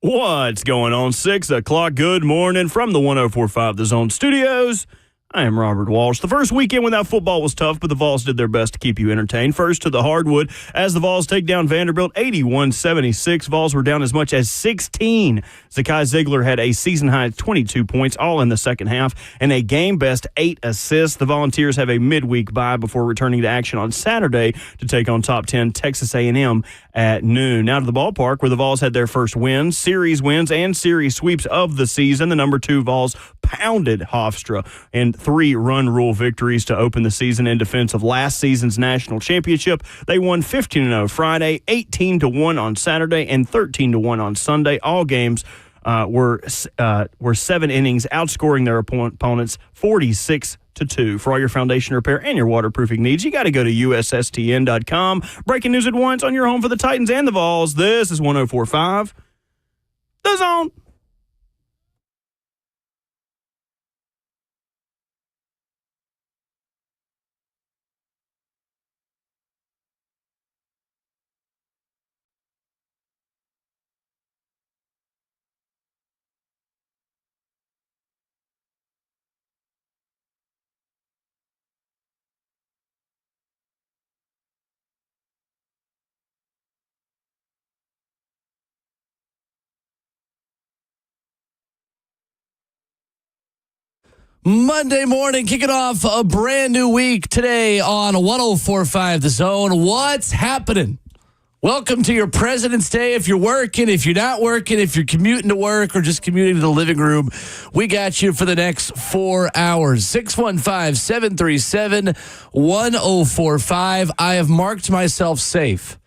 What's going on? 6 o'clock. Good morning from the 104.5 The Zone Studios. I am Robert Walsh. The first weekend without football was tough, but the Vols did their best to keep you entertained. First to the hardwood as the Vols take down Vanderbilt 81-76. Vols were down as much as 16. Zakai Ziegler had a season-high 22 points, all in the second half, and a game-best 8 assists. The Volunteers have a midweek bye before returning to action on Saturday to take on top 10 Texas A&M at noon. Now to the ballpark where the Vols had their first wins, series wins, and series sweeps of the season. The number 2 Vols pounded Hofstra in 3 run rule victories to open the season in defense of last season's national championship. They won 15-0 Friday, 18-1 on Saturday, and 13-1 on Sunday. All games were 7 innings, outscoring their opponents 46-2. For all your foundation repair and your waterproofing needs, you got to go to USSTN.com. Breaking news at once on your home for the Titans and the Vols. This is 104.5 The Zone. Monday morning, kicking off a brand new week today on 104.5 The Zone. What's happening? Welcome to your President's Day. If you're working, if you're not working, if you're commuting to work or just commuting to the living room, we got you for the next 4 hours. 615-737-1045. I have marked myself safe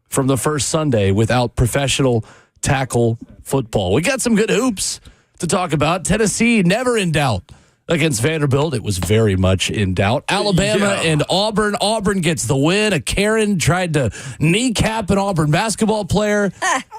from the first Sunday without professional tackle football. We got some good hoops to talk about. Tennessee never in doubt against Vanderbilt. It was very much in doubt. Alabama and Auburn. Auburn gets the win. A Karen tried to kneecap an Auburn basketball player.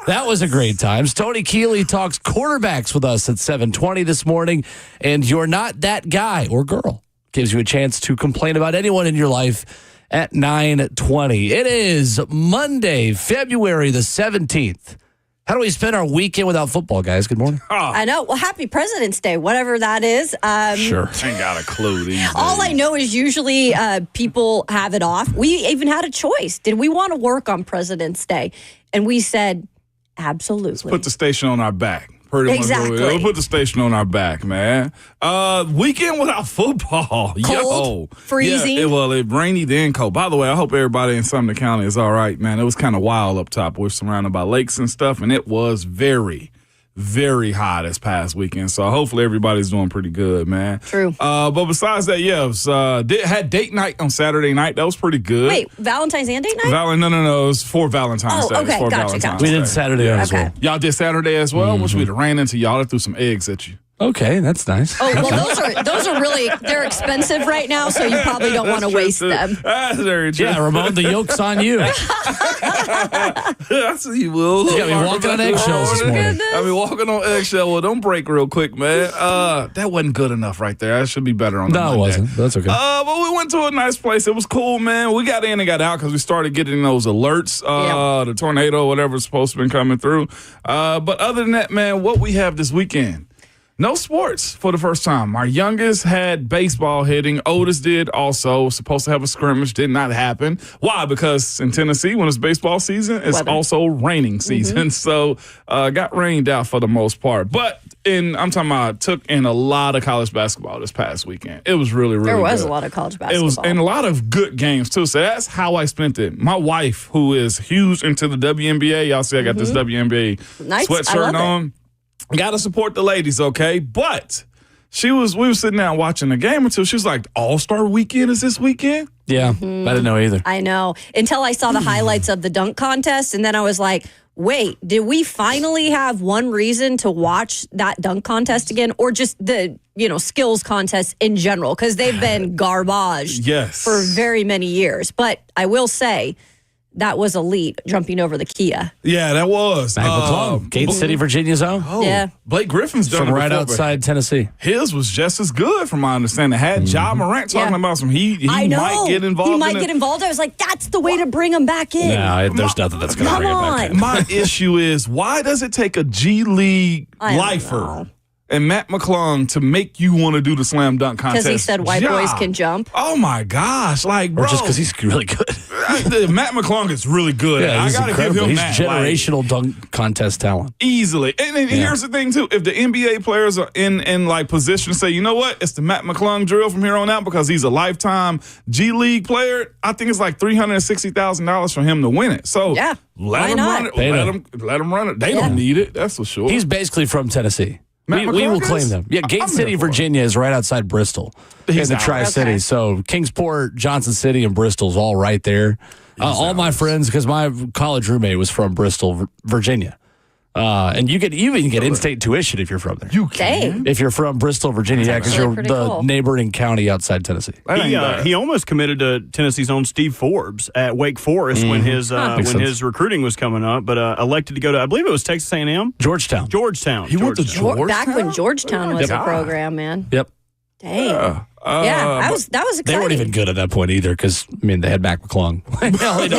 That was a great time. Stoney Keeley talks quarterbacks with us at 7:20 this morning. And You're Not That Guy or Girl gives you a chance to complain about anyone in your life at 9:20. It is Monday, February the 17th. How do we spend our weekend without football, guys? Good morning. I know. Well, happy President's Day, whatever that is. Sure. Ain't got a clue these days. All I know is usually people have it off. We even had a choice. Did we want to work on President's Day? And we said, absolutely. Let's put the station on our back. Pretty Exactly. Much. Let's put the station on our back, man. Weekend without football. Cold, freezing. Yeah, it rainy then cold. By the way, I hope everybody in Sumner County is all right, man. It was kind of wild up top. We're surrounded by lakes and stuff, and it was very, very hot this past weekend. So hopefully everybody's doing pretty good, man. True. But besides that, yeah, it was, had date night on Saturday night. That was pretty good. Wait, Valentine's and date night? No. It was for Valentine's Day. Oh, okay. For Gotcha. Valentine's We Day. did Saturday as well. Y'all did Saturday as well? Wish we'd have ran into y'all and threw some eggs at you. Okay, that's nice. Oh, well, those are really, they're expensive right now, so you probably don't want to waste them. That's very true. Yeah, Ramon, the yoke's on you. That's what you will. You got me walking on eggshells this morning. I mean, walking on eggshells. Well, don't break real quick, man. That wasn't good enough right there. That should be better on the No, it Monday. wasn't. That's okay. But we went to a nice place. It was cool, man. We got in and got out because we started getting those alerts, the tornado, whatever's supposed to be coming through. But other than that, man, what we have this weekend, no sports for the first time. Our youngest had baseball hitting. Oldest did also. Was supposed to have a scrimmage. Did not happen. Why? Because in Tennessee, when it's baseball season, it's also raining season. So got rained out for the most part. But I'm talking about took in a lot of college basketball this past weekend. It was really, really There was good. a lot of college basketball. It was, and a lot of good games, too. So that's how I spent it. My wife, who is huge into the WNBA, y'all see I got this WNBA Nice. I sweatshirt love it. on. Got to support the ladies, okay? But we were sitting down watching the game until she was like, All-Star Weekend is this weekend? Yeah, I didn't know either. I know. Until I saw the highlights of the dunk contest, and then I was like, wait, did we finally have one reason to watch that dunk contest again, or just the skills contest in general? Because they've been garbage Yes. for very many years. But I will say, that was elite, jumping over the Kia. Yeah, that was. Mac McClung, Gate City, Virginia's own. Yeah. Blake Griffin's done From it right before, outside Tennessee. His was just as good, from my understanding. Had Ja Morant talking about some. He I know. might get involved. He might in get it. involved. I was like, that's the way to bring him back in. No, there's nothing that's going to Come bring it back in. on. My issue is, why does it take a G League I don't lifer know. and Matt McClung to make you want to do the slam dunk contest? Because he said white boys can jump. Oh my gosh! Like, bro, Or just because he's really good. Matt McClung is really good. Yeah, I he's gotta give incredible. him He's that. generational dunk contest talent. Easily. And here's the thing, too. If the NBA players are in like position to say, you know what, it's the Matt McClung drill from here on out because he's a lifetime G League player, I think it's like $360,000 for him to win it. So Yeah, let why him not? run it. Let him run it. They don't need it, that's for sure. He's basically from Tennessee. Matt We will McClung claim is? them. Yeah, Gate I'm City, there for it. Virginia is right outside Bristol He's in the out. Tri-Cities. Okay. So Kingsport, Johnson City, and Bristol's all right there. All my friends, because my college roommate was from Bristol, Virginia. And you even get in-state tuition if you're from there. You can. Dang. If you're from Bristol, Virginia, yeah, because actually you're pretty the cool. neighboring county outside Tennessee. That ain't bad. He almost committed to Tennessee's own Steve Forbes at Wake Forest when his Makes sense. his recruiting was coming up, but elected to go to, I believe it was Texas A&M, Georgetown. Georgetown. He went to Georgetown. Back when Georgetown? Georgetown was Yep. a program, man. Yep. Dang. Yeah, that was exciting. They weren't even good at that point either because, I mean, they had Mac McClung.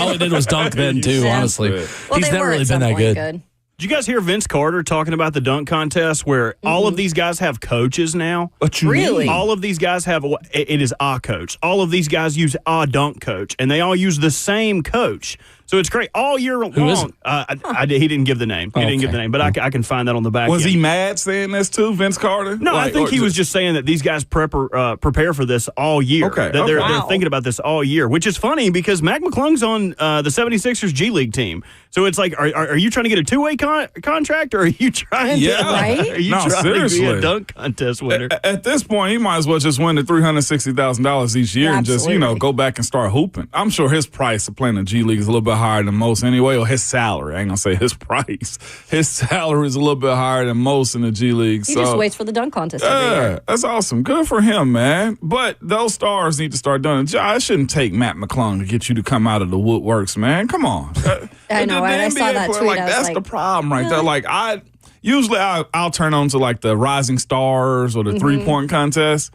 all he did was dunk then, too, Yeah. honestly. Well, He's they never were really at been some that point good. Did you guys hear Vince Carter talking about the dunk contest where all of these guys have coaches now? What you Really? mean? All of these guys have, it is a coach. All of these guys use a dunk coach, and they all use the same coach. So it's great all year long. is it? He didn't give the name. He didn't give the name, but I can find that on the back Was end. he mad saying this too, Vince Carter? No, I think he was just saying that these guys prepare for this all year. Okay, That they're Wow. thinking about this all year, which is funny because Mac McClung's on the 76ers G League team. So it's like, are you trying to get a two-way contract, or are you trying Yeah. to, Right? are you No, trying to be seriously. a dunk contest winner? At this point, he might as well just win the $360,000 each year and just, Absolutely. go back and start hooping. I'm sure his price of playing the G League is a little bit higher than most anyway, or his salary. I ain't gonna say his price. His salary is a little bit higher than most in the G League. He so just waits for the dunk contest every year. yeah, that's awesome. Good for him, man. But those stars need to start doing it. It shouldn't take Matt McClung to get you to come out of the woodworks, man. Come on. I know, right? I saw that tweet. Like, I was that's like, the problem right there. Like, I'll turn on to like the Rising Stars or the 3-point contest.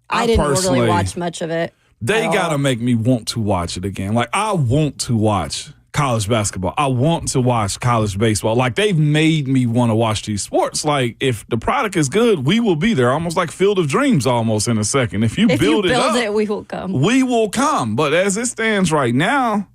I didn't personally, really watch much of it. They at gotta all. make me want to watch it again. Like, I want to watch college basketball. I want to watch college baseball. Like, they've made me want to watch these sports. Like, if the product is good, we will be there. Almost like Field of Dreams almost in a second. If you If you build it build up, it, we will come. we will come. But as it stands right now,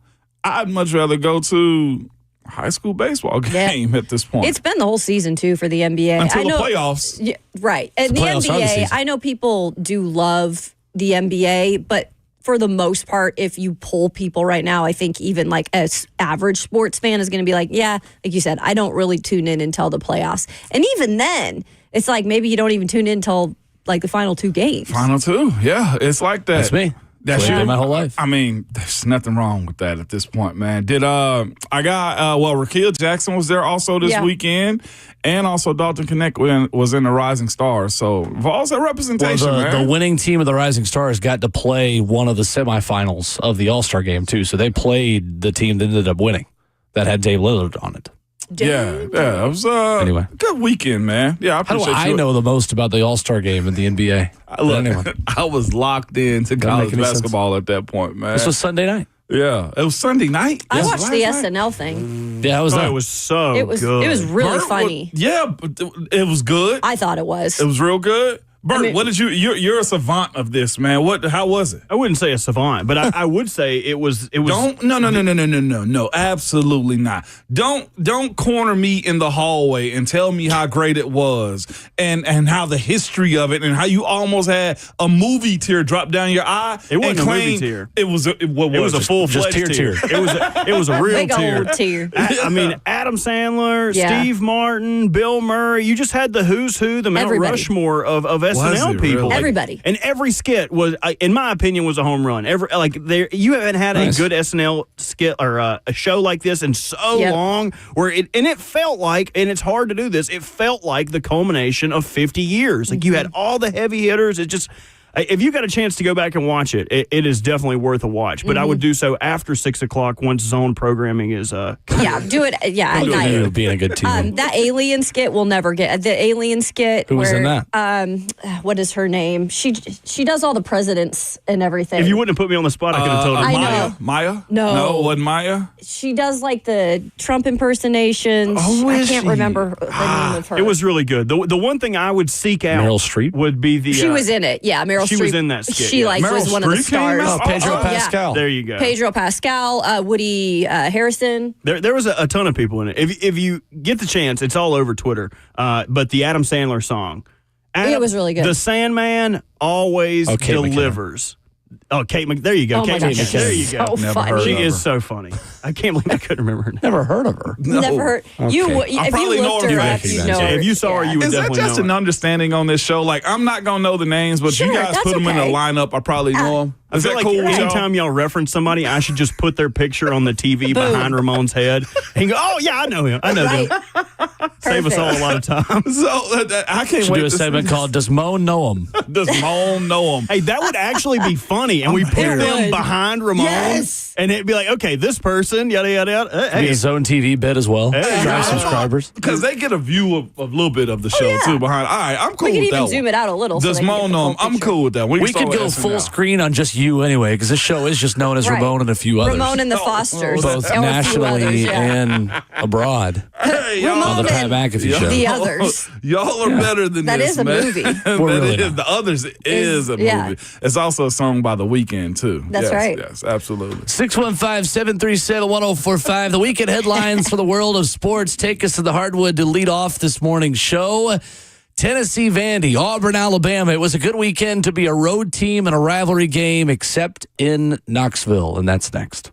I'd much rather go to high school baseball game at this point. It's been the whole season too for the NBA. Until I know, the playoffs. Yeah, right. And the playoffs are the NBA, season. I know people do love the NBA, but for the most part, if you poll people right now, I think even like an average sports fan is going to be like, yeah, like you said, I don't really tune in until the playoffs. And even then, it's like maybe you don't even tune in until like the final two games. Final two. Yeah, it's like that. That's me. That's Played you. it my whole life. I mean, there's nothing wrong with that at this point, man. Rakeem Jackson was there also this weekend, and also Dalton Connect was in the Rising Stars. So Vols have representation, Well, man. the winning team of the Rising Stars got to play one of the semifinals of the All-Star game, too. So they played the team that ended up winning that had Dave Lillard on it. yeah, it was Anyway. good weekend, man. Yeah, I How do appreciate I you. know the most about the All-Star game in the NBA? Look, Anyway, I was locked into Doesn't college make any sense. basketball at that point, man. this was Sunday night. Yeah, it was Sunday night. I Yes, watched last the night. SNL thing. Yeah, I was Oh, there. it was so It was good. it was really Bert funny. but it was good. I thought it was. It was real good. Bert, mean- what did you're a savant of this, man. How was it? I wouldn't say a savant, but I would say it was. No, absolutely not. Don't corner me in the hallway and tell me how great it was and how the history of it and how you almost had a movie tear drop down your eye. It wasn't and a movie claim tear. It was a full fledged just tear. tear. It was a real Big tear. old tear. I mean, Adam Sandler, Yeah. Steve Martin, Bill Murray. You just had the who's who, the Mount Everybody. Rushmore of SNL it people. really? Everybody. And every skit was, in my opinion, was a home run. You haven't had Nice. a good SNL skit or a show like this in so Yep. long. It felt like, and it's hard to do this. It felt like the culmination of 50 years. Like you had all the heavy hitters. It just. If you got a chance to go back and watch it, it is definitely worth a watch. But I would do so after 6 o'clock once zone programming is. Yeah, do it. Yeah, at night. Being a good team. That alien skit will never get the alien skit. Who was in that? What is her name? She does all the presidents and everything. If you wouldn't have put me on the spot, I could have told her. I know. Maya? No. it wasn't Maya. She does like the Trump impersonations. Oh, I is can't she? remember the name of her. It was really good. The one thing I would seek out Meryl Streep? would be the. She was in it. Yeah, Meryl Streep. She was in that skit, She yeah. like was Meryl one of the Streep came stars. out? Pedro yeah. Pascal. There you go. Pedro Pascal, Woody Harrison. There was a ton of people in it. If you get the chance, it's all over Twitter. But the Adam Sandler song. It was really good. The Sandman always Kate delivers. Oh, there you go. Oh my Kate gosh, McKinnon. There you so go. Never funny. heard She of is her. so funny. I can't believe I couldn't remember her name. Never heard of her. Never heard. You Okay. if probably you know looked her her if up, you you know Yeah, her. if you saw her, you would Is that definitely just know an her. understanding on this show? Like, I'm not gonna know the names, but Sure, you guys that's put them in a okay. lineup. I probably know them. I Is feel that like cool with y'all? anytime y'all reference somebody, I should just put their picture on the TV behind Ramon's head and go, "Oh yeah, I know him. I know Right. them." Save us all a lot of time. So I can't Should wait do a to segment called "Does Moan Know Him?" Does Moan know him? Hey, that would actually be funny, and we put It them would. behind Ramon, Yes. and it'd be like, "Okay, this person, yada yada yada." Be Hey, a Zone TV bit as well. Hey. Drive subscribers. Because they get a view of a little bit of the show yeah. too behind. All right, I'm cool We could with even that zoom one. it out a little. so Does they can get Moan the know full him? I'm picture. cool with that. We can could go full screen on just you anyway, because this show is just known as Right. Ramon and a few others. Ramon and the Fosters, both and a few nationally others, yeah. and abroad. Hey, y'all, On the Pat McAfee show. The others. Y'all are better than That this, is a man. movie. That really is- not. the others is a movie. yeah. It's also a song by The Weeknd too. That's Yes, right. Yes, absolutely. 615-737-1045. The weekend headlines for the world of sports take us to the hardwood to lead off this morning's show. Tennessee, Vandy, Auburn, Alabama. It was a good weekend to be a road team in a rivalry game, except in Knoxville, and that's next.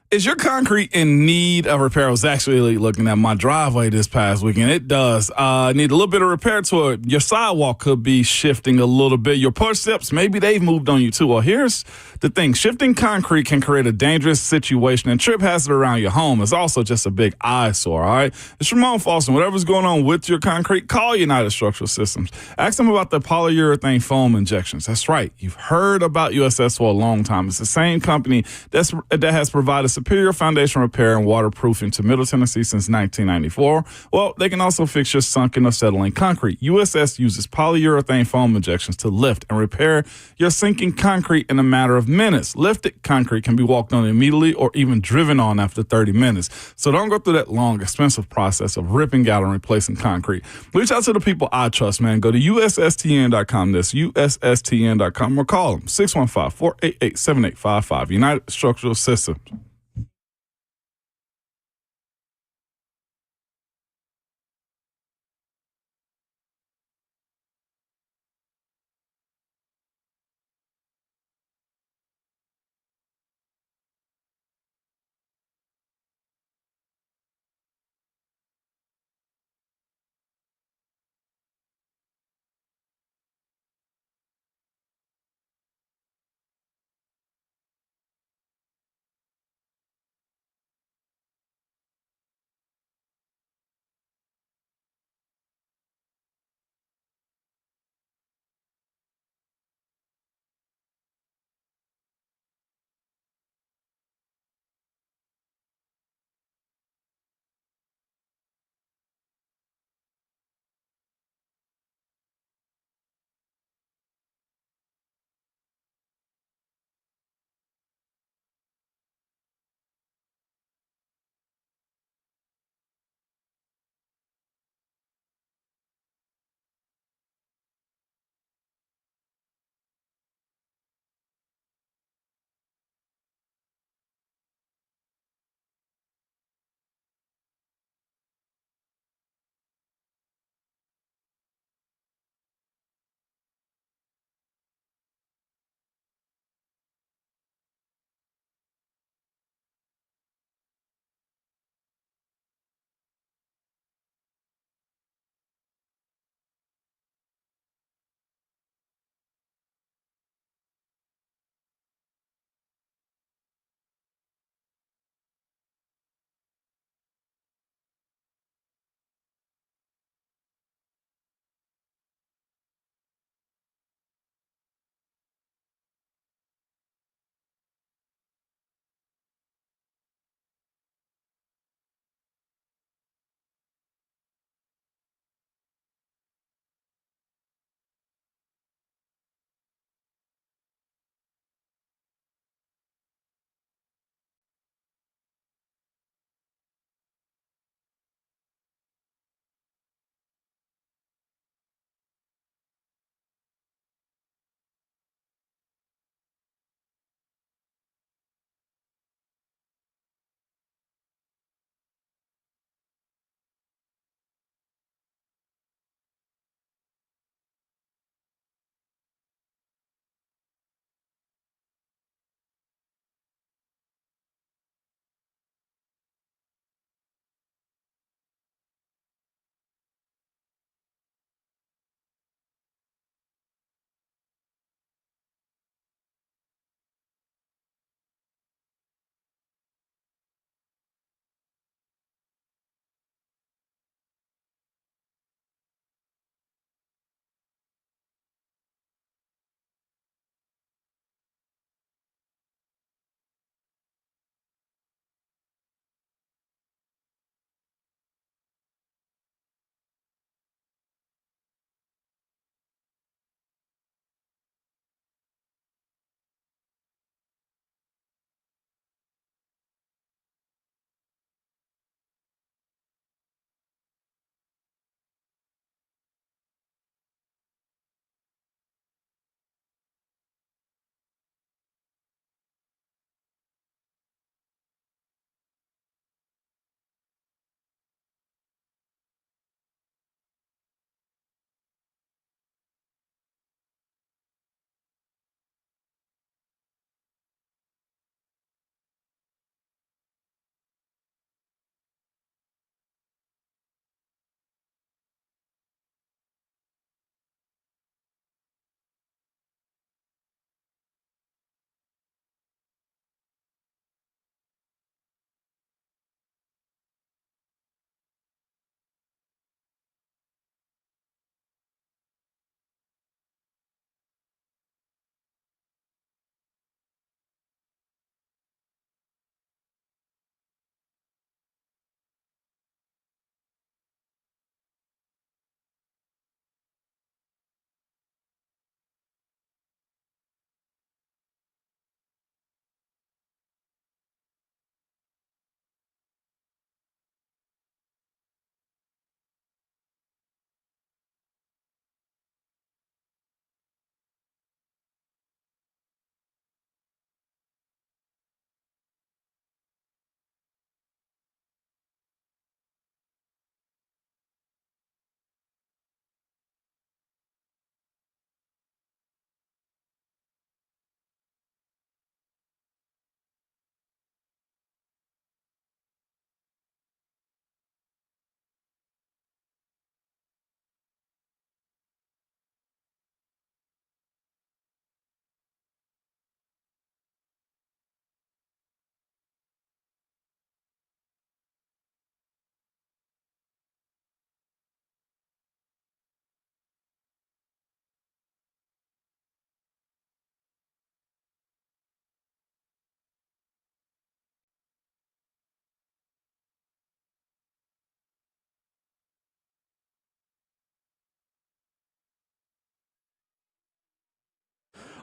Is your concrete in need of repair? I was actually looking at my driveway this past weekend. It does need a little bit of repair to it. Your sidewalk could be shifting a little bit. Your porch steps, maybe they've moved on you too. Well, here's the thing. Shifting concrete can create a dangerous situation, and trip hazard around your home is also just a big eyesore, all right? It's Ramon Falston. Whatever's going on with your concrete, call United Structural Systems. Ask them about the polyurethane foam injections. That's right. You've heard about USS for a long time. It's the same company that has provided superior foundation repair and waterproofing to Middle Tennessee since 1994. Well, they can also fix your sunken or settling concrete. USS uses polyurethane foam injections to lift and repair your sinking concrete in a matter of minutes. Lifted concrete can be walked on immediately or even driven on after 30 minutes. So don't go through that long, expensive process of ripping out and replacing concrete. Reach out to the people I trust, man. Go to USSTN.com. That's USSTN.com, or call them 615-488-7855. United Structural Systems.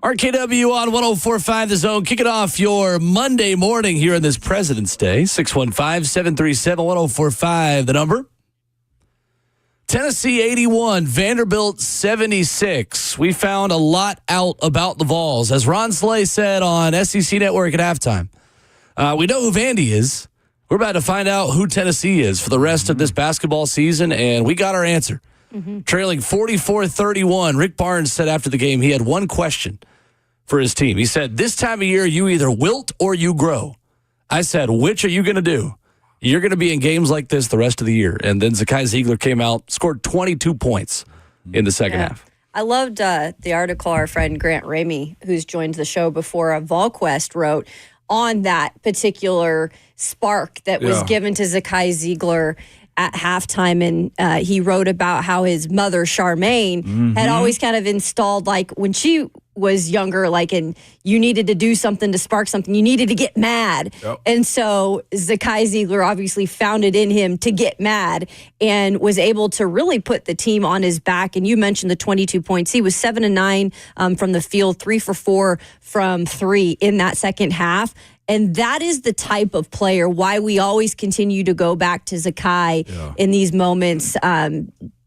RKW on 104.5 The Zone. Kick it off your Monday morning here on this President's Day. 615-737-1045, the number. Tennessee 81, Vanderbilt 76. We found a lot out about the Vols. As Ron Slay said on SEC Network at halftime, we know who Vandy is. We're about to find out who Tennessee is for the rest of this basketball season, and we got our answer. Trailing 44-31, Rick Barnes said after the game he had one question for his team. He said, this time of year, you either wilt or you grow. I said, which are you going to do? You're going to be in games like this the rest of the year. And then Zakai Ziegler came out, scored 22 points in the second half. I loved the article our friend Grant Ramey, who's joined the show before, VolQuest, wrote on that particular spark that was given to Zakai Ziegler at halftime. And he wrote about how his mother, Charmaine, had always kind of installed, like, when she was younger, like, and you needed to do something to spark something, you needed to get mad. And so Zakai Ziegler obviously found it in him to get mad and was able to really put the team on his back. And you mentioned the 22 points. He was 7-9 from the field, 3 for 4 from 3 in that second half. And that is the type of player, why we always continue to go back to Zakai in these moments,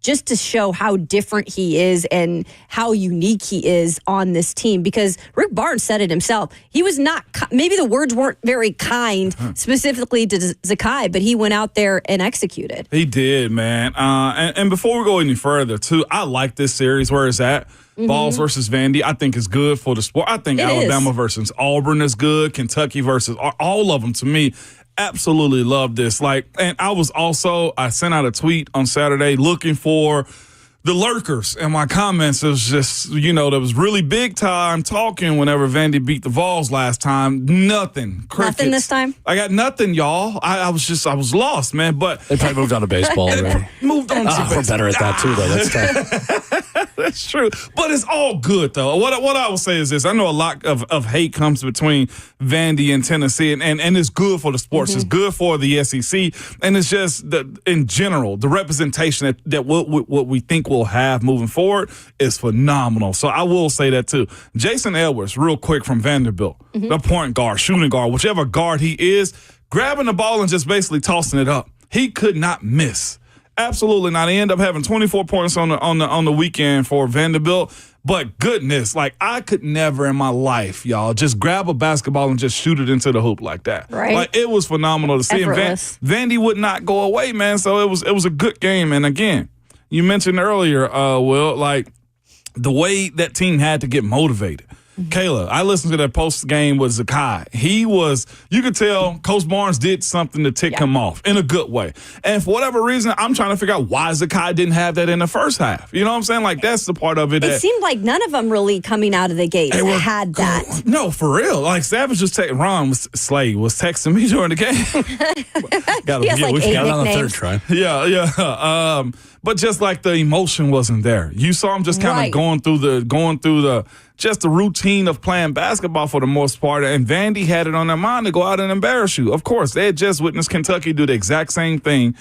just to show how different he is and how unique he is on this team. Because Rick Barnes said it himself. He was not, maybe the words weren't very kind specifically to Zakai, but he went out there and executed. He did, man. And before we go any further, too, I like this series where it's at. Vols versus Vandy, I think is good for the sport. I think Alabama versus Auburn is good. Kentucky versus all of them, to me, absolutely love this. Like, and I sent out a tweet on Saturday looking for the lurkers in my comments. It was just, there was really big time talking whenever Vandy beat the Vols last time. Nothing. Crickets. Nothing this time? I got nothing, y'all. I was lost, man. But they probably moved on to baseball already. Moved on to baseball. We're better at that, too, though. That's tough. That's true. But it's all good, though. What I will say is this. I know a lot of hate comes between Vandy and Tennessee, and it's good for the sports. It's good for the SEC. And it's just, in general, the representation that what we think we'll have moving forward is phenomenal. So I will say that, too. Jason Edwards, real quick, from Vanderbilt, the point guard, shooting guard, whichever guard he is, grabbing the ball and just basically tossing it up. He could not miss. Absolutely not. He ended up having 24 points on the weekend for Vanderbilt. But goodness, like, I could never in my life, y'all, just grab a basketball and just shoot it into the hoop like that. Right. Like, it was phenomenal to see. And Vandy would not go away, man. So it was a good game. And again, you mentioned earlier, Will, like, the way that team had to get motivated. Kayla, I listened to that post game with Zakai. You could tell Coach Barnes did something to tick him off in a good way. And for whatever reason, I'm trying to figure out why Zakai didn't have that in the first half. You know what I'm saying? Like, that's the part of it. It seemed like none of them really coming out of the gate had that. No, for real. Like, Savage was Slay was texting me during the game. We got on the third try. Yeah. But just like the emotion wasn't there. You saw him just kind of going through the just the routine of playing basketball for the most part. And Vandy had it on their mind to go out and embarrass you. Of course, they had just witnessed Kentucky do the exact same thing,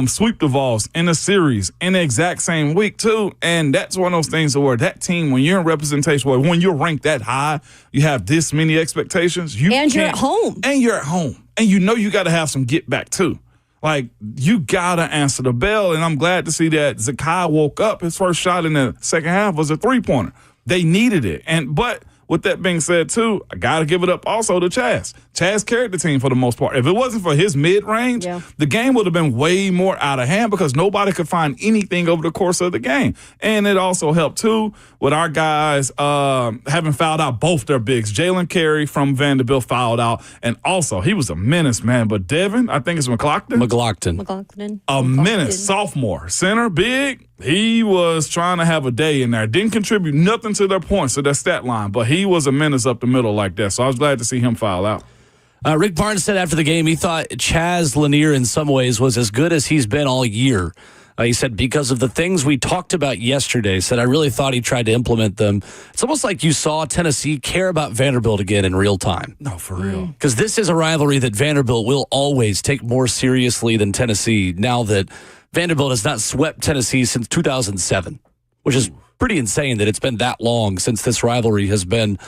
sweep the Vols in a series in the exact same week, too. And that's one of those things where that team, when you're in representation, when you're ranked that high, you have this many expectations. You're at home. And you're at home. And you know you got to have some get back, too. Like, you got to answer the bell. And I'm glad to see that Zakai woke up. His first shot in the second half was a three-pointer. They needed it. But with that being said, too, I got to give it up also to Chaz. Chaz carried the team for the most part. If it wasn't for his mid-range, the game would have been way more out of hand because nobody could find anything over the course of the game. And it also helped, too, with our guys having fouled out both their bigs. Jalen Carey from Vanderbilt fouled out. And also, he was a menace, man. But Devin, I think it's McLaughlin. A menace. Sophomore. Center, big. He was trying to have a day in there. Didn't contribute nothing to their points, to their stat line. But he was a menace up the middle like that. So I was glad to see him foul out. Rick Barnes said after the game he thought Chaz Lanier in some ways was as good as he's been all year. He said because of the things we talked about yesterday, said I really thought he tried to implement them. It's almost like you saw Tennessee care about Vanderbilt again in real time. No, for real. Because this is a rivalry that Vanderbilt will always take more seriously than Tennessee now that Vanderbilt has not swept Tennessee since 2007, which is pretty insane that it's been that long since this rivalry has been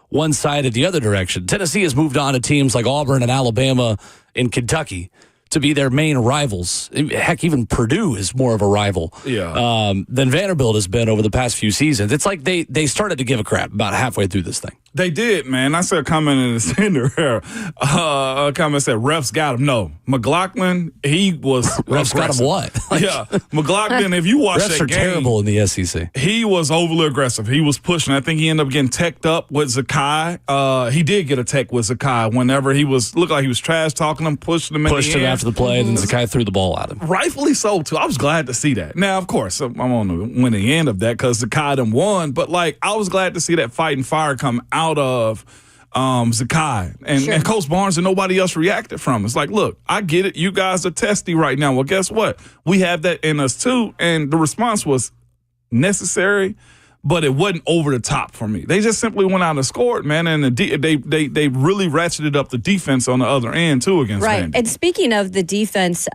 one-sided the other direction. Tennessee has moved on to teams like Auburn and Alabama and Kentucky to be their main rivals. Heck, even Purdue is more of a rival than Vanderbilt has been over the past few seasons. It's like they started to give a crap about halfway through this thing. They did, man. I saw a comment in the center here. A comment said, refs got him. No. McLaughlin, he was Refs got him what? Yeah. McLaughlin, if you watch refs that are game. terrible in the SEC. He was overly aggressive. He was pushing. I think he ended up getting teched up with Zakai. He did get a tech with Zakai whenever looked like he was trash talking him, pushing him Pushed him after the play, and then Zakai threw the ball at him. Rightfully so, too. I was glad to see that. Now, of course, I'm on the winning end of that because Zakai done won, but I was glad to see that fight and fire come out of Zakai and Coach Barnes and nobody else reacted from. It's like, look, I get it. You guys are testy right now. Well, guess what? We have that in us too. And the response was necessary, but it wasn't over the top for me. They just simply went out and scored, man. And they really ratcheted up the defense on the other end too against Vandy. And speaking of the defense,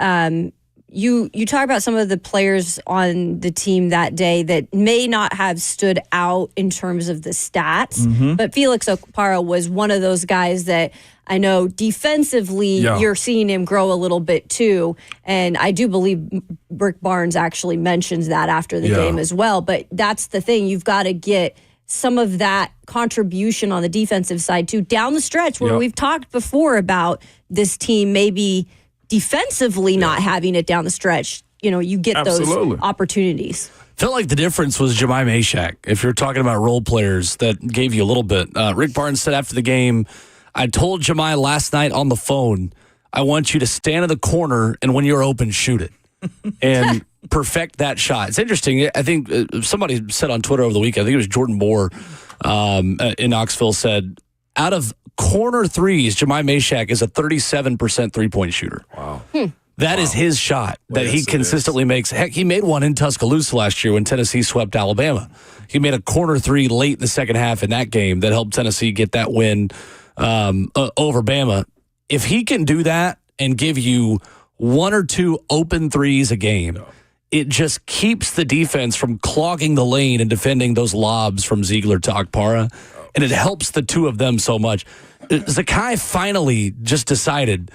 you talk about some of the players on the team that day that may not have stood out in terms of the stats, but Felix Okpara was one of those guys that I know defensively you're seeing him grow a little bit too. And I do believe Rick Barnes actually mentions that after the game as well. But that's the thing. You've got to get some of that contribution on the defensive side too down the stretch where we've talked before about this team maybe defensively not having it down the stretch. You get those opportunities. Felt like the difference was Jemai Meshack. If you're talking about role players that gave you a little bit. Rick Barnes said after the game, I told Jemai last night on the phone, I want you to stand in the corner and when you're open, shoot it. And perfect that shot. It's interesting. I think somebody said on Twitter over the weekend, I think it was Jordan Moore in Knoxville said, out of corner threes, Jemai Meshack is a 37% three-point shooter. Wow. That is his shot that he consistently makes. Heck, he made one in Tuscaloosa last year when Tennessee swept Alabama. He made a corner three late in the second half in that game that helped Tennessee get that win over Bama. If he can do that and give you one or two open threes a game, it just keeps the defense from clogging the lane and defending those lobs from Ziegler to Okpara. And it helps the two of them so much. Zakai finally just decided,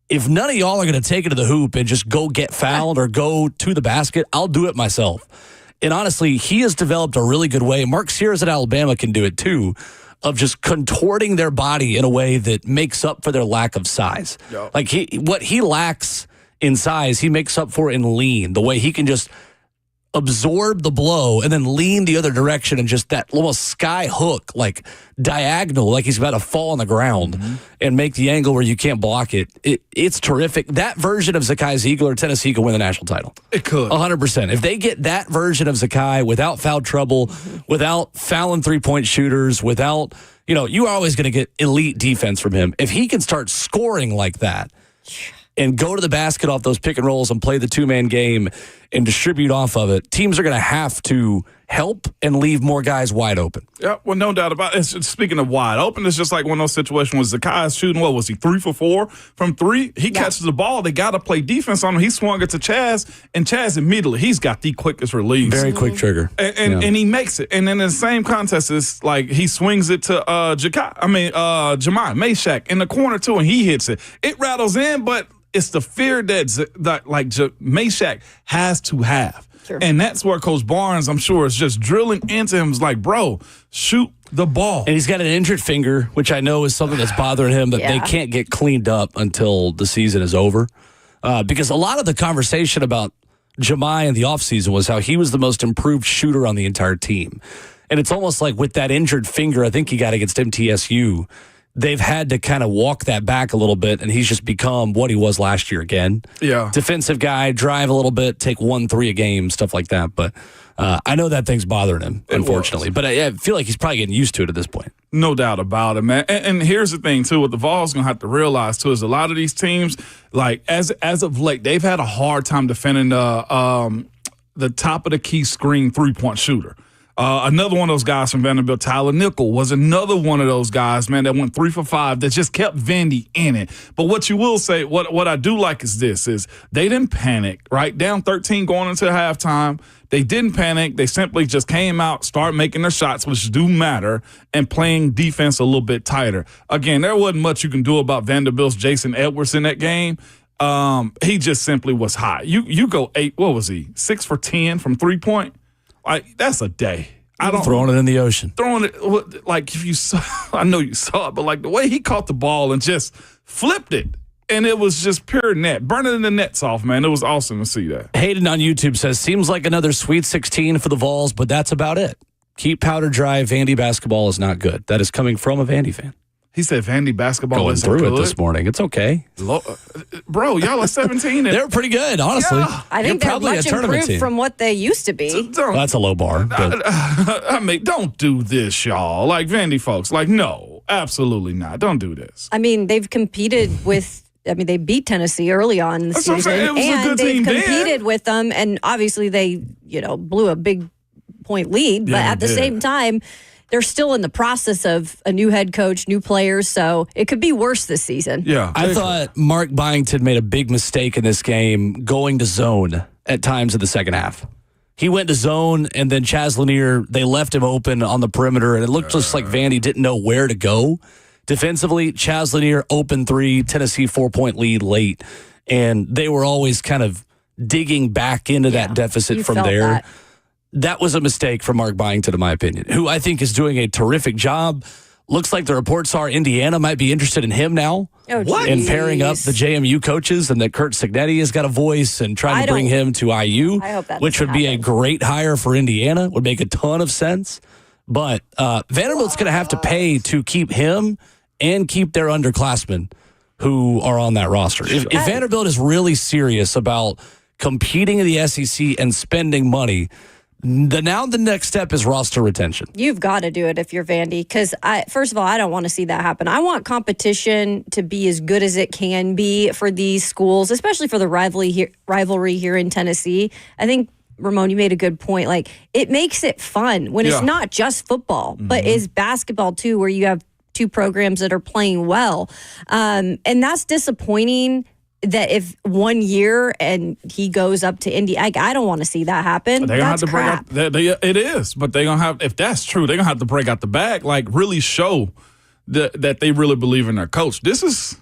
if none of y'all are going to take it to the hoop and just go get fouled or go to the basket, I'll do it myself. And honestly, he has developed a really good way. Mark Sears at Alabama can do it too, of just contorting their body in a way that makes up for their lack of size. Yep. Like what he lacks in size, he makes up for in lean. The way he can just absorb the blow and then lean the other direction and just that little sky hook, like diagonal, like he's about to fall on the ground and make the angle where you can't block it. It's terrific. That version of Zakai Ziegler, Tennessee could win the national title. It could. 100%. If they get that version of Zakai without foul trouble, without fouling three-point shooters, without, you are always going to get elite defense from him. If he can start scoring like that and go to the basket off those pick and rolls and play the two-man game and distribute off of it, teams are going to have to help and leave more guys wide open. Yeah, well, no doubt about it. Speaking of wide open, it's just like one of those situations where Zakai's shooting, what was he, 3 for 4 from 3? He catches the ball. They got to play defense on him. He swung it to Chaz, and Chaz immediately, he's got the quickest release. Very quick trigger. And he makes it. And then in the same contest, it's like he swings it to Jemai Meshack in the corner, too, and he hits it. It rattles in, but it's the fear that Meshack has to have. Sure. And that's where Coach Barnes, I'm sure, is just drilling into him. It's like, bro, shoot the ball. And he's got an injured finger, which I know is something that's bothering him that they can't get cleaned up until the season is over. Because a lot of the conversation about Jemai in the offseason was how he was the most improved shooter on the entire team. And it's almost like with that injured finger, I think he got against MTSU, they've had to kind of walk that back a little bit, and he's just become what he was last year again. Yeah. Defensive guy, drive a little bit, take 1-3 a game, stuff like that. But I know that thing's bothering him, unfortunately. But I feel like he's probably getting used to it at this point. No doubt about it, man. And here's the thing, too. What the Vols going to have to realize, too, is a lot of these teams, like as of late, they've had a hard time defending the top of the key screen three-point shooter. Another one of those guys from Vanderbilt, Tyler Nickel, was another one of those guys, man, that went 3 for 5 that just kept Vandy in it. But what you will say, what I do like is this, is they didn't panic, right? Down 13 going into halftime. They didn't panic. They simply just came out, started making their shots, which do matter, and playing defense a little bit tighter. Again, there wasn't much you can do about Vanderbilt's Jason Edwards in that game. He just simply was hot. You go 6 for 10 from 3-point? Like, that's a day. Throwing it in the ocean. Throwing it, like, if you saw, I know you saw it, but like the way he caught the ball and just flipped it, and it was just pure net, burning the nets off, man. It was awesome to see that. Hayden on YouTube says, seems like another Sweet 16 for the Vols, but that's about it. Keep powder dry. Vandy basketball is not good. That is coming from a Vandy fan. He said Vandy basketball Going isn't through good. it this morning. It's okay. Bro, y'all are 17. They're pretty good, honestly. Yeah. I think they're much improved from what they used to be. Well, that's a low bar. But I mean, don't do this, y'all. Like, Vandy folks, like, no, absolutely not. Don't do this. I mean, they've competed with. I mean, they beat Tennessee early on in the That's what I'm season, saying. It was a and good they've team then. competed with them. And obviously, they blew a big point lead. But Yeah, at the they did. same time, they're still in the process of a new head coach, new players. So it could be worse this season. Yeah. I thought Mark Byington made a big mistake in this game going to zone at times in the second half. He went to zone, and then Chaz Lanier, they left him open on the perimeter, and it looked just like Vandy didn't know where to go. Defensively, Chaz Lanier, open 3, Tennessee 4-point lead late, and they were always kind of digging back into that deficit you from felt there. That was a mistake for Mark Byington, in my opinion, who I think is doing a terrific job. Looks like the reports are Indiana might be interested in him now. Oh, and pairing up the JMU coaches, and that Kurt Cignetti has got a voice and trying to bring him to IU, I hope that which would doesn't be a happen. great hire for Indiana, would make a ton of sense. But Vanderbilt's going to have to pay to keep him and keep their underclassmen who are on that roster. If Vanderbilt is really serious about competing in the SEC and spending money, the next step is roster retention. You've got to do it if you're Vandy, because first of all, I don't want to see that happen. I want competition to be as good as it can be for these schools, especially for the rivalry here in Tennessee. I think, Ramon, you made a good point. Like, it makes it fun when it's not just football, but is basketball too, where you have two programs that are playing well. And that's disappointing that if 1 year and he goes up to Indy, I don't want to see that happen. They're gonna That's have to crap. break out. It is, but they're gonna have. If that's true, they're gonna have to break out the bag, like really show that they really believe in their coach. This is,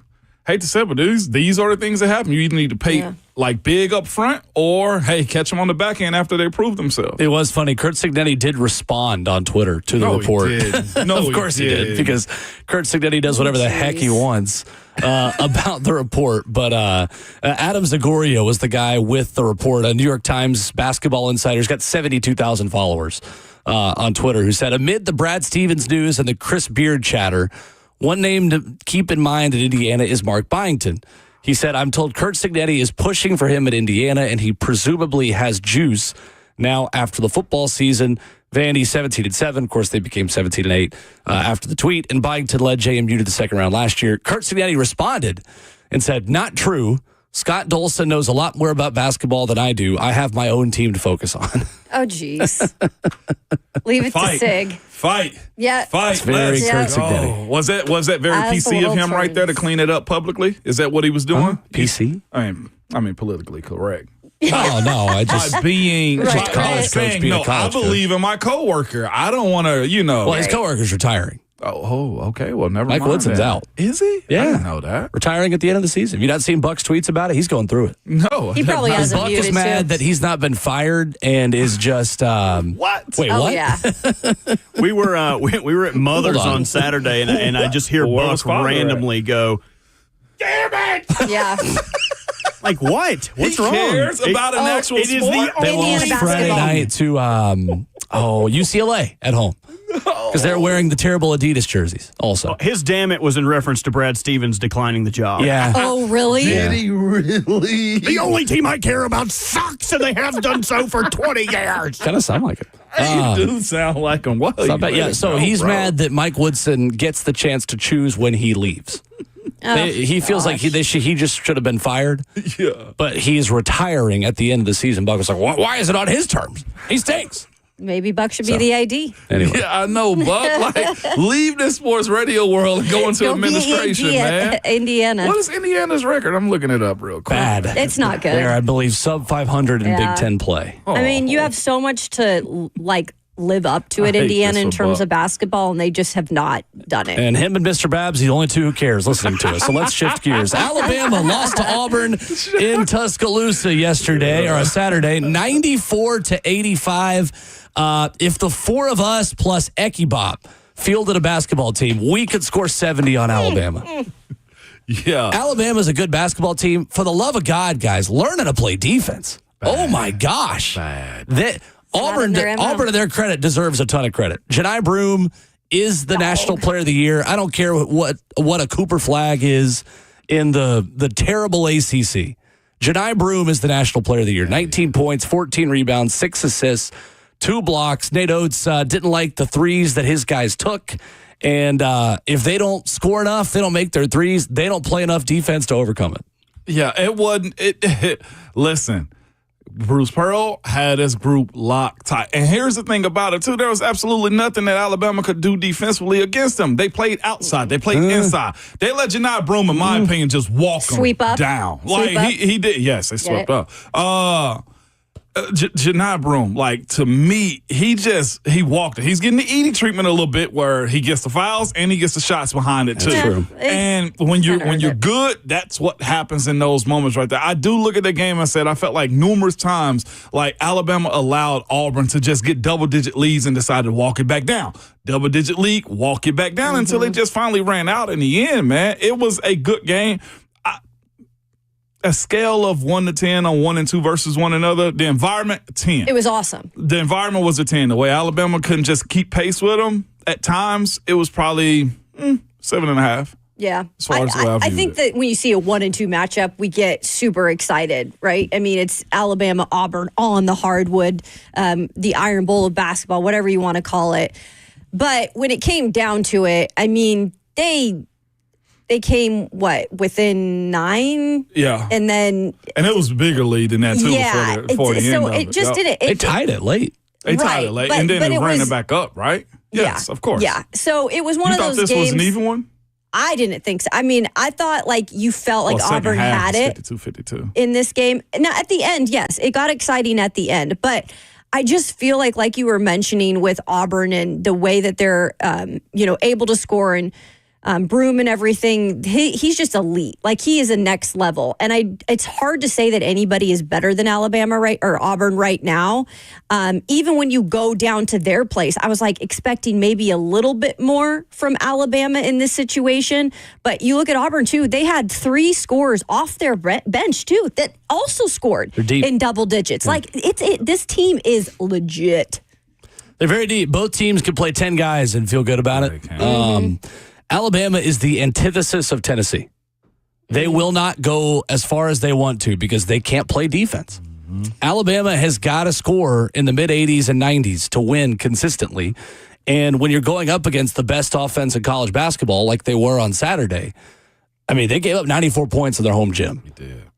hate to say it, but these are the things that happen. You either need to pay like big up front, or hey, catch them on the back end after they prove themselves. It was funny. Kurt Cignetti did respond on Twitter to the report. He did. No, of course he did, because Kurt Cignetti does whatever the heck he wants about the report. But Adam Zagoria was the guy with the report. A New York Times basketball insider's got 72,000 followers on Twitter, who said, amid the Brad Stevens news and the Chris Beard chatter, one name to keep in mind at Indiana is Mark Byington. He said, I'm told Kurt Cignetti is pushing for him at Indiana, and he presumably has juice. Now, after the football season, Vandy 17-7. Of course, they became 17-8 after the tweet, and Byington led JMU to the second round last year. Kurt Cignetti responded and said, not true. Scott Dolson knows a lot more about basketball than I do. I have my own team to focus on. Oh, jeez. Leave it to Sig. Fight. Yeah. Fight. It's very Kurt Cignetti. Was that very As the PC of little him right there to twins. clean it up publicly? Is that what he was doing? PC? I mean, politically correct. Oh, no. I just. By being Right, college right. coach saying, being a no, I college coach. believe in my coworker. I don't want to, Well, his coworker's retiring. Oh, okay. Well, never Mike mind. Woodson's that. out. Is he? Yeah. I didn't know that. Retiring at the end of the season. Have you not seen Buck's tweets about it? He's going through it. No. He probably has a Buck is muted mad too. that he's not been fired and is just. What? Wait, Oh, what? yeah. We were we were at Mother's Hold on. on Saturday, and I just hear Well, where Buck was Father randomly go, Damn it! Yeah. like, what? What's He wrong? cares about an actual it is sport? the They Indiana lost Friday basketball. night to UCLA at home because they're wearing the terrible Adidas jerseys. Also, His damn it was in reference to Brad Stevens declining the job. yeah. Oh, really? Yeah. he really? The only team I care about sucks, and they have done so for 20 years. Kind of sound like it. You do sound like him. Well, So, but yeah, so he's mad that Mike Woodson gets the chance to choose when he leaves. He feels like he just should have been fired. Yeah. But he's retiring at the end of the season. Buck was like, why is it on his terms? He stinks. Maybe Buck should be the AD. Anyway. Yeah, I know, Buck. Like, leave this sports radio world and go into administration, man. Indiana. What is Indiana's record? I'm looking it up real quick. Bad. It's not good. They're, I believe, sub 500 in Yeah. Big Ten play. I mean, you have so much to live up to at hate Indiana this in for terms Buck. of basketball, and they just have not done it. And him and Mr. Babs, the only two who cares listening to us. So let's shift gears. Alabama lost to Auburn in Tuscaloosa yesterday, or a Saturday, 94-85. If the four of us plus Ekibop fielded a basketball team, we could score 70 on Alabama. Yeah. Alabama's a good basketball team. For the love of God, guys, learn how to play defense. Oh, my gosh. Auburn, their MO. to their credit, deserves a ton of credit. Janai Broome is the National Player of the Year. I don't care what a Cooper flag is in the terrible ACC. Janai Broome is the National Player of the Year. 19 points, 14 rebounds, 6 assists, 2 blocks. Nate Oates didn't like the threes that his guys took. And if they don't score enough, they don't make their threes, they don't play enough defense to overcome it. Yeah, it wasn't. Listen, Bruce Pearl had his group locked tight. And here's the thing about it, too. There was absolutely nothing that Alabama could do defensively against them. They played outside. They played inside. They let Janai Broome, in my opinion, just walk Sweep them up. down. Sweep Like, up. he did. Yes, they swept it. up. Janai Broome, like, to me, he walked it. He's getting the Edie treatment a little bit where he gets the fouls and he gets the shots behind it, too. Yeah, true. And when you're good, that's what happens in those moments right there. I do look at the game and said I felt like numerous times, like, Alabama allowed Auburn to just get double-digit leads and decided to walk it back down. Double-digit lead, walk it back down until they just finally ran out in the end, man. It was a good game. A scale of 1 to 10 on 1 and 2 versus one another, the environment, 10. It was awesome. The environment was a 10. The way Alabama couldn't just keep pace with them, at times, it was probably 7.5. Yeah. As far as the way I I viewed think it. that when you see a 1 and 2 matchup, we get super excited, right? I mean, it's Alabama, Auburn on the hardwood, the Iron Bowl of basketball, whatever you want to call it. But when it came down to it, I mean, they came, within 9? Yeah. And then, And it was a bigger lead than that, too, yeah. before the end So of it just didn't. They tied it late. They tied Right, it late, but- and then but they it ran was- it back up, right? Yes, yeah, of course. Yeah. So it was one You of thought those this games. was an even one? I didn't think so. I mean, I thought you felt like Second Auburn half had was it 52-52. in this game. Now, at the end, yes, it got exciting at the end, but I just feel like you were mentioning with Auburn and the way that they're, able to score and Broome and everything, he's just elite. Like, he is a next level. And it's hard to say that anybody is better than Alabama or Auburn right now. Even when you go down to their place, I was expecting maybe a little bit more from Alabama in this situation. But you look at Auburn too, they had 3 scorers off their bench too that also scored in double digits. This team is legit. They're very deep. Both teams can play 10 guys and feel good about it. Alabama is the antithesis of Tennessee. They will not go as far as they want to because they can't play defense. Alabama has got to score in the mid-80s and 90s to win consistently. And when you're going up against the best offense in college basketball like they were on Saturday, I mean, they gave up 94 points in their home gym.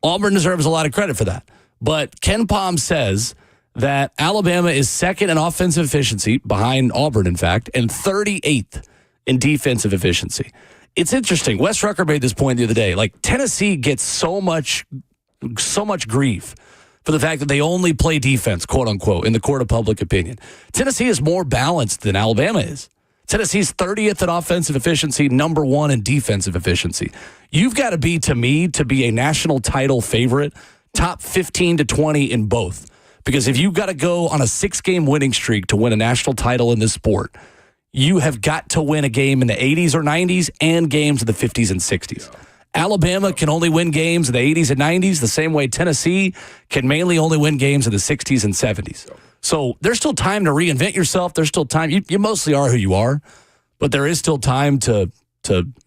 Auburn deserves a lot of credit for that. But Ken Pom says that Alabama is second in offensive efficiency, behind Auburn, in fact, and 38th in defensive efficiency. It's interesting. Wes Rucker made this point the other day. Tennessee gets so much grief for the fact that they only play defense, quote unquote, in the court of public opinion. Tennessee is more balanced than Alabama is. Tennessee's 30th in offensive efficiency, number 1 in defensive efficiency. You've got to be, to me, to be a national title favorite, top 15 to 20 in both. Because if you've got to go on a 6-game winning streak to win a national title in this sport, you have got to win a game in the 80s or 90s and games in the 50s and 60s. Alabama can only win games in the 80s and 90s the same way Tennessee can mainly only win games in the 60s and 70s. So there's still time to reinvent yourself. There's still time. You mostly are who you are, but there is still time to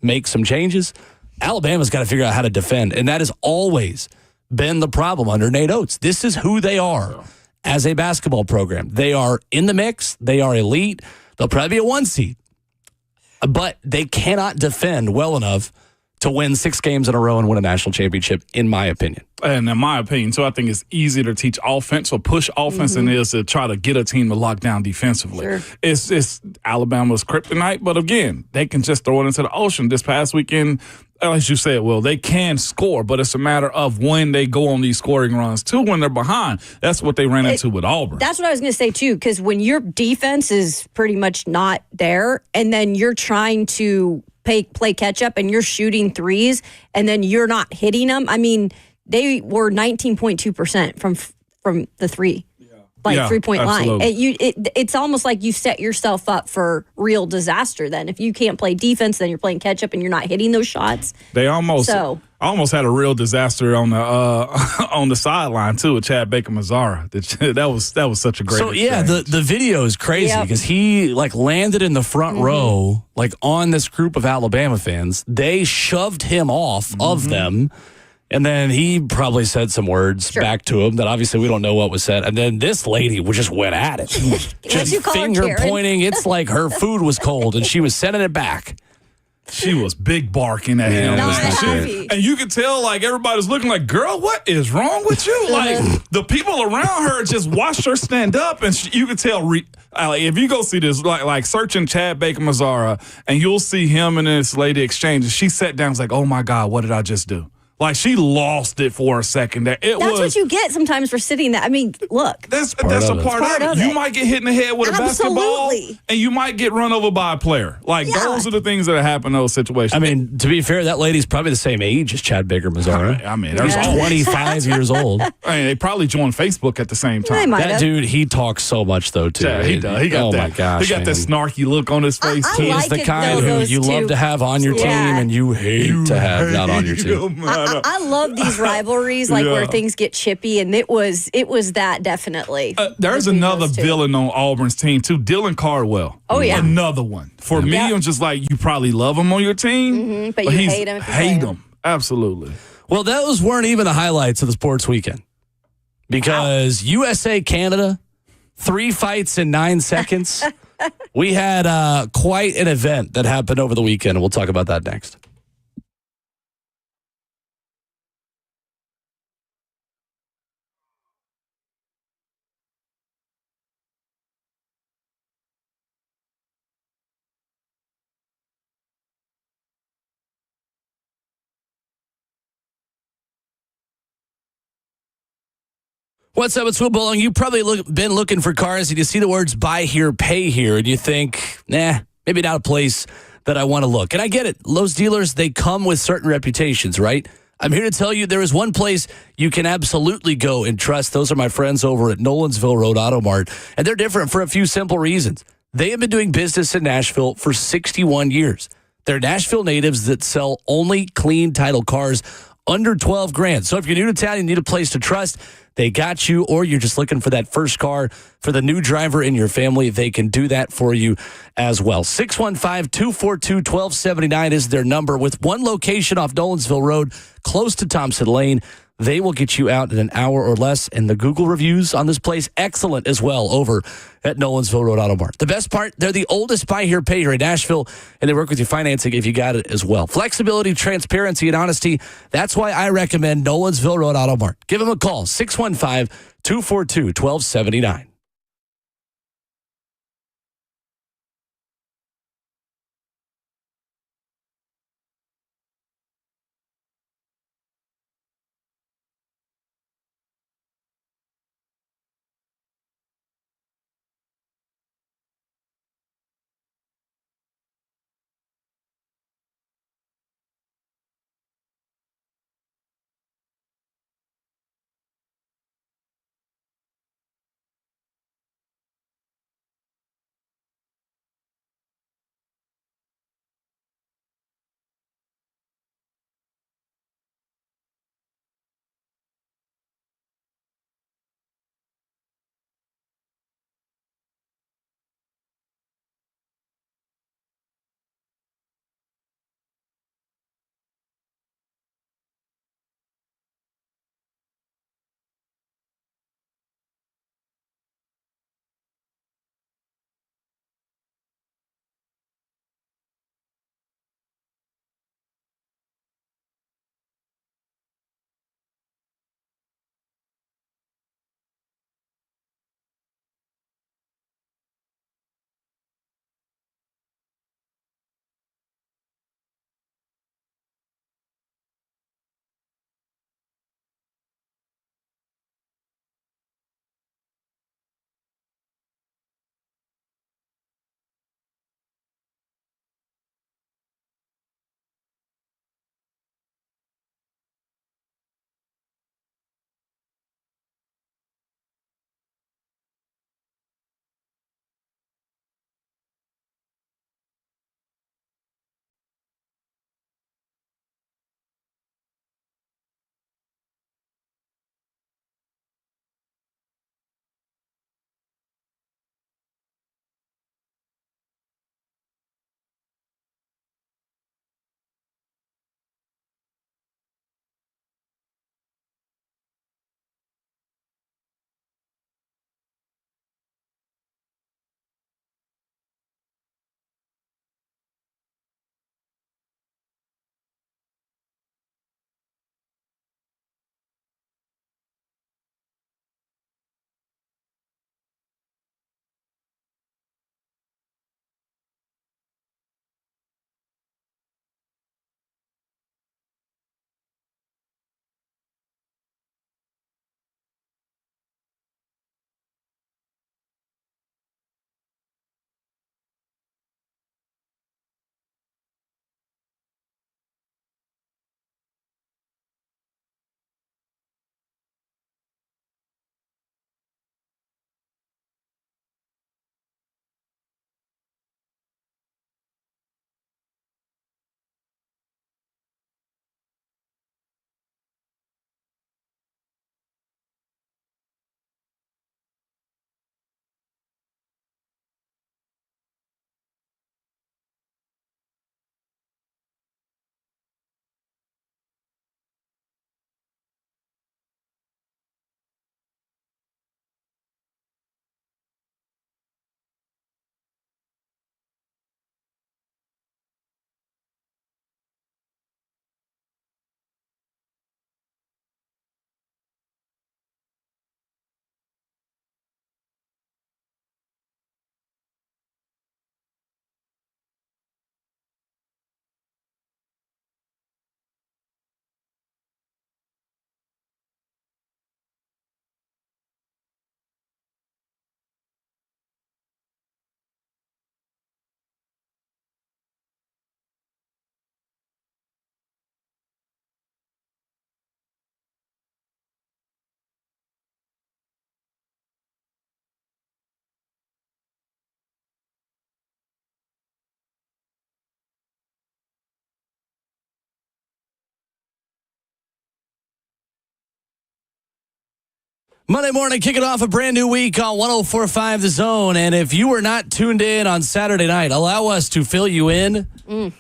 make some changes. Alabama's got to figure out how to defend, and that has always been the problem under Nate Oates. This is who they are as a basketball program. They are in the mix. They are elite. They'll probably be a 1 seed, but they cannot defend well enough to win 6 games in a row and win a national championship, in my opinion. And in my opinion, too, I think it's easier to teach offense or push offense than it is to try to get a team to lock down defensively. Sure. It's Alabama's kryptonite, but again, they can just throw it into the ocean. This past weekend, as you said, Will, they can score, but it's a matter of when they go on these scoring runs, too, when they're behind. That's what they ran into with Auburn. That's what I was going to say, too, because when your defense is pretty much not there, and then you're trying to play catch up and you're shooting threes and then you're not hitting them. I mean, they were 19.2% from the three. Like 3-point line. It's almost like you set yourself up for real disaster then. If you can't play defense, then you're playing catch up and you're not hitting those shots. They almost had a real disaster on the on the sideline too with Chad Baker-Mazara. That was such a great exchange. Yeah, the video is crazy because he landed in the front row on this group of Alabama fans. They shoved him off of them. And then he probably said some words back to him that obviously we don't know what was said. And then this lady just went at it. Just finger pointing. It's like her food was cold and she was sending it back. She was big barking at him. Not happy. And you could tell everybody's looking like, girl, what is wrong with you? The people around her just watched her stand up and you could tell if you go see this, searching Chad Baker-Mazara and you'll see him and this lady exchange. And she sat down and was like, oh my God, what did I just do? She lost it for a second. That's what you get sometimes for sitting there. I mean, look. That's a part of it. You might get hit in the head with a basketball, and you might get run over by a player. Those are the things that happen in those situations. I mean, to be fair, that lady's probably the same age as Chad Baker-Mazara. I mean, he's 25 years old. I mean, they probably joined Facebook at the same time. That dude, he talks so much, though, too. Yeah, he does. He got my gosh, he got that snarky look on his face. He is the kind who you love to have on your team and you hate to have not on your team. I love these rivalries where things get chippy, and it was that definitely. There's another villain on Auburn's team too, Dylan Cardwell. Oh yeah, another one. For me, I'm just you probably love him on your team, but you hate him. Hate him, absolutely. Well, those weren't even the highlights of the sports weekend because USA Canada 3 fights in 9 seconds. We had quite an event that happened over the weekend, and we'll talk about that next. What's up? It's Will Bowling. You've probably been looking for cars and you see the words buy here, pay here, and you think, maybe not a place that I want to look. And I get it. Those dealers, they come with certain reputations, right? I'm here to tell you there is one place you can absolutely go and trust. Those are my friends over at Nolensville Road Auto Mart. And they're different for a few simple reasons. They have been doing business in Nashville for 61 years. They're Nashville natives that sell only clean title cars under 12 grand. So if you're new to town and you need a place to trust, they got you, or you're just looking for that first car for the new driver in your family, they can do that for you as well. 615-242-1279 is their number. With one location off Nolensville Road, close to Thompson Lane, they will get you out in an hour or less. And the Google reviews on this place, excellent as well over at Nolensville Road Auto Mart. The best part, they're the oldest buy here, pay here in Nashville, and they work with your financing if you got it as well. Flexibility, transparency, and honesty. That's why I recommend Nolensville Road Auto Mart. Give them a call, 615-242-1279. Monday morning, kicking off a brand new week on 104.5 The Zone. And if you were not tuned in on Saturday night, allow us to fill you in. The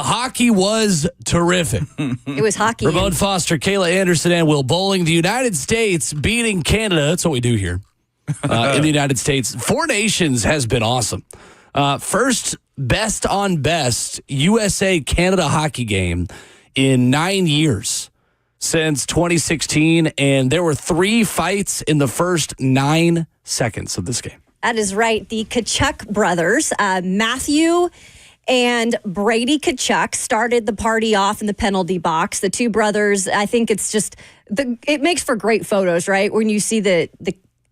hockey was terrific. It was hockey. Ramon Foster, Kayla Anderson, and Will Bowling. The United States beating Canada. That's what we do here in the United States. Four Nations has been awesome. First best on best USA-Canada hockey game in 9 years. Since 2016, and there were 3 fights in the first 9 seconds of this game. That is right. The Tkachuk brothers, Matthew and Brady Tkachuk, started the party off in the penalty box. The two brothers, I think it's just, it makes for great photos, right? When you see the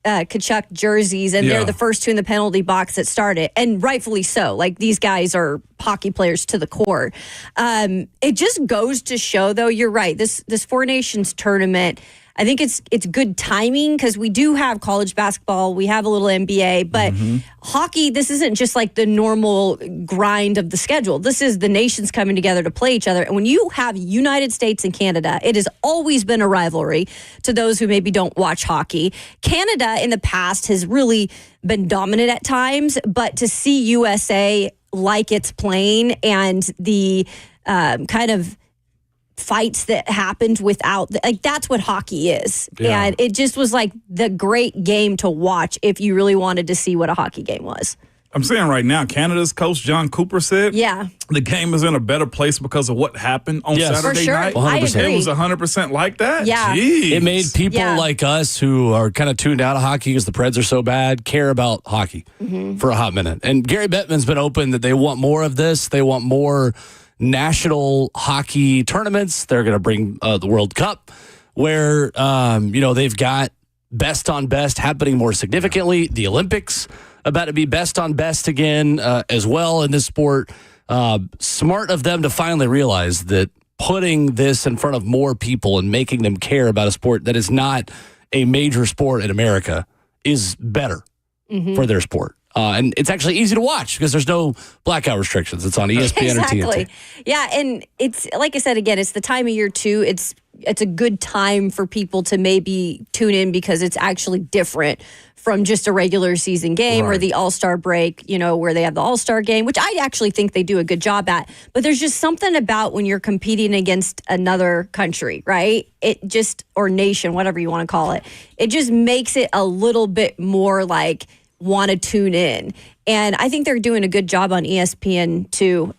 Tkachuk jerseys, and they're the first two in the penalty box that started, and rightfully so. Like, these guys are hockey players to the core. It just goes to show, though, you're right. This Four Nations tournament, I think it's good timing because we do have college basketball, we have a little NBA, but hockey, this isn't just like the normal grind of the schedule. This is the nations coming together to play each other. And when you have United States and Canada, it has always been a rivalry to those who maybe don't watch hockey. Canada in the past has really been dominant at times, but to see USA like it's playing and the kind of fights that happened without, like, that's what hockey is. Yeah. And it just was like the great game to watch if you really wanted to see what a hockey game was. I'm saying right now, Canada's coach John Cooper said the game is in a better place because of what happened on Saturday For sure. night. 100%. I agree. It was 100% like that? Yeah. Jeez. It made people like us who are kind of tuned out of hockey because the Preds are so bad care about hockey for a hot minute. And Gary Bettman's been open that they want more of this. They want more national hockey tournaments. They're going to bring the World Cup where, they've got best on best happening more significantly. The Olympics about to be best on best again as well in this sport. Smart of them to finally realize that putting this in front of more people and making them care about a sport that is not a major sport in America is better for their sport. And it's actually easy to watch because there's no blackout restrictions. It's on ESPN or TNT. Yeah, and it's, like I said, again, it's the time of year, too. It's a good time for people to maybe tune in because it's actually different from just a regular season game or the All-Star break, where they have the All-Star game, which I actually think they do a good job at. But there's just something about when you're competing against another country, right? It just, or nation, whatever you want to call it. It just makes it a little bit more like, want to tune in. And I think they're doing a good job on ESPN too,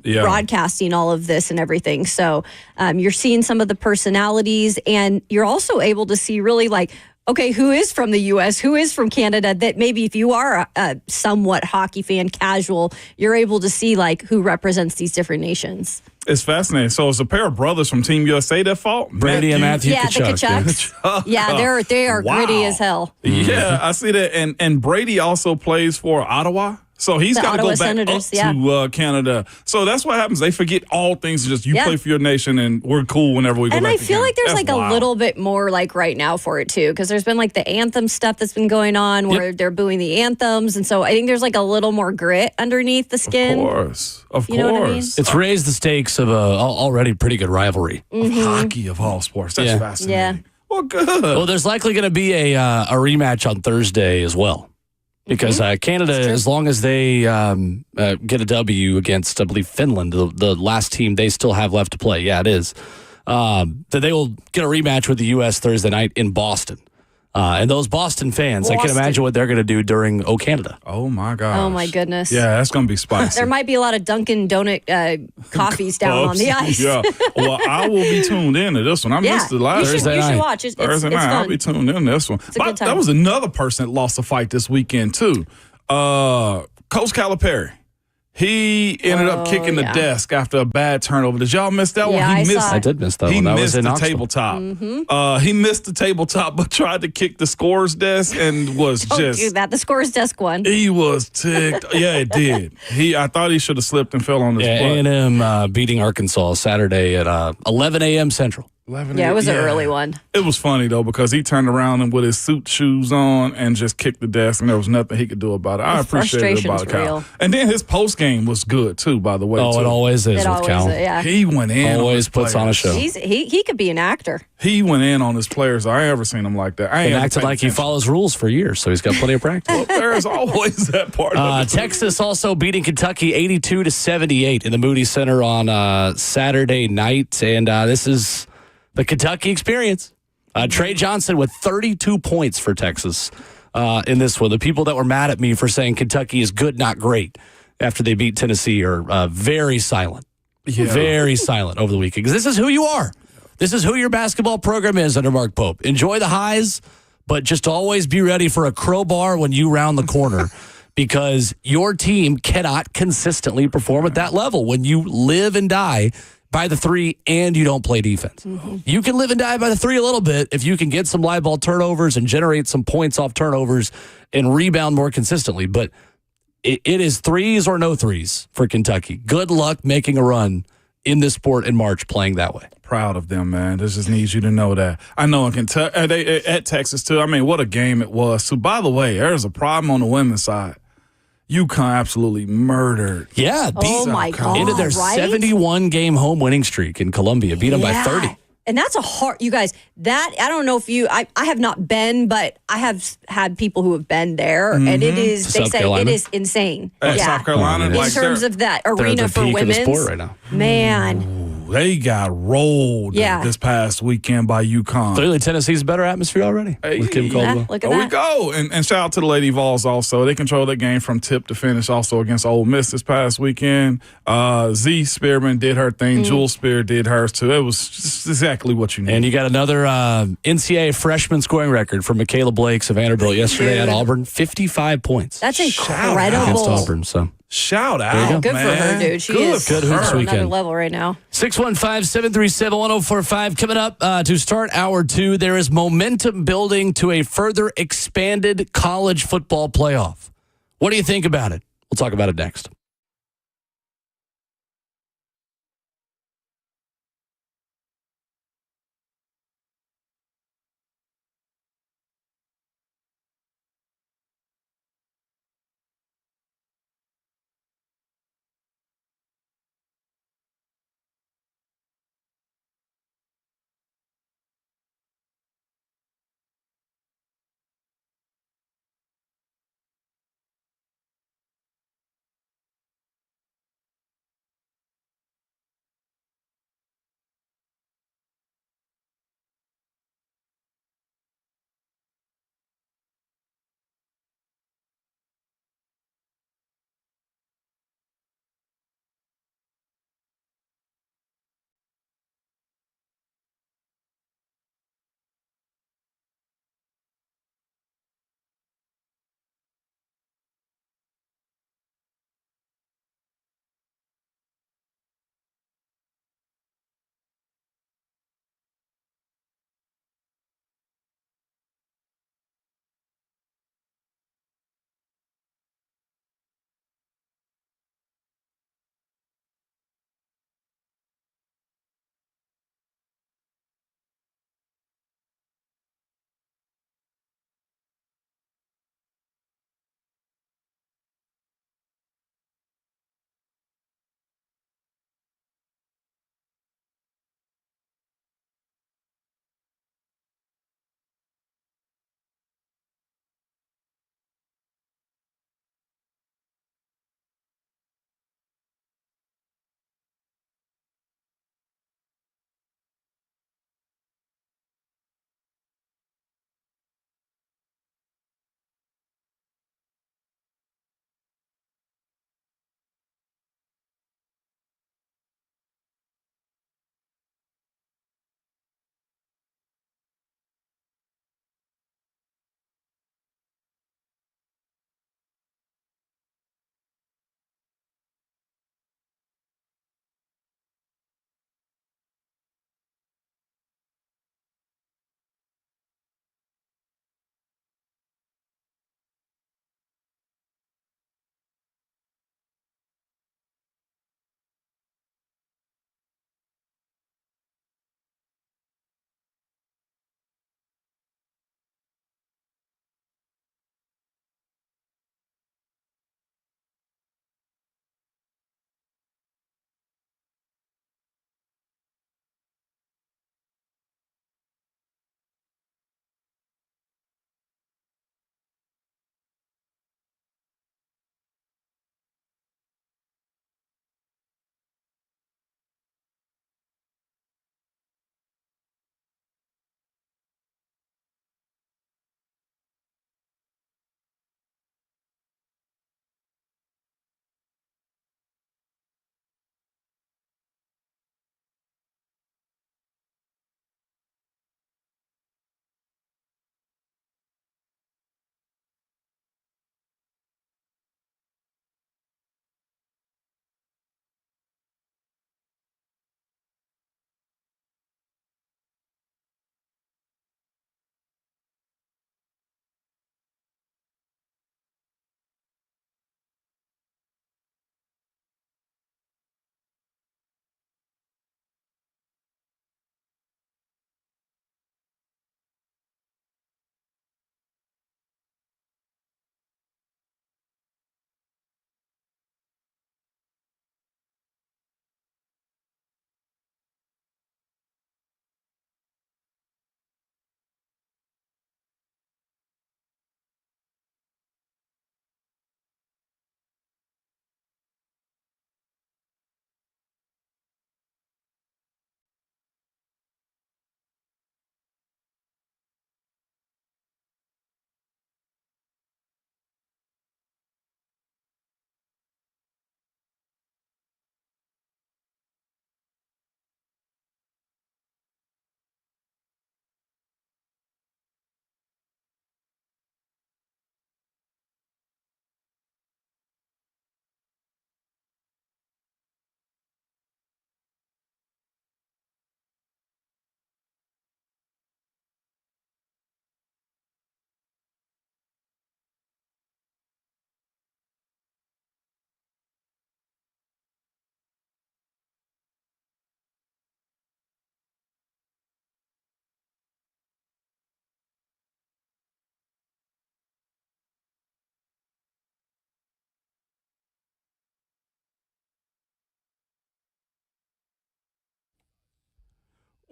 broadcasting all of this and everything. So you're seeing some of the personalities, and you're also able to see really like, okay, who is from the U.S., who is from Canada, that maybe if you are a somewhat hockey fan, casual, you're able to see like who represents these different nations. It's fascinating. So it's a pair of brothers from Team USA that fought? Brady and Matthew Yeah, the Tkachuks. Yeah, they are gritty as hell. Yeah, I see that. And Brady also plays for Ottawa. So he's got to go back Senators, up to Canada. So that's what happens. They forget all things. Just you play for your nation, and we're cool whenever we go and back I feel like there's that's like wild. a little bit more like right now for it too, because there's been like the anthem stuff that's been going on where they're booing the anthems, and so I think there's like a little more grit underneath the skin. Of You know what I mean? course. It's raised the stakes of a already pretty good rivalry. Of hockey of all sports. That's fascinating. Yeah. Well, good. Well, there's likely going to be a rematch on Thursday as well. Because Canada, as long as they get a W against, I believe, Finland, the last team they still have left to play. Yeah, it is. That they will get a rematch with the U.S. Thursday night in Boston. And those Boston fans, I can imagine what they're going to do during O Canada. Oh, my gosh. Oh, my goodness. Yeah, that's going to be spicy. There might be a lot of Dunkin' Donut coffees down on the ice. Yeah. Well, I will be tuned in to this one. I missed the last you should watch. It's Thursday night. fun. I'll be tuned in to this one. It's a good time. That was another person that lost a fight this weekend, too. Coach Calipari. He ended up kicking the desk after a bad turnover. Did y'all miss that one? I saw it. I did miss that one. He That missed was in the Knoxville. tabletop. He missed the tabletop, but tried to kick the scores desk and was Don't do that. The scores desk one. He was ticked. Yeah, it did. I thought he should have slipped and fell on his butt. A&M beating Arkansas Saturday at 11 a.m. Central. 11, Yeah, it was an yeah. early one. It was funny, though, because he turned around and with his suit shoes on and just kicked the desk, and there was nothing he could do about it. I appreciate it about frustration's Cal. real. And then his post game was good, too, by the way. Oh, too. it always is It with always, Cal. yeah. He went in. Always on puts on a show. He could be an actor. He went in on his players. I ain't ever seen him like that. I ain't And ever acted paid like he attention. follows rules for years, so he's got plenty of practice. Well, there's always that part of it. Texas also beating Kentucky 82-78 in the Moody Center on Saturday night, and this is the Kentucky experience. Trey Johnson with 32 points for Texas in this one. The people that were mad at me for saying Kentucky is good, not great, after they beat Tennessee are very silent. Yeah. Very silent over the weekend. Because this is who you are. This is who your basketball program is under Mark Pope. Enjoy the highs, but just always be ready for a crowbar when you round the corner. Because your team cannot consistently perform at that level when you live and die by the three and you don't play defense. Mm-hmm. You can live and die by the three a little bit if you can get some live ball turnovers and generate some points off turnovers and rebound more consistently. But it is threes or no threes for Kentucky. Good luck making a run in this sport in March playing that way. Proud of them, man. This just needs you to know that. I know in Kentucky, at Texas, too. I mean, what a game it was. So, by the way, there's a problem on the women's side. UConn absolutely murdered. Yeah, Oh, my God. into their right? 71-game home winning streak in Columbia. Beat them by 30. And that's a hard, you guys, that, I don't know if I have not been, but I have had people who have been there, and it is, they South say Carolina? it is insane. South Carolina. In like terms of that They're arena at the for peak of the women's. sport right now. Man. they got rolled this past weekend by UConn. Clearly, Tennessee's a better atmosphere already with Kim Hey. Caldwell. Look at There that. we go. And shout out to the Lady Vols also. They controlled that game from tip to finish also against Ole Miss this past weekend. Z Spearman did her thing. Jules Spear did hers too. It was just exactly what you need. And you got another NCAA freshman scoring record for Michaela Blakes of Vanderbilt yesterday at Auburn. 55 points. That's against incredible. Auburn. So Shout out, Good man. for her, dude. She is Good hoops on another weekend. level right now. 615-737-1045 coming up to start hour two. There is momentum building to a further expanded college football playoff. What do you think about it? We'll talk about it next.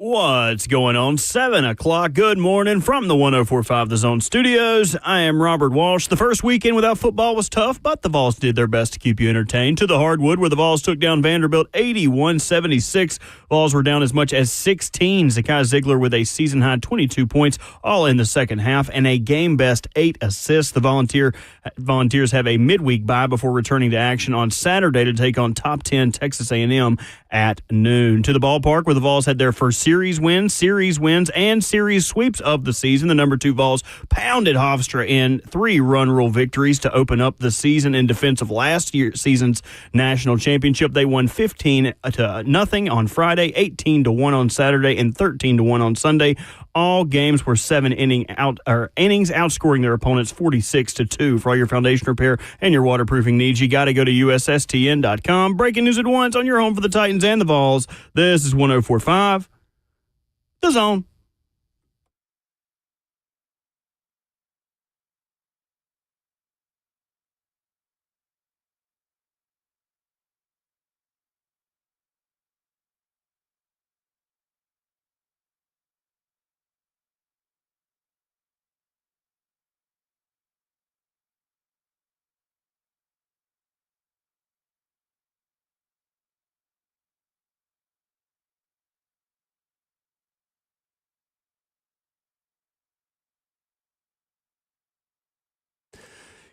What's going on? 7 o'clock. Good morning from the 104.5 The Zone studios. I am Robert Walsh. The first weekend without football was tough, but the Vols did their best to keep you entertained. To the hardwood, where the Vols took down Vanderbilt 81-76. Vols were down as much as 16. Zakai Ziegler with a season-high 22 points, all in the second half, and a game-best 8 assists. The Volunteers have a midweek bye before returning to action on Saturday to take on top 10 Texas A&M at noon. To the ballpark, where the Vols had their first series wins, and series sweeps of the season. The number 2 Vols pounded Hofstra in 3-run rule victories to open up the season in defense of last season's national championship. They won 15-0 on Friday, 18-1 on Saturday, and 13-1 on Sunday. All games were 7 innings, outscoring their opponents 46-2. For all your foundation repair and your waterproofing needs, you got to go to USSTN.com. Breaking news at once on your home for the Titans and the Vols. This is 104.5 The Zone.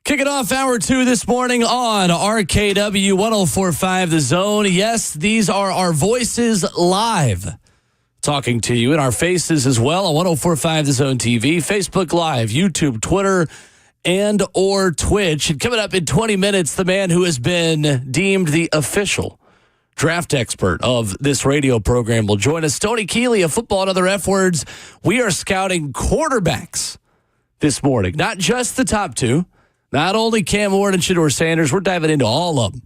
Kicking off hour 2 this morning on RKW 104.5 The Zone. Yes, these are our voices live talking to you, and our faces as well on 104.5 The Zone TV, Facebook Live, YouTube, Twitter, and or Twitch. And coming up in 20 minutes, the man who has been deemed the official draft expert of this radio program will join us. Stoney Keeley of Football and Other F Words. We are scouting quarterbacks this morning, not just the top 2. Not only Cam Ward and Shedeur Sanders, we're diving into all of them.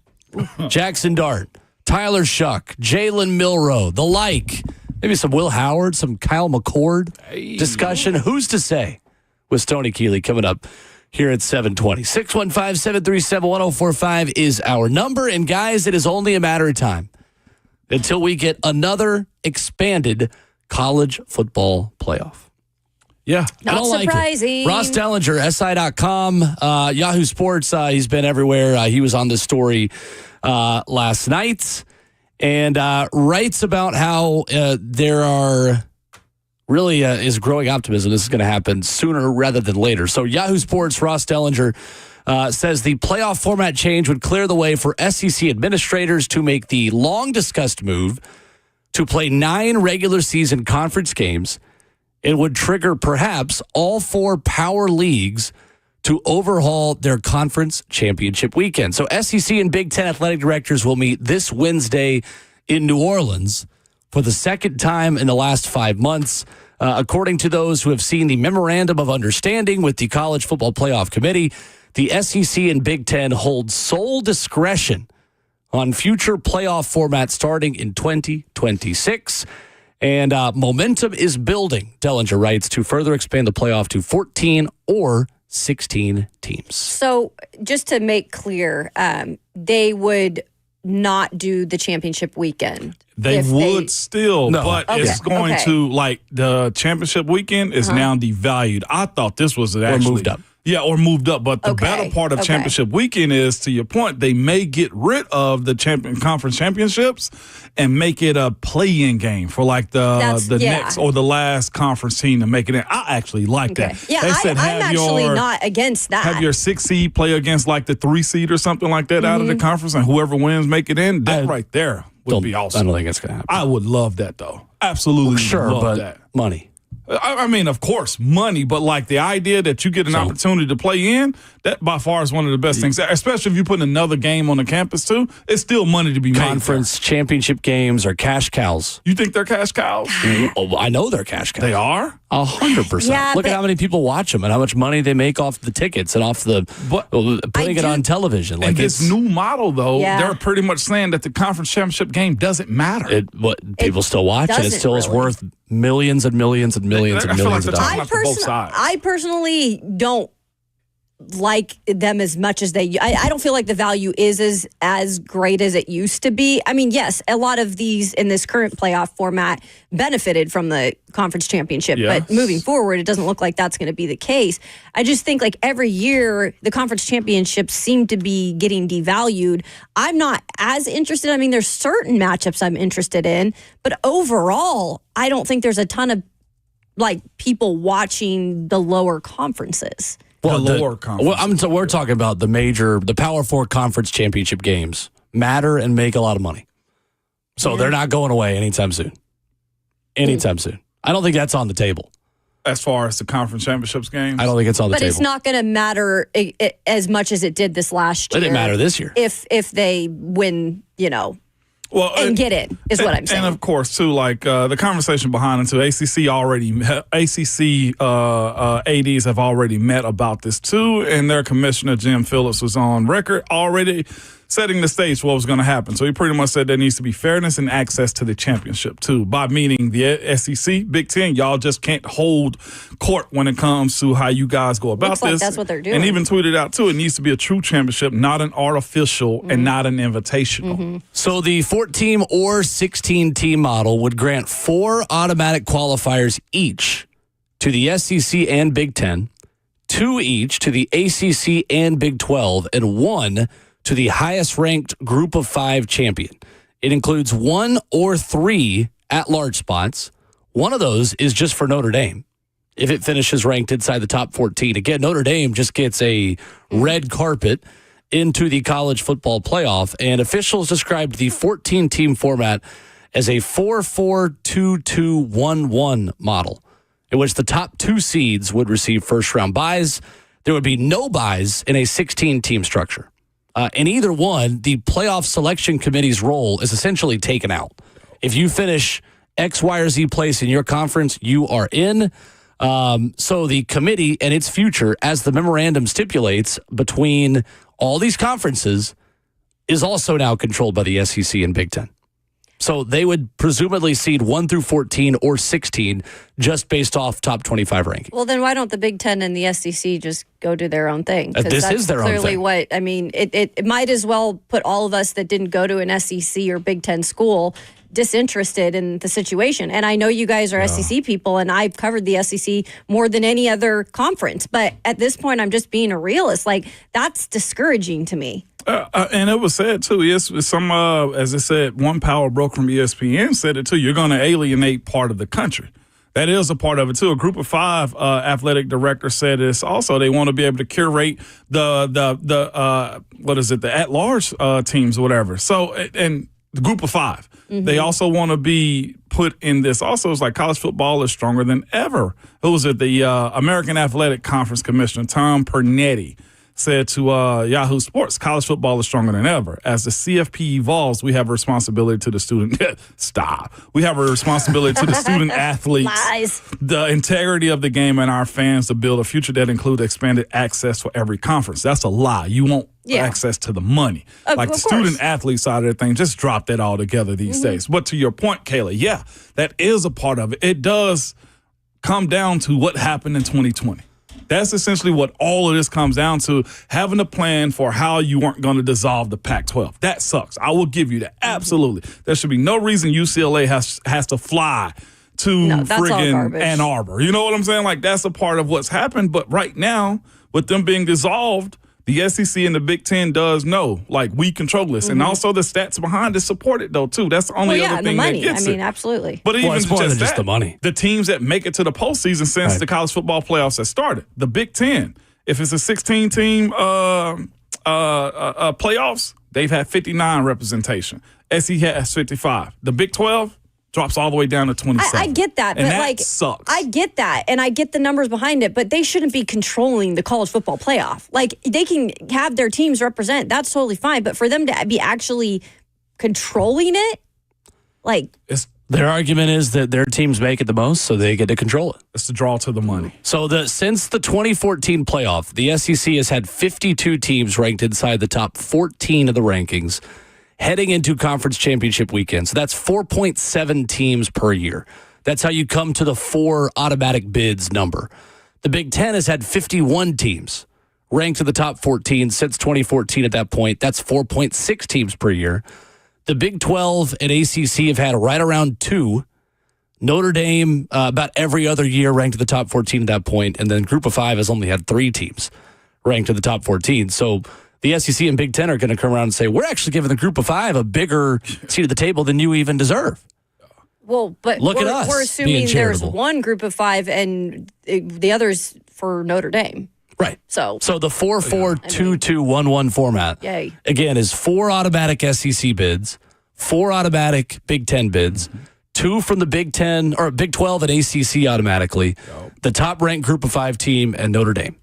Jackson Dart, Tyler Shuck, Jalen Milroe, the like. Maybe some Will Howard, some Kyle McCord discussion. Who's to say? With Stoney Keeley coming up here at 7:20. 615-737-1045 is our number. And guys, it is only a matter of time until we get another expanded college football playoff. Yeah. Not surprising. Ross Dellinger, SI.com, Yahoo Sports. He's been everywhere. He was on this story last night and writes about how there are really is growing optimism. This is going to happen sooner rather than later. So Yahoo Sports, Ross Dellinger says the playoff format change would clear the way for SEC administrators to make the long-discussed move to play 9 regular season conference games. It would trigger perhaps all 4 power leagues to overhaul their conference championship weekend. So SEC and Big Ten athletic directors will meet this Wednesday in New Orleans for the second time in the last 5 months. According to those who have seen the Memorandum of Understanding with the College Football Playoff Committee, the SEC and Big Ten hold sole discretion on future playoff formats starting in 2026. And momentum is building, Dellinger writes, to further expand the playoff to 14 or 16 teams. So just to make clear, they would not do the championship weekend. They would still, but it's going to, like, the championship weekend is now devalued. I thought this was actually moved up. Yeah, or moved up. But the better part of championship weekend is, to your point, they may get rid of the conference championships and make it a play-in game for like the next or the last conference team to make it in. I actually like that. Yeah, they said I'm actually not against that. Have your 6 seed play against like the 3 seed or something like that out of the conference, and whoever wins make it in. That right there would be awesome. I don't think it's going to happen. I would love that, though. Absolutely love that. Money. I mean, of course, money, but like the idea that you get an opportunity to play in, that by far is one of the best things, especially if you put another game on the campus too. It's still money to be made. Conference championship games are cash cows. You think they're cash cows? Oh, I know they're cash cows. They are? 100%. Yeah, Look at how many people watch them and how much money they make off the tickets and off the putting it on television. Like this new model, though, they're pretty much saying that the conference championship game doesn't matter. People still watch it. It still is worth millions and millions and millions and millions of dollars. I personally don't like them as much as I don't feel like the value is as great as it used to be. I mean, yes, a lot of these in this current playoff format benefited from the conference championship, but moving forward, it doesn't look like that's going to be the case. I just think like every year the conference championships seem to be getting devalued. I'm not as interested. I mean, there's certain matchups I'm interested in, but overall, I don't think there's a ton of like people watching the lower conferences. Well, the lower conference. We're talking about the Power 4 conference championship games matter and make a lot of money. So they're not going away anytime soon. Anytime soon. I don't think that's on the table. As far as the conference championships games? I don't think it's on the table. But it's not going to matter as much as it did this last year. It didn't matter this year. If they win, and get in, is what I'm saying. And of course, too, like the conversation behind it, too, ACC ADs have already met about this, too, and their commissioner, Jim Phillips, was on record already setting the stage for what was going to happen. So he pretty much said there needs to be fairness and access to the championship, too, by meaning the SEC, Big Ten, y'all just can't hold court when it comes to how you guys go about Looks this. like that's what they're doing. And even tweeted out, too, it needs to be a true championship, not an artificial and not an invitational. So the 14 or 16 team model would grant 4 automatic qualifiers each to the SEC and Big Ten, 2 each to the ACC and Big 12, and 1 to the highest ranked group of 5 champion. It includes 1 or 3 at-large spots. One of those is just for Notre Dame if it finishes ranked inside the top 14. Again, Notre Dame just gets a red carpet into the college football playoff, and officials described the 14-team format as a 4-4-2-2-1-1 model, in which the top 2 seeds would receive first-round byes. There would be no byes in a 16-team structure. In either one, the playoff selection committee's role is essentially taken out. If you finish X, Y, or Z place in your conference, you are in. So the committee and its future, as the memorandum stipulates, between all these conferences is also now controlled by the SEC and Big Ten. So they would presumably seed 1 through 14 or 16 just based off top 25 ranking. Well, then why don't the Big Ten and the SEC just go do their own thing? This is their own thing. Clearly what, I mean, it might as well put all of us that didn't go to an SEC or Big Ten school disinterested in the situation. And I know you guys are SEC people, and I've covered the SEC more than any other conference. But at this point, I'm just being a realist. Like, that's discouraging to me. And it was said, too, some, as I said, one power broker from ESPN said it, too. You're going to alienate part of the country. That is a part of it, too. A group of 5 athletic directors said this. Also, they want to be able to curate the at-large teams or whatever. So, and the group of 5. They also want to be put in this. Also, it's like college football is stronger than ever. Who was it? The American Athletic Conference Commissioner, Tom Pernetti, said to Yahoo Sports, college football is stronger than ever. As the CFP evolves, we have a responsibility to the student. Stop. We have a responsibility to the student athletes, Lies. the integrity of the game, and our fans to build a future that includes expanded access for every conference. That's a lie. You want access to the money. Like the student athlete side of the thing, just drop that all together these days. But to your point, Kayla, that is a part of it. It does come down to what happened in 2020. That's essentially what all of this comes down to, having a plan for how you weren't going to dissolve the Pac-12. That sucks. I will give you that. Absolutely. There should be no reason UCLA has to fly to friggin' Ann Arbor. You know what I'm saying? Like, that's a part of what's happened. But right now, with them being dissolved, the SEC and the Big Ten does know, like, we control this. And also the stats behind it support it, though, too. That's the only other thing that gets it. Absolutely. But even it's more than just the money. The teams that make it to the postseason since the college football playoffs have started. The Big Ten, if it's a 16-team playoffs, they've had 59 representation. SEC has 55. The Big 12 drops all the way down to 27. I get that, and but that sucks. I get that, and I get the numbers behind it, but they shouldn't be controlling the college football playoff. Like, they can have their teams represent. That's totally fine, but for them to be actually controlling it, like... Their argument is that their teams make it the most, so they get to control it. It's the draw to the money. So since the 2014 playoff, the SEC has had 52 teams ranked inside the top 14 of the rankings heading into conference championship weekend. So that's 4.7 teams per year. That's how you come to the 4 automatic bids number. The Big Ten has had 51 teams ranked in the top 14 since 2014 at that point. That's 4.6 teams per year. The Big 12 and ACC have had right around 2. Notre Dame, about every other year, ranked in the top 14 at that point. And then Group of 5 has only had 3 teams ranked in the top 14. So the SEC and Big 10 are going to come around and say, we're actually giving the Group of 5 a bigger seat at the table than you even deserve. Well, but Look at us we're assuming being there's charitable. one Group of 5 and the others for Notre Dame. Right. So the 4-4-2-2-1-1 format, Yay. again, is 4 automatic SEC bids, 4 automatic Big 10 bids, 2 from the Big 10 or Big 12 and ACC automatically. The top ranked Group of 5 team and Notre Dame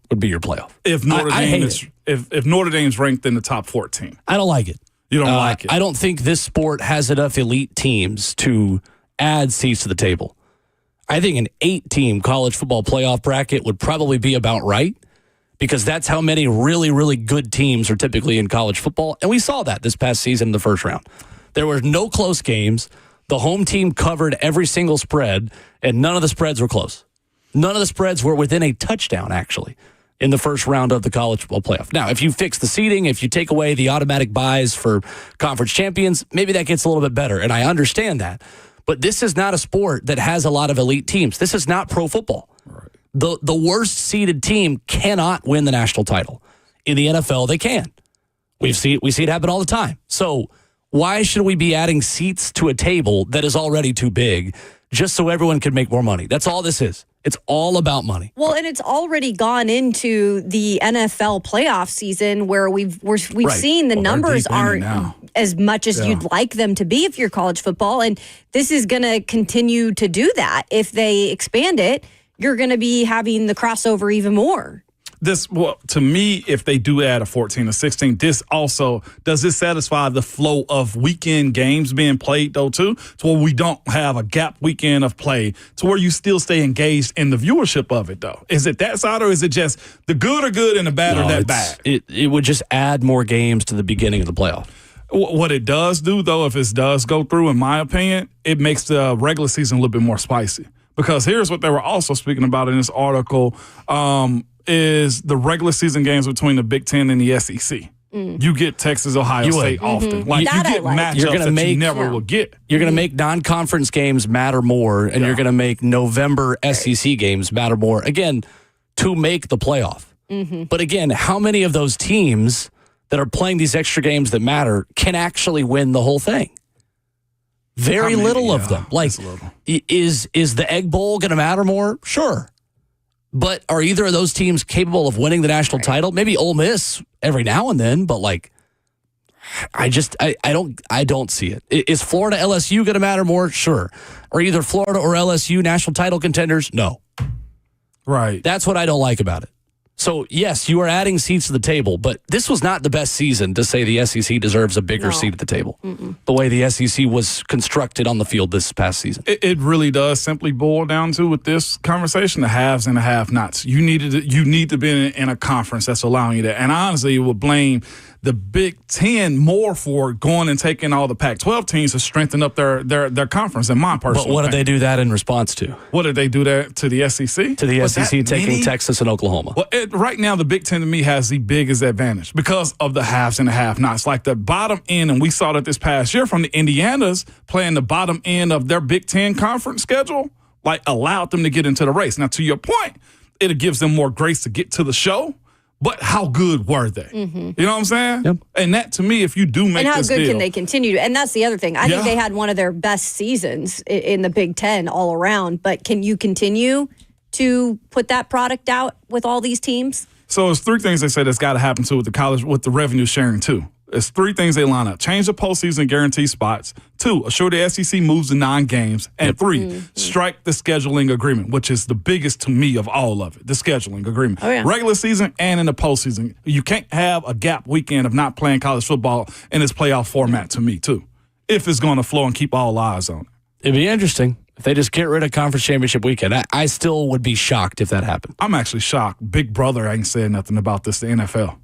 would be your playoff. If Notre Dame's ranked in the top 14, I don't like it. You don't like it. I don't think this sport has enough elite teams to add seats to the table. I think an 8-team college football playoff bracket would probably be about right because that's how many really, really good teams are typically in college football. And we saw that this past season in the first round. There were no close games. The home team covered every single spread, and none of the spreads were close. None of the spreads were within a touchdown, actually, in the first round of the college football playoff. Now, if you fix the seeding, if you take away the automatic buys for conference champions, maybe that gets a little bit better, and I understand that. But this is not a sport that has a lot of elite teams. This is not pro football. Right. The worst seeded team cannot win the national title. In the NFL, they can. We see it happen all the time. So why should we be adding seats to a table that is already too big just so everyone can make more money? That's all this is. It's all about money. Well, and it's already gone into the NFL playoff season where we've seen the numbers aren't as much as you'd like them to be if you're college football. And this is going to continue to do that. If they expand it, you're going to be having the crossover even more. To me, if they do add a 14 or 16, does this satisfy the flow of weekend games being played, though, too? To where we don't have a gap weekend of play, to where you still stay engaged in the viewership of it, though? Is it that side, or is it just the good are good and the bad are that bad? It would just add more games to the beginning of the playoff. What it does do, though, if it does go through, in my opinion, it makes the regular season a little bit more spicy. Because here's what they were also speaking about in this article, is the regular season games between the Big Ten and the SEC. You get Texas, Ohio State often. Like, you get matchups that you never will get. You're going to make non-conference games matter more, and you're going to make November SEC games matter more, again, to make the playoff. But again, how many of those teams that are playing these extra games that matter can actually win the whole thing? Very little of them. Like, is the Egg Bowl going to matter more? Sure. But are either of those teams capable of winning the national title? Maybe Ole Miss every now and then, but like, I don't see it. Is Florida LSU going to matter more? Sure. Are either Florida or LSU national title contenders? No. Right. That's what I don't like about it. So, yes, you are adding seats to the table, but this was not the best season to say the SEC deserves a bigger seat at the table. The way the SEC was constructed on the field this past season. It really does simply boil down to, with this conversation, the haves and the have-nots. You need to be in a conference that's allowing you that. And honestly, you would blame the Big Ten more for going and taking all the Pac-12 teams to strengthen up their conference, in my personal But what did they do that in response to? What did they do that to the SEC? To the SEC taking Texas and Oklahoma. Well, right now, the Big Ten to me has the biggest advantage because of the haves and the have-nots. Like the bottom end, and we saw that this past year from the Indianas playing the bottom end of their Big Ten conference schedule, like allowed them to get into the race. Now, to your point, it gives them more grace to get to the show. But how good were they? You know what I'm saying? Yep. And that, to me, if you do make this deal. And how good can they continue? And that's the other thing. I think they had one of their best seasons in the Big Ten all around. But can you continue to put that product out with all these teams? So it's 3 things they say that's got to happen, too, with the college, with the revenue sharing, too. It's 3 things they line up. Change the postseason guarantee spots. 2, assure the SEC moves to 9 games. And 3, strike the scheduling agreement, which is the biggest to me of all of it, the scheduling agreement. Oh, yeah. Regular season and in the postseason. You can't have a gap weekend of not playing college football in this playoff format to me, too, if it's going to flow and keep all eyes on it. It'd be interesting if they just get rid of conference championship weekend. I still would be shocked if that happened. I'm actually shocked. Big Brother ain't said nothing about this to NFL.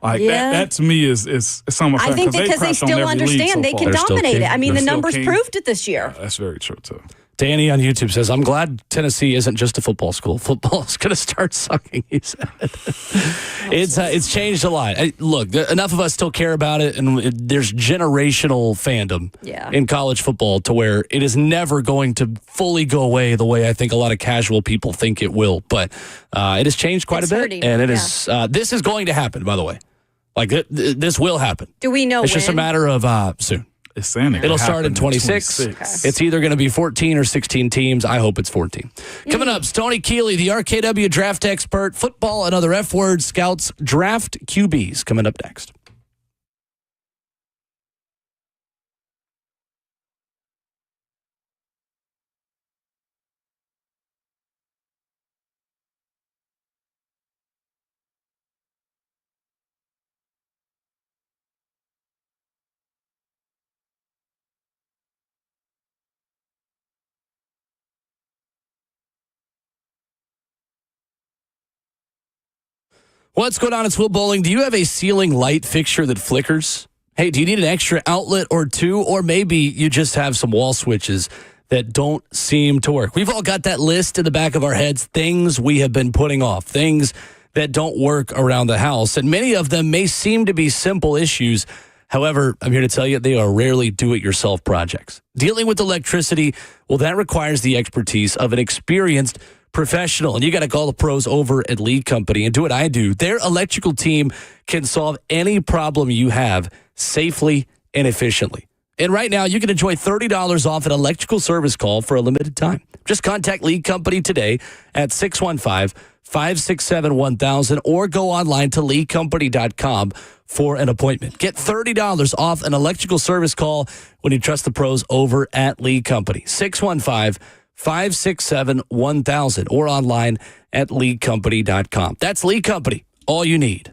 Like that to me is somewhat. I think because they still understand they can dominate it. I mean, the numbers proved it this year. That's very true too. Danny on YouTube says, I'm glad Tennessee isn't just a football school. Football is going to start sucking, he said. It's changed a lot. Look, enough of us still care about it, and there's generational fandom in college football to where it is never going to fully go away the way I think a lot of casual people think it will. But it has changed quite a bit, and it is. This is going to happen, by the way. Like, this will happen. Do we know It's when? just a matter of soon. It's saying It'll start in 26. Okay. It's either going to be 14 or 16 teams. I hope it's 14. Coming up, Stoney Keeley, the RKW draft expert, football and other F words, scouts, draft QBs. Coming up next. What's going on? It's Will Bowling. Do you have a ceiling light fixture that flickers? Hey, do you need an extra outlet or two? Or maybe you just have some wall switches that don't seem to work. We've all got that list in the back of our heads, things we have been putting off, things that don't work around the house. And many of them may seem to be simple issues. However, I'm here to tell you they are rarely do-it-yourself projects. Dealing with electricity, well, that requires the expertise of an experienced professional, and you got to call the pros over at Lee Company and do what I do. Their electrical team can solve any problem you have safely and efficiently. And right now, you can enjoy $30 off an electrical service call for a limited time. Just contact Lee Company today at 615-567-1000 or go online to leecompany.com for an appointment. Get $30 off an electrical service call when you trust the pros over at Lee Company. 615-567-1000 or online at leecompany.com. That's Lee Company, all you need.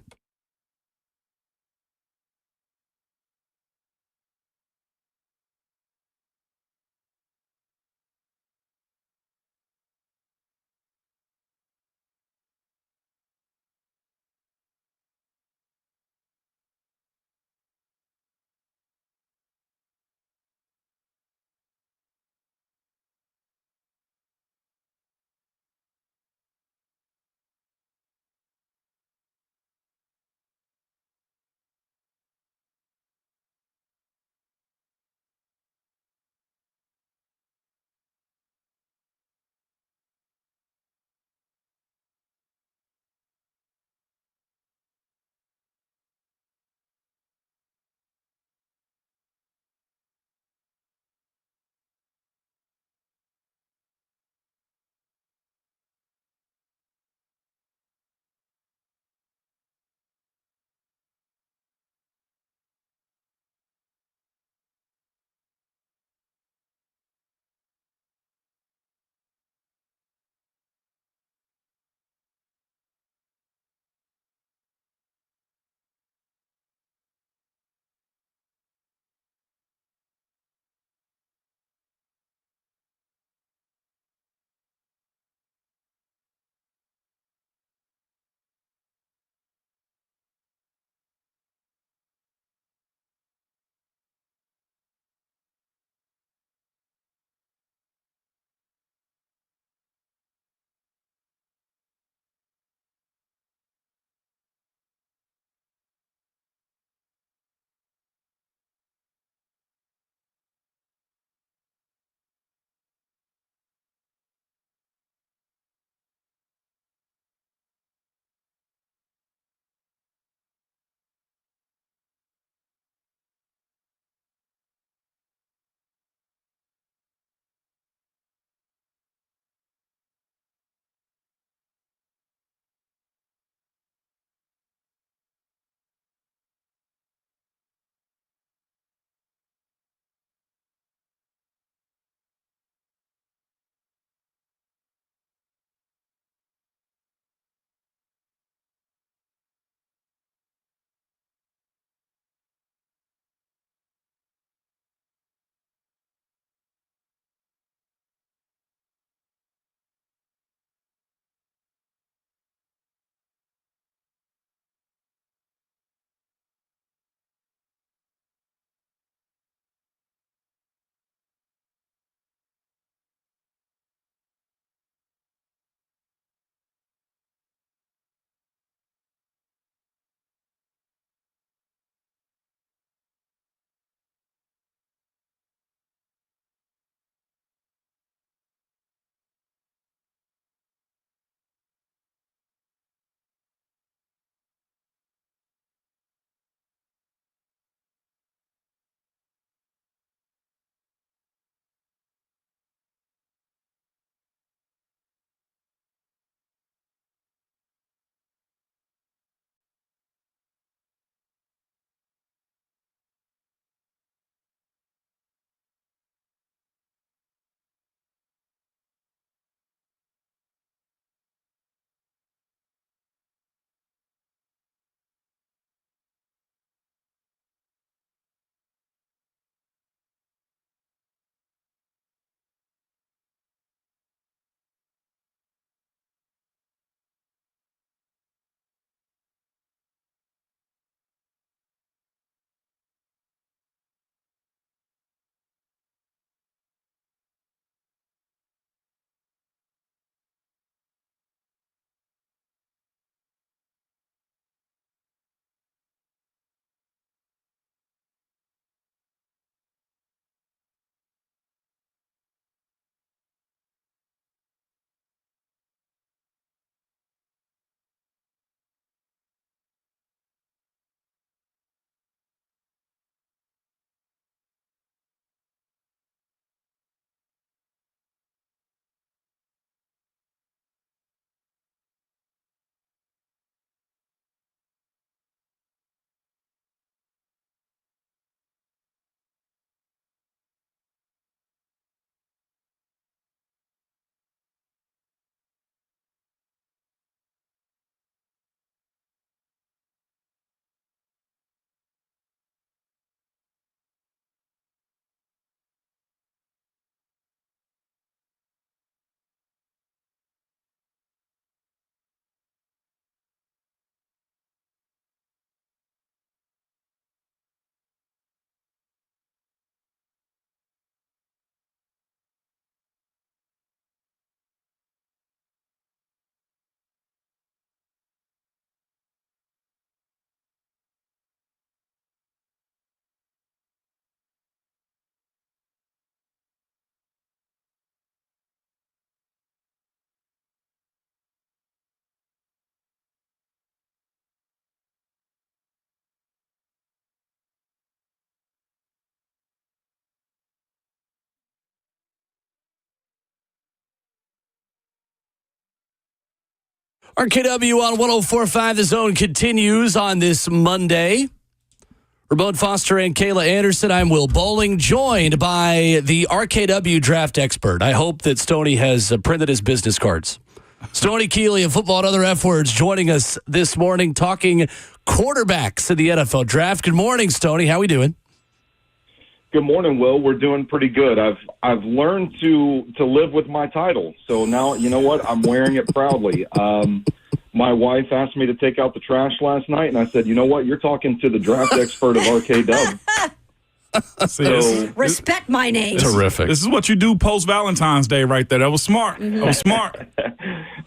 RKW on 104.5 The Zone continues on this Monday. Ramon Foster and Kayla Anderson. I'm Will Bowling, joined by the RKW draft expert. I hope that Stoney has printed his business cards. Stoney Keeley of Football and Other F Words joining us this morning talking quarterbacks in the NFL draft. Good morning, Stoney. How we doing? Good morning, Will. We're doing pretty good. I've learned to live with my title. So now, you know what? I'm wearing it proudly. My wife asked me to take out the trash last night, and I said, you know what? You're talking to the draft expert of RKW. See, Respect my name. Terrific. This is what you do post Valentine's Day right there. That was smart. That was smart.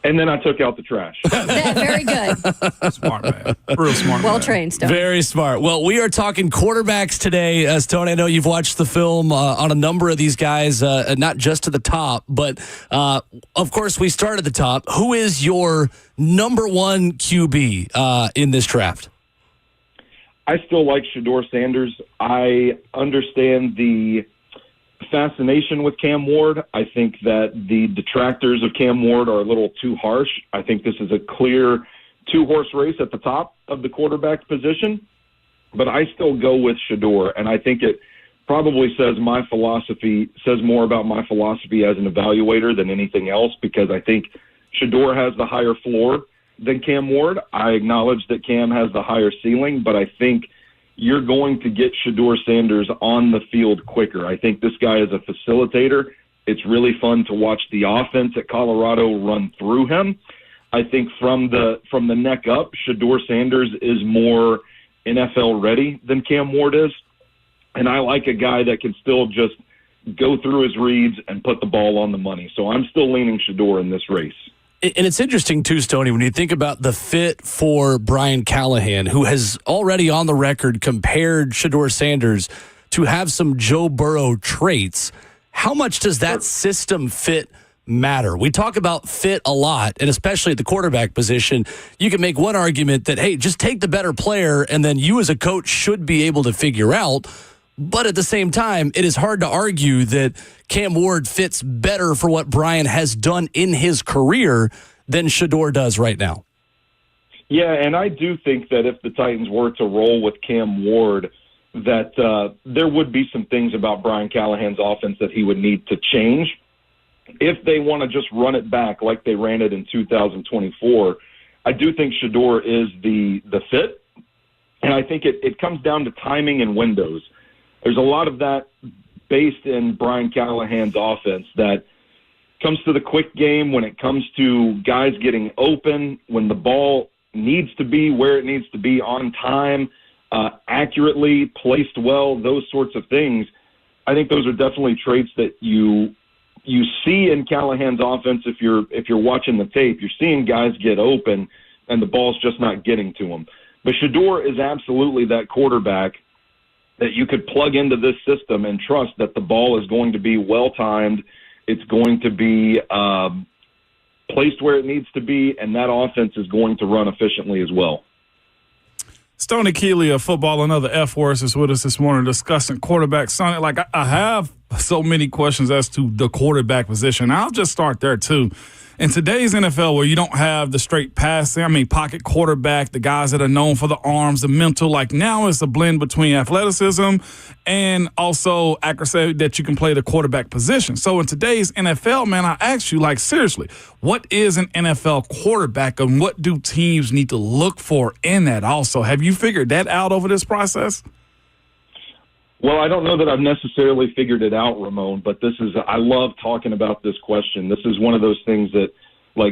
And then I took out the trash. Yeah, very good. Smart, man. Real smart. Well man. trained, Stone. Very smart. Well, we are talking quarterbacks today. Stoney, I know you've watched the film on a number of these guys, not just to the top, but of course we start at the top. Who is your number one QB in this draft? I still like Shedeur Sanders. I understand the fascination with Cam Ward. I think that the detractors of Cam Ward are a little too harsh. I think this is a clear two-horse race at the top of the quarterback position. But I still go with Shedeur, and I think it probably says more about my philosophy as an evaluator than anything else, because I think Shedeur has the higher floor than Cam Ward. I acknowledge that Cam has the higher ceiling, but I think you're going to get Shedeur Sanders on the field quicker. I think this guy is a facilitator. It's really fun to watch the offense at Colorado run through him. I think from the neck up, Shedeur Sanders is more NFL ready than Cam Ward is. And I like a guy that can still just go through his reads and put the ball on the money. So I'm still leaning Shedeur in this race. And it's interesting, too, Stoney, when you think about the fit for Brian Callahan, who has already on the record compared Shedeur Sanders to have some Joe Burrow traits. How much does that system fit matter? We talk about fit a lot, and especially at the quarterback position. You can make one argument that, hey, just take the better player, and then you as a coach should be able to figure out. But at the same time, it is hard to argue that Cam Ward fits better for what Brian has done in his career than Shedeur does right now. Yeah, and I do think that if the Titans were to roll with Cam Ward, that there would be some things about Brian Callahan's offense that he would need to change. If they want to just run it back like they ran it in 2024, I do think Shedeur is the fit, and I think it comes down to timing and windows. There's a lot of that based in Brian Callahan's offense that comes to the quick game, when it comes to guys getting open, when the ball needs to be where it needs to be on time, accurately, placed well, those sorts of things. I think those are definitely traits that you see in Callahan's offense. If you're watching the tape, you're seeing guys get open and the ball's just not getting to them. But Shedeur is absolutely that quarterback that you could plug into this system and trust that the ball is going to be well-timed, it's going to be placed where it needs to be, and that offense is going to run efficiently as well. Stoney Keeley of Football and Other F Words is with us this morning discussing quarterback. Sonny, I have so many questions as to the quarterback position. I'll just start there, too. In today's NFL, where you don't have the straight passing, pocket quarterback, the guys that are known for the arms, the mental, now it's a blend between athleticism and also accuracy that you can play the quarterback position. So in today's NFL, man, I ask you, seriously, what is an NFL quarterback and what do teams need to look for in that also? Have you figured that out over this process? Well, I don't know that I've necessarily figured it out, Ramon, but I love talking about this question. This is one of those things that,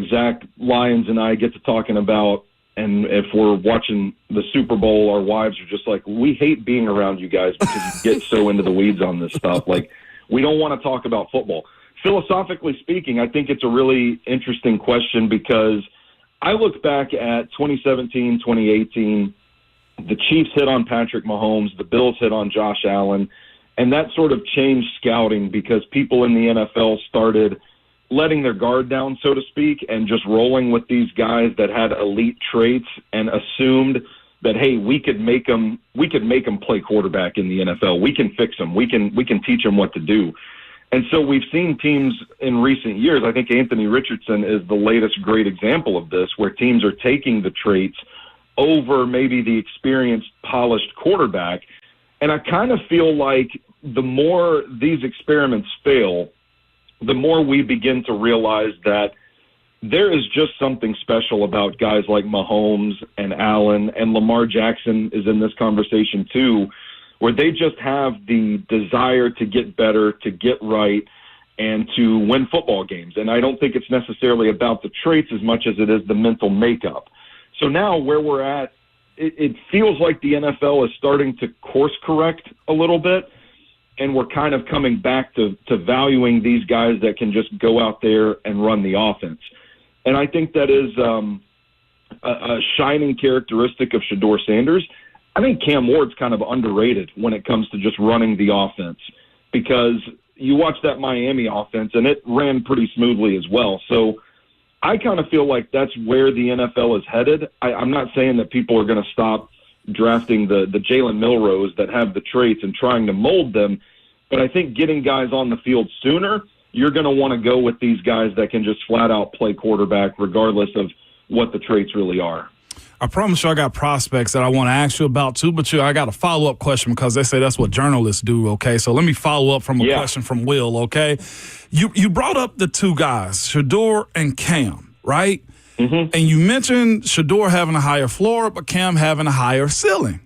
Zach Lyons and I get to talking about, and if we're watching the Super Bowl, our wives are just we hate being around you guys because you get so into the weeds on this stuff. We don't want to talk about football. Philosophically speaking, I think it's a really interesting question because I look back at 2017, 2018, the Chiefs hit on Patrick Mahomes, the Bills hit on Josh Allen, and that sort of changed scouting because people in the NFL started letting their guard down, so to speak, and just rolling with these guys that had elite traits and assumed that, hey, we could make them play quarterback in the NFL. We can fix them. We can teach them what to do. And so we've seen teams in recent years, I think Anthony Richardson is the latest great example of this, where teams are taking the traits over maybe the experienced, polished quarterback. And I kind of feel like the more these experiments fail, the more we begin to realize that there is just something special about guys like Mahomes and Allen, and Lamar Jackson is in this conversation too, where they just have the desire to get better, to get right, and to win football games. And I don't think it's necessarily about the traits as much as it is the mental makeup. So now where we're at, it feels like the NFL is starting to course correct a little bit, and we're kind of coming back to valuing these guys that can just go out there and run the offense. And I think that is a shining characteristic of Shedeur Sanders. I think Cam Ward's kind of underrated when it comes to just running the offense, because you watch that Miami offense, and it ran pretty smoothly as well. So I kind of feel like that's where the NFL is headed. I'm not saying that people are going to stop drafting the Jalen Milroes that have the traits and trying to mold them, but I think getting guys on the field sooner, you're going to want to go with these guys that can just flat out play quarterback regardless of what the traits really are. I promise you I got prospects that I want to ask you about too, but I got a follow-up question because they say that's what journalists do, okay? So let me follow up from a question from Will, okay? You brought up the two guys, Shedeur and Cam, right? Mm-hmm. And you mentioned Shedeur having a higher floor, but Cam having a higher ceiling.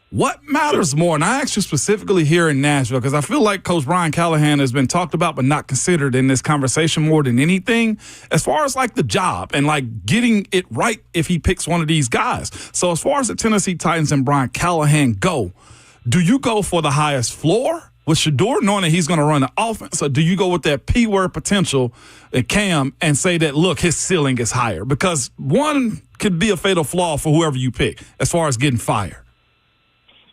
What matters more? And I asked you specifically here in Nashville because I feel like Coach Brian Callahan has been talked about but not considered in this conversation more than anything as far as like the job and like getting it right if he picks one of these guys. So as far as the Tennessee Titans and Brian Callahan go, do you go for the highest floor with Shedeur knowing that he's going to run the offense, or do you go with that P-word potential at Cam and say that, look, his ceiling is higher? Because one could be a fatal flaw for whoever you pick as far as getting fired.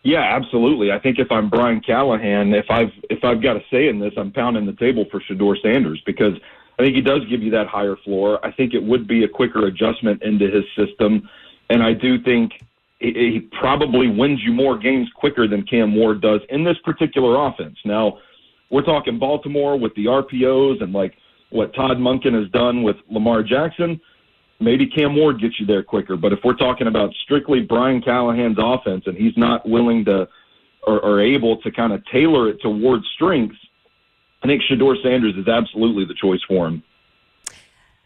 Yeah, absolutely. I think if I'm Brian Callahan, if I've got a say in this, I'm pounding the table for Shedeur Sanders because I think he does give you that higher floor. I think it would be a quicker adjustment into his system, and I do think he probably wins you more games quicker than Cam Ward does in this particular offense. Now, we're talking Baltimore with the RPOs and like what Todd Monken has done with Lamar Jackson. Maybe Cam Ward gets you there quicker. But if we're talking about strictly Brian Callahan's offense and he's not willing to or able to kind of tailor it to Ward's strengths, I think Shedeur Sanders is absolutely the choice for him.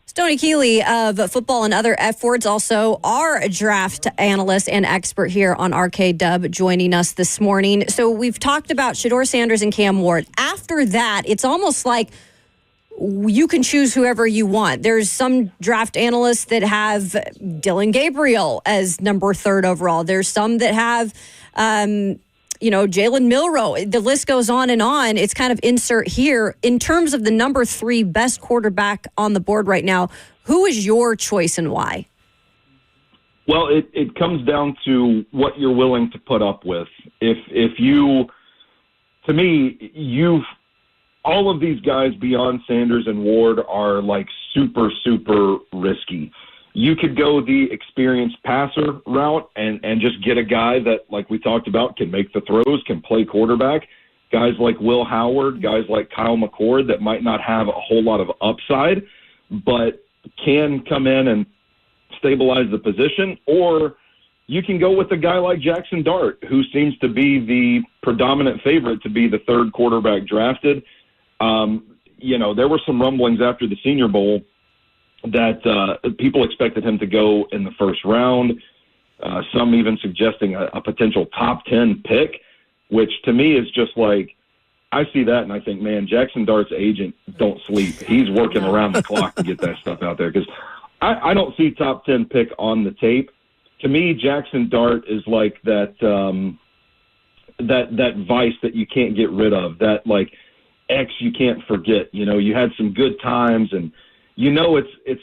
Stoney Keeley of Football and Other F Words, also our draft analyst and expert here on RKW, joining us this morning. So we've talked about Shedeur Sanders and Cam Ward. After that, it's almost like you can choose whoever you want. There's some draft analysts that have Dylan Gabriel as number 3 overall. There's some that have, Jalen Milroe. The list goes on and on. It's kind of insert here. In terms of the number 3 best quarterback on the board right now, who is your choice and why? Well, it comes down to what you're willing to put up with. All of these guys beyond Sanders and Ward are like super, super risky. You could go the experienced passer route and just get a guy that, like we talked about, can make the throws, can play quarterback. Guys like Will Howard, guys like Kyle McCord that might not have a whole lot of upside, but can come in and stabilize the position. Or you can go with a guy like Jackson Dart, who seems to be the predominant favorite to be the 3rd quarterback drafted. There were some rumblings after the Senior Bowl that people expected him to go in the 1st round, some even suggesting a potential top 10 pick, which to me is just like, I see that and I think, man, Jackson Dart's agent don't sleep. He's working around the clock to get that stuff out there because I don't see top 10 pick on the tape. To me, Jackson Dart is like that vice that you can't get rid of, that like X you can't forget. You had some good times and it's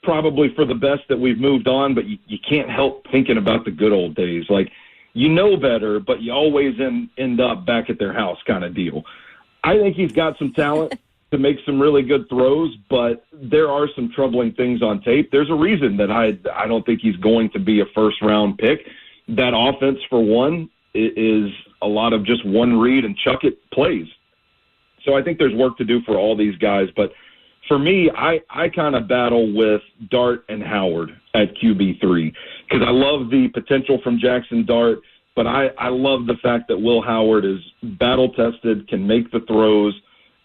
probably for the best that we've moved on, but you can't help thinking about the good old days. Like, better, but you always end up back at their house kind of deal. I think he's got some talent to make some really good throws, but there are some troubling things on tape. There's a reason that I don't think he's going to be a 1st-round pick. That offense, for one, is a lot of just one read and chuck it plays. So I think there's work to do for all these guys. But for me, I kind of battle with Dart and Howard at QB3 because I love the potential from Jackson Dart, but I love the fact that Will Howard is battle-tested, can make the throws,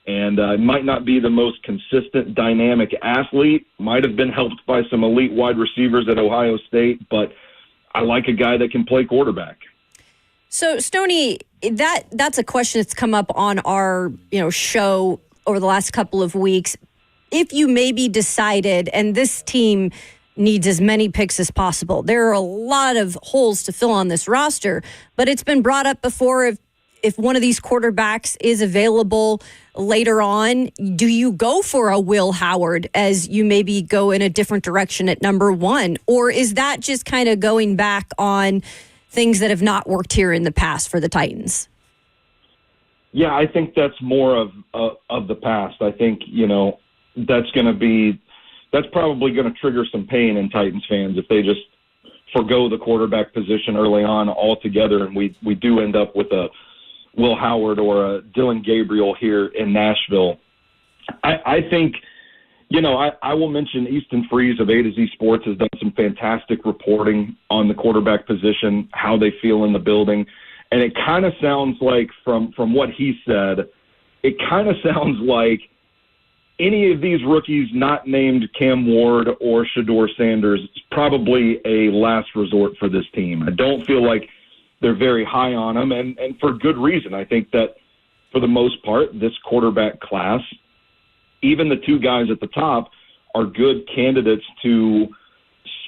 and might not be the most consistent, dynamic athlete. Might have been helped by some elite wide receivers at Ohio State, but I like a guy that can play quarterback. So, Stoney, that's a question that's come up on our show over the last couple of weeks. If you maybe decided, and this team needs as many picks as possible, there are a lot of holes to fill on this roster, but it's been brought up before if one of these quarterbacks is available later on, do you go for a Will Howard as you maybe go in a different direction at number 1? Or is that just kind of going back on things that have not worked here in the past for the Titans? Yeah, I think that's more of the past. I think, that's probably going to trigger some pain in Titans fans if they just forgo the quarterback position early on altogether, and we do end up with a Will Howard or a Dylan Gabriel here in Nashville. I think, I will mention Easton Freeze of A to Z Sports has done some fantastic reporting on the quarterback position, how they feel in the building. And it kind of sounds like, from what he said, it kind of sounds like any of these rookies not named Cam Ward or Shedeur Sanders is probably a last resort for this team. I don't feel like they're very high on him, and for good reason. I think that for the most part, this quarterback class, even the two guys at the top, are good candidates to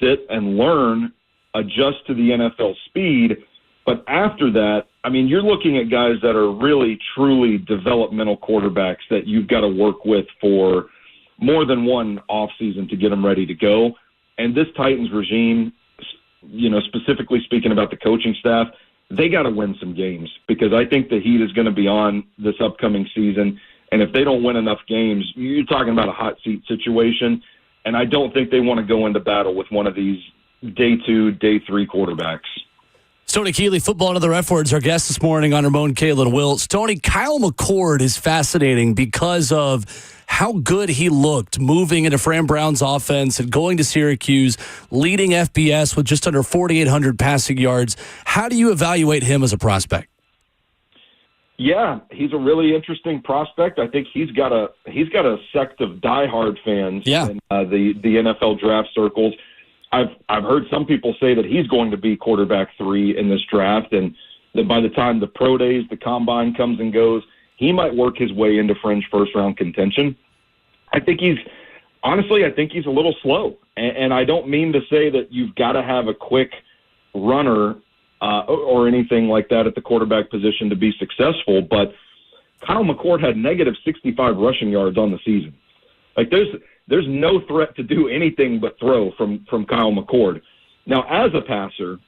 sit and learn, adjust to the NFL speed. But after that, I mean, you're looking at guys that are really, truly developmental quarterbacks that you've got to work with for more than one offseason to get them ready to go. And this Titans regime, specifically speaking about the coaching staff, they got to win some games because I think the heat is going to be on this upcoming season. And if they don't win enough games, you're talking about a hot seat situation. And I don't think they want to go into battle with one of these day 2, day 3 quarterbacks. Stoney Keeley, Football and Other F Words, our guest this morning on Ramon, Kayla, and Will. Stoney, Kyle McCord is fascinating because of how good he looked moving into Fran Brown's offense and going to Syracuse, leading FBS with just under 4,800 passing yards. How do you evaluate him as a prospect? Yeah, he's a really interesting prospect. I think he's got a sect of diehard fans in the NFL draft circles. I've heard some people say that he's going to be quarterback 3 in this draft, and that by the time the pro days, the combine comes and goes, he might work his way into fringe first-round contention. I think he's a little slow, and I don't mean to say that you've got to have a quick runner or anything like that at the quarterback position to be successful, but Kyle McCord had negative 65 rushing yards on the season. Like, there's no threat to do anything but throw from Kyle McCord. Now, as a passer,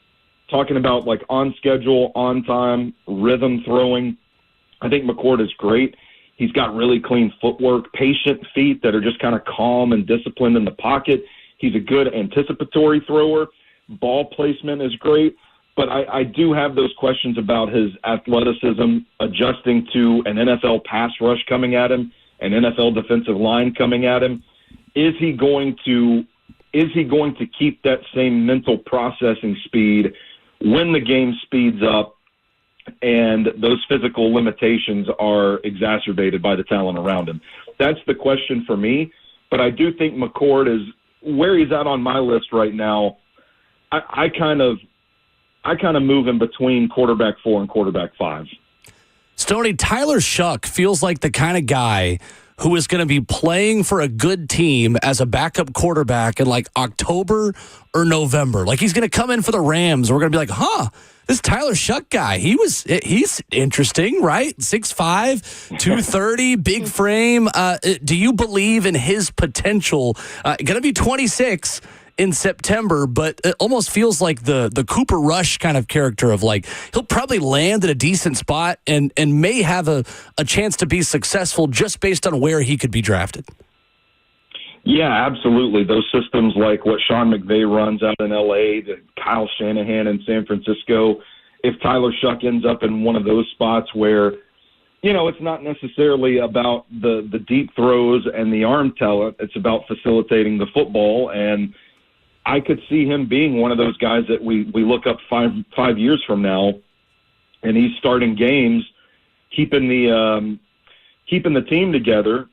talking about like on schedule, on time, rhythm throwing, I think McCord is great. He's got really clean footwork, patient feet that are just kind of calm and disciplined in the pocket. He's a good anticipatory thrower. Ball placement is great. But I do have those questions about his athleticism, adjusting to an NFL pass rush coming at him, an NFL defensive line coming at him. Is he going to keep that same mental processing speed when the game speeds up and those physical limitations are exacerbated by the talent around him? That's the question for me. But I do think McCord is where he's at on my list right now. I kind of move in between quarterback 4 and quarterback 5. Stoney, Tyler Shuck feels like the kind of guy who is going to be playing for a good team as a backup quarterback in like October or November. Like he's going to come in for the Rams. We're going to be like, this Tyler Shuck guy, he's interesting, right? 6'5", 230, big frame. Do you believe in his potential? Going to be 26 in September, but it almost feels like the Cooper Rush kind of character of like he'll probably land at a decent spot and may have a chance to be successful just based on where he could be drafted. Yeah, absolutely. Those systems like what Sean McVay runs out in L.A., the Kyle Shanahan in San Francisco, if Tyler Shuck ends up in one of those spots where it's not necessarily about the deep throws and the arm talent. It's about facilitating the football. And I could see him being one of those guys that we look up 5 years from now, and he's starting games, keeping the team together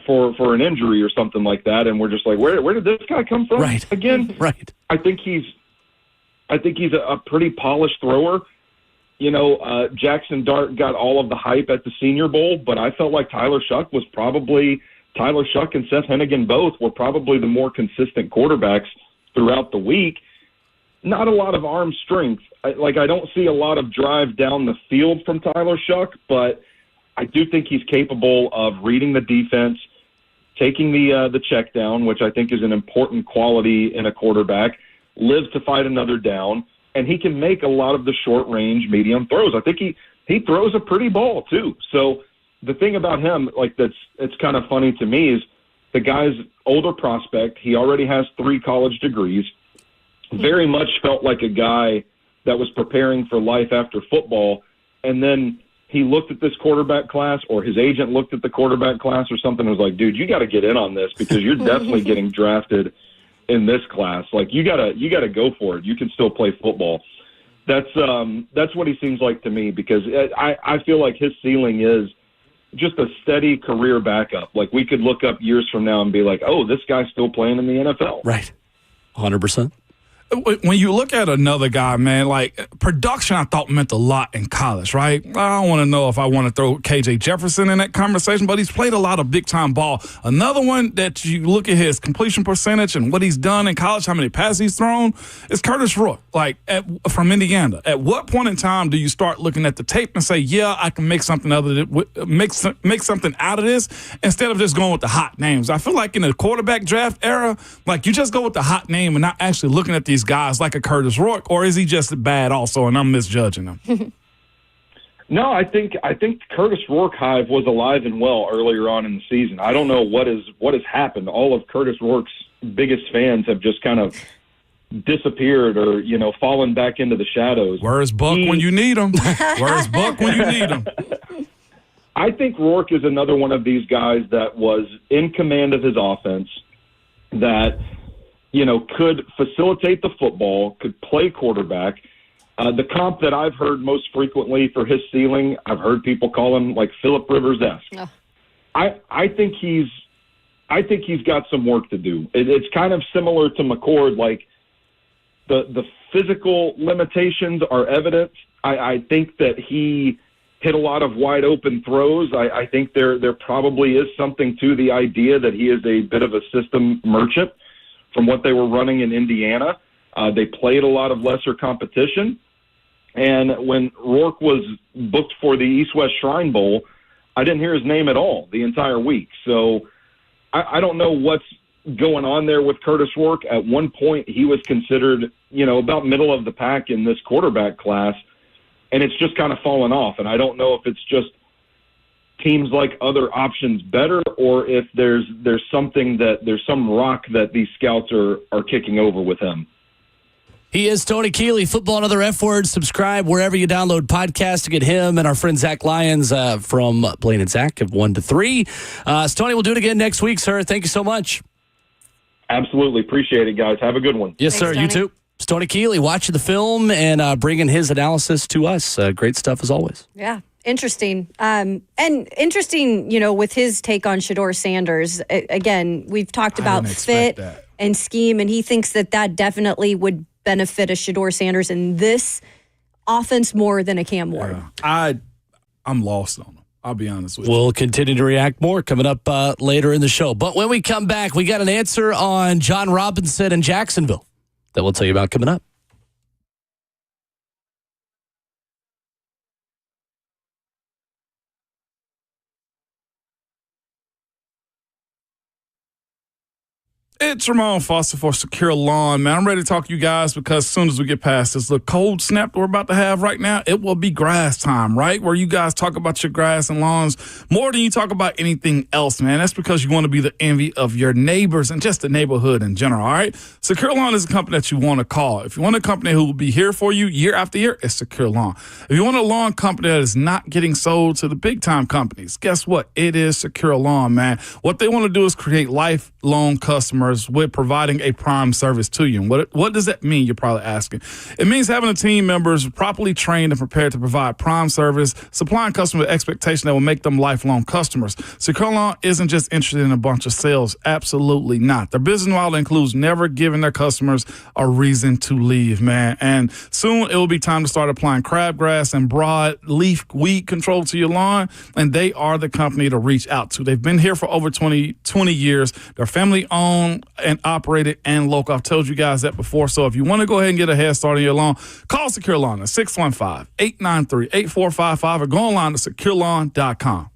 for an injury or something like that. And we're just like, where did this guy come from again? Right. I think he's a pretty polished thrower. Jackson Dart got all of the hype at the Senior Bowl, but I felt like Tyler Shuck and Seth Hennigan both were probably the more consistent quarterbacks throughout the week. Not a lot of arm strength. I don't see a lot of drive down the field from Tyler Shuck, but I do think he's capable of reading the defense, taking the check down, which I think is an important quality in a quarterback, lives to fight another down, and he can make a lot of the short-range, medium throws. I think he throws a pretty ball, too. So the thing about him, it's kind of funny to me, is the guy's older prospect. He already has 3 college degrees. Very much felt like a guy that was preparing for life after football, and then he looked at this quarterback class, or his agent looked at the quarterback class or something, and was like, dude, you got to get in on this because you're definitely getting drafted in this class. You gotta go for it. You can still play football. That's what he seems like to me, because I feel like his ceiling is just a steady career backup. We could look up years from now and be like, oh, this guy's still playing in the NFL. Right. 100%. When you look at another guy, man, production I thought meant a lot in college, right? I don't want to know if I want to throw KJ Jefferson in that conversation, but he's played a lot of big-time ball. Another one that you look at his completion percentage and what he's done in college, how many passes he's thrown, is Curtis Rourke, from Indiana. At what point in time do you start looking at the tape and say, yeah, I can make something make something out of this, instead of just going with the hot names? I feel like in the quarterback draft era, you just go with the hot name and not actually looking at these guys like a Curtis Rourke, or is he just bad also and I'm misjudging him? No, I think Curtis Rourke hive was alive and well earlier on in the season. I don't know what has happened. All of Curtis Rourke's biggest fans have just kind of disappeared or, fallen back into the shadows. Where's Buck when you need him? Where's Buck when you need him? I think Rourke is another one of these guys that was in command of his offense, that could facilitate the football, could play quarterback. The comp that I've heard most frequently for his ceiling, I've heard people call him Phillip Rivers-esque. Oh. I think he's got some work to do. It's kind of similar to McCord. The physical limitations are evident. I think that he hit a lot of wide open throws. I think there probably is something to the idea that he is a bit of a system merchant. From what they were running in Indiana, they played a lot of lesser competition. And when Rourke was booked for the East-West Shrine Bowl, I didn't hear his name at all the entire week. So I don't know what's going on there with Curtis Rourke. At one point, he was considered, about middle of the pack in this quarterback class, and it's just kind of fallen off. And I don't know if it's just teams like other options better, or if there's some rock that these scouts are kicking over with him. He is Stoney Keeley, Football and Other F Words. Subscribe wherever you download podcasts to get him and our friend Zach Lyons from Blaine and Zach of 1 to 3. Stoney, we'll do it again next week, sir. Thank you so much. Absolutely. Appreciate it, guys. Have a good one. Yes, Thanks, sir. You too. Stoney Keeley, watching the film and bringing his analysis to us. Great stuff as always. Yeah. Interesting. And interesting, with his take on Shedeur Sanders. Again, we've talked about fit and scheme, and he thinks that definitely would benefit a Shedeur Sanders in this offense more than a Cam Ward. Yeah. I'm lost on him. I'll be honest with you. We'll continue to react more coming up later in the show. But when we come back, we got an answer on John Robinson and Jacksonville that we'll tell you about coming up. It's Ramon Foster for Secure Lawn, man. I'm ready to talk to you guys because as soon as we get past this little cold snap that we're about to have right now, it will be grass time, right? Where you guys talk about your grass and lawns more than you talk about anything else, man. That's because you want to be the envy of your neighbors and just the neighborhood in general, all right? Secure Lawn is a company that you want to call. If you want a company who will be here for you year after year, it's Secure Lawn. If you want a lawn company that is not getting sold to the big-time companies, guess what? It is Secure Lawn, man. What they want to do is create lifelong customers with providing a prime service to you. And what does that mean, you're probably asking? It means having a team members properly trained and prepared to provide prime service, supplying customers with expectation that will make them lifelong customers. Secure Lawn isn't just interested in a bunch of sales. Absolutely not. Their business model includes never giving their customers a reason to leave, man. And soon it will be time to start applying crabgrass and broadleaf weed control to your lawn, and they are the company to reach out to. They've been here for over 20 years. They're family-owned and operated and local. I've told you guys that before. So if you want to go ahead and get a head start on your lawn, call Secure Lawn at 615-893-8455 or go online to securelawn.com.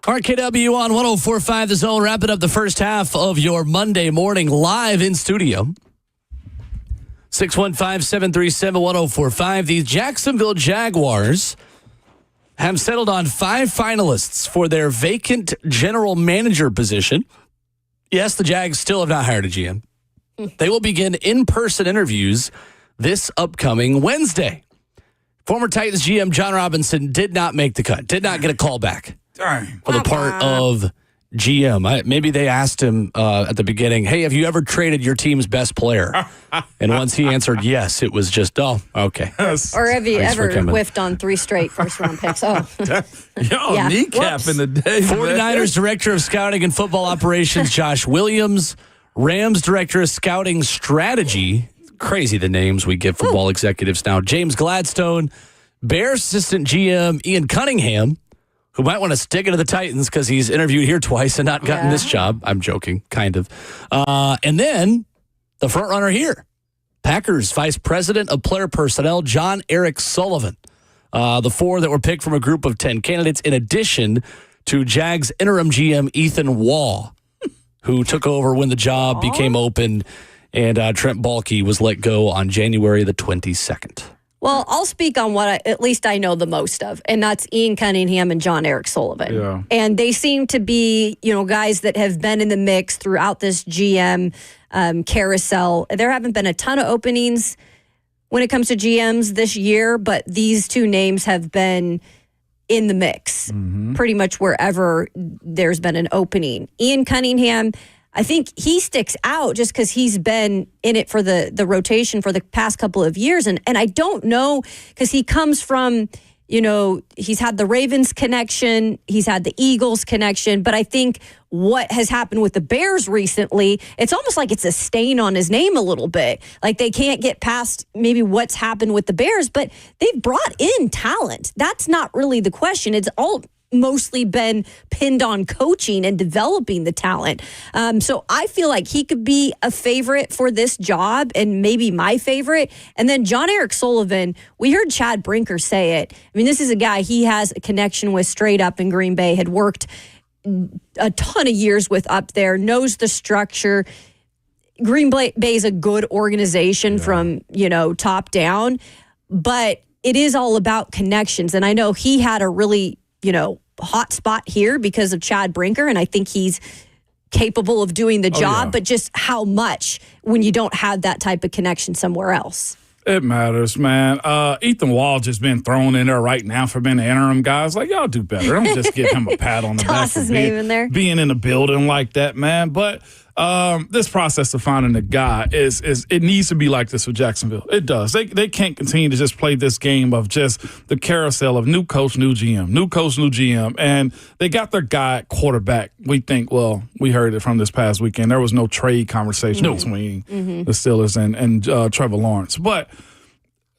RKW on 104.5 The Zone, wrapping up the first half of your Monday morning live in studio. 615-737-1045. The Jacksonville Jaguars have settled on 5 finalists for their vacant general manager position. Yes, the Jags still have not hired a GM. They will begin in-person interviews this upcoming Wednesday. Former Titans GM John Robinson did not make the cut, did not get a call back. Dang. For the part of GM. Maybe they asked him at the beginning, hey, have you ever traded your team's best player? And once he answered yes, it was just, oh, okay. Or have you Thanks for ever coming. whiffed on 3 straight first-round picks? Oh. Yeah. Kneecap in the day. 49ers Director of Scouting and Football Operations Josh Williams. Rams Director of Scouting Strategy. Crazy the names we give football executives now. James Gladstone. Bears Assistant GM Ian Cunningham, who might want to stick it to the Titans because he's interviewed here twice and not gotten this job. I'm joking, kind of. And then the front runner here, Packers Vice President of Player Personnel, John Eric Sullivan. The 4 that were picked from a group of 10 candidates, in addition to Jags interim GM Ethan Waugh, who took over when the job became open, and Trent Baalke was let go on January the 22nd. Well, I'll speak on what at least I know the most of, and that's Ian Cunningham and John Eric Sullivan. Yeah. And they seem to be, guys that have been in the mix throughout this GM carousel. There haven't been a ton of openings when it comes to GMs this year, but these 2 names have been in the mix pretty much wherever there's been an opening. Ian Cunningham, I think he sticks out just because he's been in it for the rotation for the past couple of years. And I don't know, because he comes from, he's had the Ravens connection, he's had the Eagles connection, but I think what has happened with the Bears recently, it's almost like it's a stain on his name a little bit. Like they can't get past maybe what's happened with the Bears, but they've brought in talent. That's not really the question. It's all mostly been pinned on coaching and developing the talent. So I feel like he could be a favorite for this job and maybe my favorite. And then John Eric Sullivan, we heard Chad Brinker say it. I mean, this is a guy he has a connection with straight up in Green Bay, had worked a ton of years with up there, knows the structure. Green Bay is a good organization from, top down, but it is all about connections. And I know he had a really hot spot here because of Chad Brinker, and I think he's capable of doing the job, but just how much when you don't have that type of connection somewhere else. It matters, man. Ethan Waugh just been thrown in there right now for being the interim guy. It's like, y'all do better. Don't just give him a pat on the back Toss for his name in there. Being in a building like that, man. But this process of finding a guy is it needs to be like this with Jacksonville. It does. They can't continue to just play this game of just the carousel of new coach, new GM, new coach, new GM. And they got their guy at quarterback. We think, we heard it from this past weekend. There was no trade conversation between the Steelers and Trevor Lawrence. But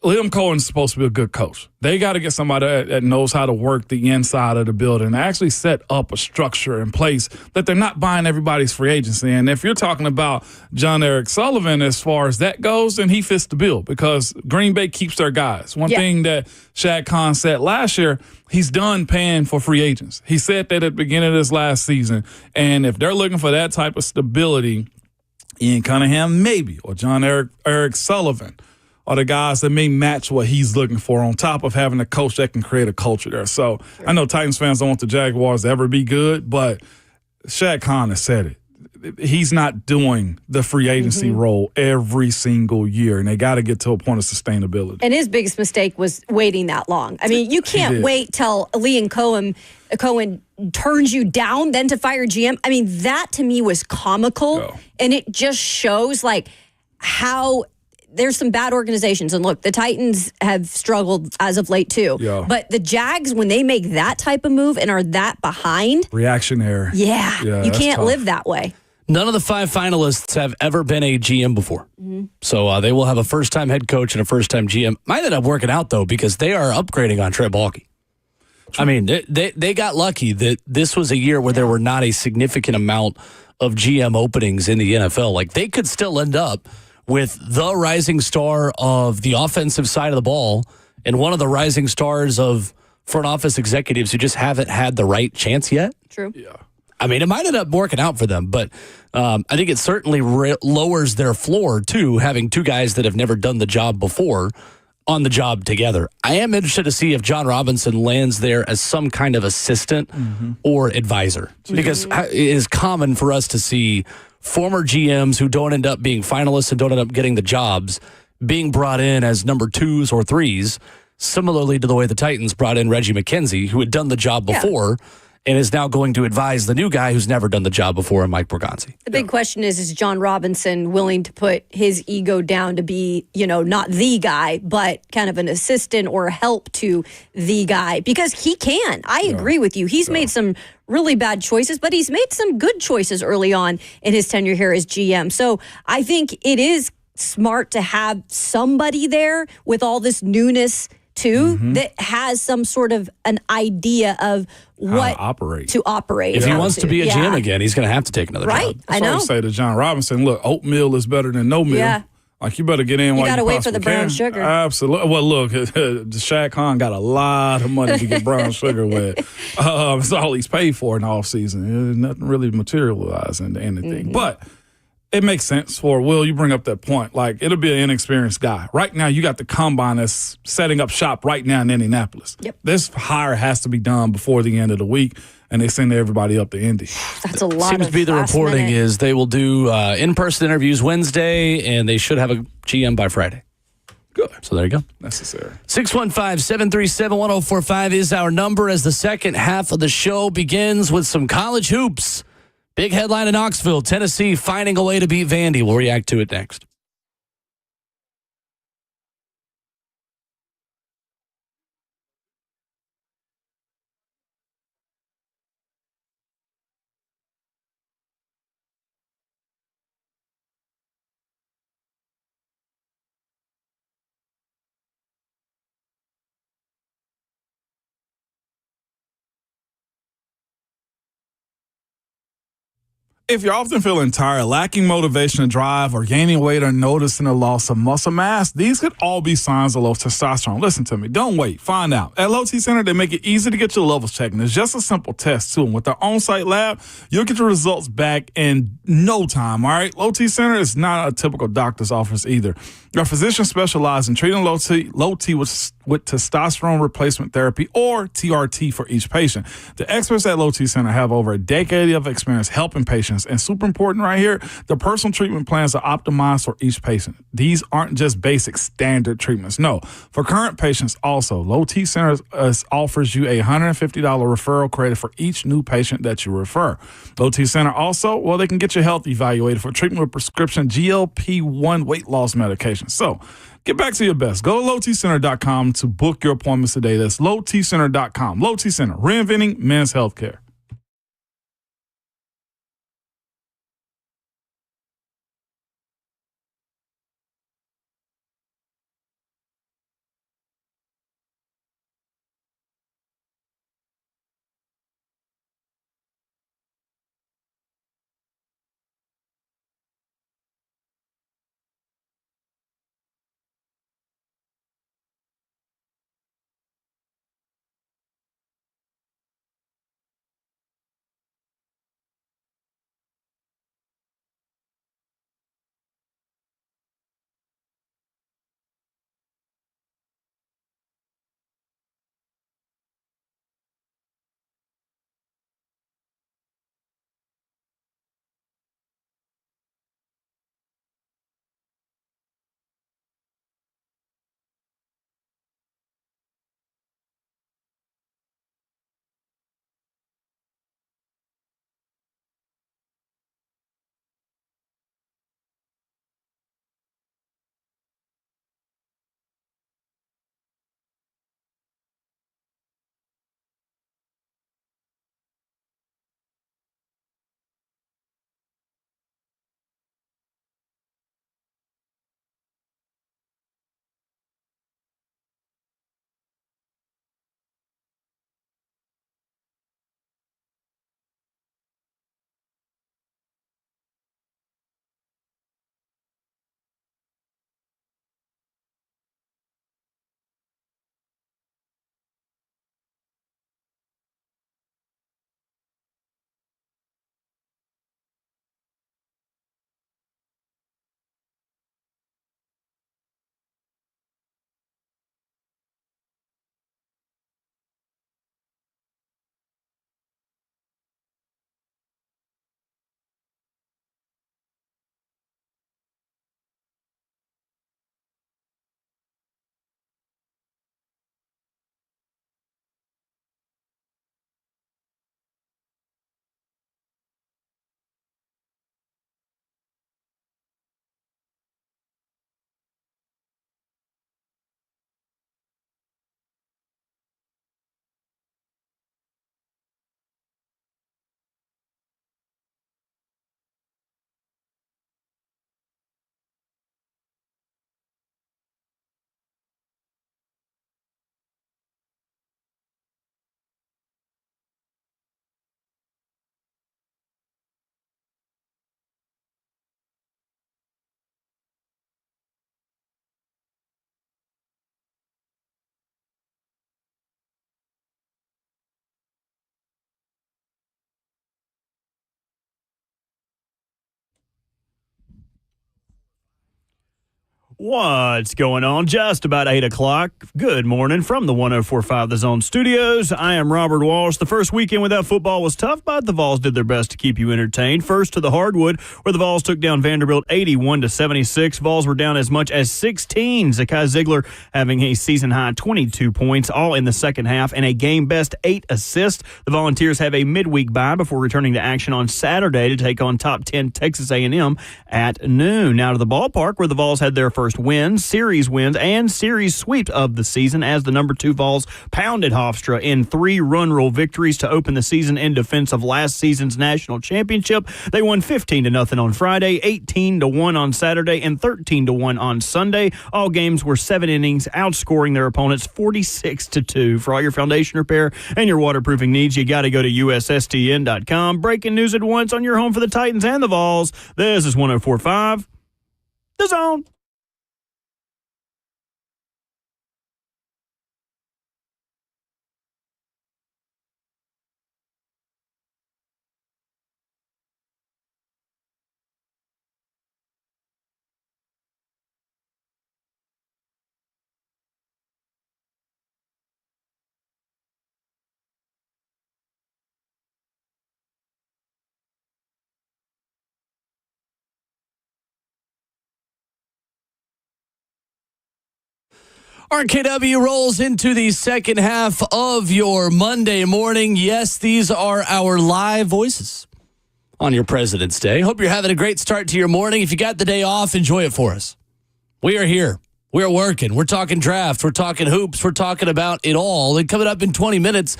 Liam Cohen's supposed to be a good coach. They got to get somebody that knows how to work the inside of the building and actually set up a structure in place that they're not buying everybody's free agency. And if you're talking about John Eric Sullivan as far as that goes, then he fits the bill because Green Bay keeps their guys. One thing that Shad Khan said last year, he's done paying for free agents. He said that at the beginning of this last season. And if they're looking for that type of stability, Ian Cunningham maybe, or John Eric Sullivan are the guys that may match what he's looking for on top of having a coach that can create a culture there. So I know Titans fans don't want the Jaguars to ever be good, but Shad Khan has said it. He's not doing the free agency role every single year, and they got to get to a point of sustainability. And his biggest mistake was waiting that long. I mean, you can't wait till Liam Cohen turns you down, then to fire GM. I mean, that to me was comical, and it just shows like how there's some bad organizations. And look, the Titans have struggled as of late too. Yeah. But the Jags, when they make that type of move and are that behind, reactionary. Yeah, you can't live that way. None of the 5 finalists have ever been a GM before. So they will have a first-time head coach and a first-time GM. Might end up working out, though, because they are upgrading on Trent Baalke. I mean, they got lucky that this was a year where there were not a significant amount of GM openings in the NFL. Like, they could still end up with the rising star of the offensive side of the ball and one of the rising stars of front office executives who just haven't had the right chance yet. True. Yeah. I mean, it might end up working out for them, but I think it certainly lowers their floor, too, having two guys that have never done the job before on the job together. I am interested to see if John Robinson lands there as some kind of assistant or advisor, because it is common for us to see former GMs who don't end up being finalists and don't end up getting the jobs being brought in as number 2s or 3s, similarly to the way the Titans brought in Reggie McKenzie, who had done the job before and is now going to advise the new guy who's never done the job before, in Mike Borgonzi. The big question is John Robinson willing to put his ego down to be, not the guy, but kind of an assistant or help to the guy? Because he can. I agree with you. He's made some really bad choices, but he's made some good choices early on in his tenure here as GM. So I think it is smart to have somebody there with all this newness too, that has some sort of an idea of what to operate. If he wants to be a GM again, he's going to have to take another job. I know. I say to John Robinson, look, oatmeal is better than no meal. Yeah. Like, you better get in while you gotta wait for the possibly brown can. sugar. Absolutely. Well, look, Shaq Khan got a lot of money to get brown sugar with. It's all he's paid for in the offseason. Nothing really materialized into anything. But it makes sense for Will. You bring up that point. Like, it'll be an inexperienced guy. Right now, you got the combine that's setting up shop right now in Indianapolis. Yep. This hire has to be done before the end of the week, and they send everybody up to Indy. That's a lot. Seems to be the reporting is they will do in-person interviews Wednesday, and they should have a GM by Friday. Good. So there you go. Necessary. 615-737-1045 is our number as the second half of the show begins with some college hoops. Big headline in Knoxville, Tennessee finding a way to beat Vandy. We'll react to it next. If you're often feeling tired, lacking motivation to drive, or gaining weight or noticing a loss of muscle mass, these could all be signs of low testosterone. Listen to me. Don't wait. Find out. At Low T Center, they make it easy to get your levels checked. And it's just a simple test, too. And with their on-site lab, you'll get your results back in no time, all right? Low T Center is not a typical doctor's office either. Our physicians specialize in treating low T with testosterone replacement therapy, or TRT, for each patient. The experts at Low T Center have over a decade of experience helping patients. And super important right here, the personal treatment plans are optimized for each patient. These aren't just basic standard treatments. No, for current patients also, Low T Center offers you a $150 referral credit for each new patient that you refer. Low T Center also, well, they can get your health evaluated for treatment with prescription GLP-1 weight loss medication. So get back to your best. Go to lowtcenter.com to book your appointments today. That's lowtcenter.com. Low T Center, reinventing men's healthcare. What's going on? Just about 8 o'clock. Good morning from the 104.5 The Zone Studios. I am Robert Walsh. The first weekend without football was tough, but the Vols did their best to keep you entertained. First to the hardwood, where the Vols took down Vanderbilt 81-76. Vols were down as much as 16. Zakai Ziegler having a season-high 22 points, all in the second half, and a game-best 8 assists. The Volunteers have a midweek bye before returning to action on Saturday to take on top 10 Texas A&M at noon. Now to the ballpark, where the Vols had their first series wins, and series sweep of the season as the number 2 Vols pounded Hofstra in 3 run rule victories to open the season in defense of last season's national championship. They won 15-0 on Friday, 18-1 on Saturday, and 13-1 on Sunday. All games were 7 innings, outscoring their opponents 46-2. For all your foundation repair and your waterproofing needs, you got to go to USSTN.com. Breaking news at once on your home for the Titans and the Vols. This is 104.5 The Zone. RKW rolls into the second half of your Monday morning. Yes, these are our live voices on your President's Day. Hope you're having a great start to your morning. If you got the day off, enjoy it for us. We are here. We are working. We're talking draft. We're talking hoops. We're talking about it all. And coming up in 20 minutes,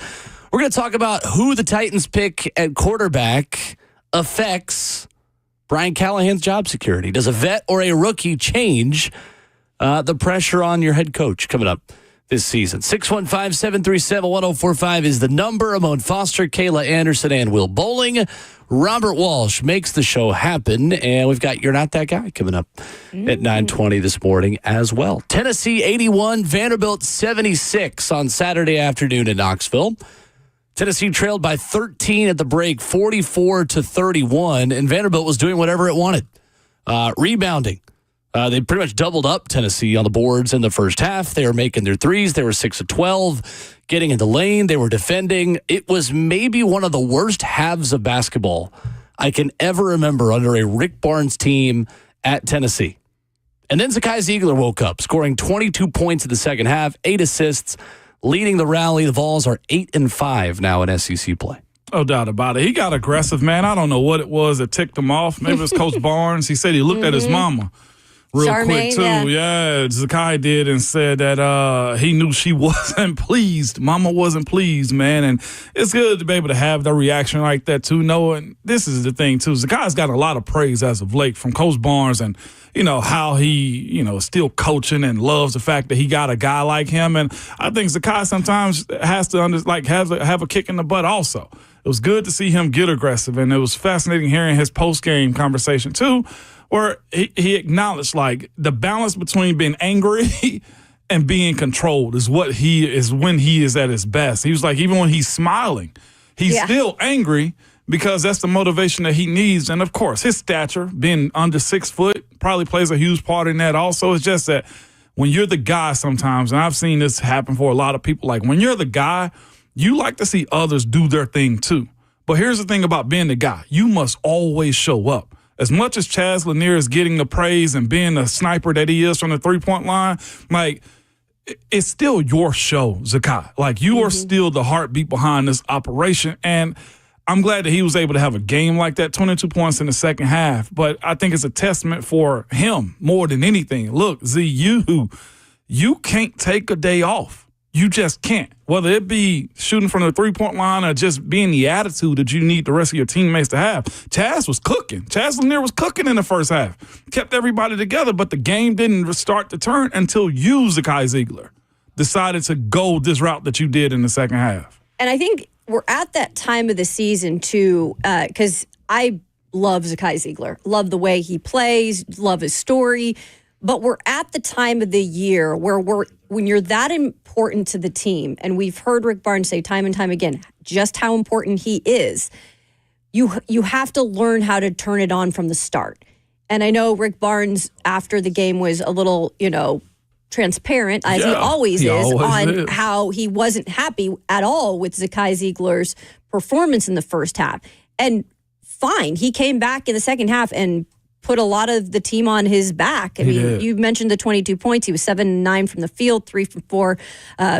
we're going to talk about who the Titans pick at quarterback affects Brian Callahan's job security. Does a vet or a rookie change the pressure on your head coach coming up this season? 615-737-1045 is the number. Amon Foster, Kayla Anderson, and Will Bowling. Robert Walsh makes the show happen, and we've got You're Not That Guy coming up at 9:20 this morning as well. Tennessee 81, Vanderbilt 76 on Saturday afternoon in Knoxville. Tennessee trailed by 13 at the break, 44-31, and Vanderbilt was doing whatever it wanted. Rebounding. They pretty much doubled up Tennessee on the boards in the first half. They were making their threes. They were 6 of 12, getting in the lane. They were defending. It was maybe one of the worst halves of basketball I can ever remember under a Rick Barnes team at Tennessee. And then Zakai Ziegler woke up, scoring 22 points in the second half, 8 assists, leading the rally. The Vols are 8-5 now in SEC play. No doubt about it. He got aggressive, man. I don't know what it was that ticked him off. Maybe it was Coach Barnes. He said he looked at his mama real Charmaine, quick, too. Yeah, Zakai did, and said that he knew she wasn't pleased. Mama wasn't pleased, man. And it's good to be able to have the reaction like that, too. Knowing this is the thing, too. Zakai's got a lot of praise as of late from Coach Barnes and, how he, is still coaching and loves the fact that he got a guy like him. And I think Zakai sometimes has to have a kick in the butt also. It was good to see him get aggressive, and it was fascinating hearing his post-game conversation, too, where he acknowledged, the balance between being angry and being controlled is what he is when he is at his best. He was like, even when he's smiling, he's still angry because that's the motivation that he needs. And, of course, his stature, being under 6 foot, probably plays a huge part in that also. It's just that when you're the guy sometimes, and I've seen this happen for a lot of people, when you're the guy, you like to see others do their thing too. But here's the thing about being the guy. You must always show up. As much as Chaz Lanier is getting the praise and being the sniper that he is from the three-point line, it's still your show, Zakai. You are still the heartbeat behind this operation. And I'm glad that he was able to have a game like that, 22 points in the second half. But I think it's a testament for him more than anything. Look, Z, you can't take a day off. You just can't. Whether it be shooting from the three-point line or just being the attitude that you need the rest of your teammates to have. Chaz was cooking. Chaz Lanier was cooking in the first half. Kept everybody together, but the game didn't start to turn until you, Zakai Ziegler, decided to go this route that you did in the second half. And I think we're at that time of the season, too, because I love Zakai Ziegler. Love the way he plays, love his story. But we're at the time of the year where when you're that important to the team, and we've heard Rick Barnes say time and time again just how important he is, you have to learn how to turn it on from the start. And I know Rick Barnes, after the game, was a little, transparent, as he always is, how he wasn't happy at all with Zakai Ziegler's performance in the first half. And fine, he came back in the second half and put a lot of the team on his back. I mean, you mentioned the 22 points. He was 7-9 from the field, 3 from 4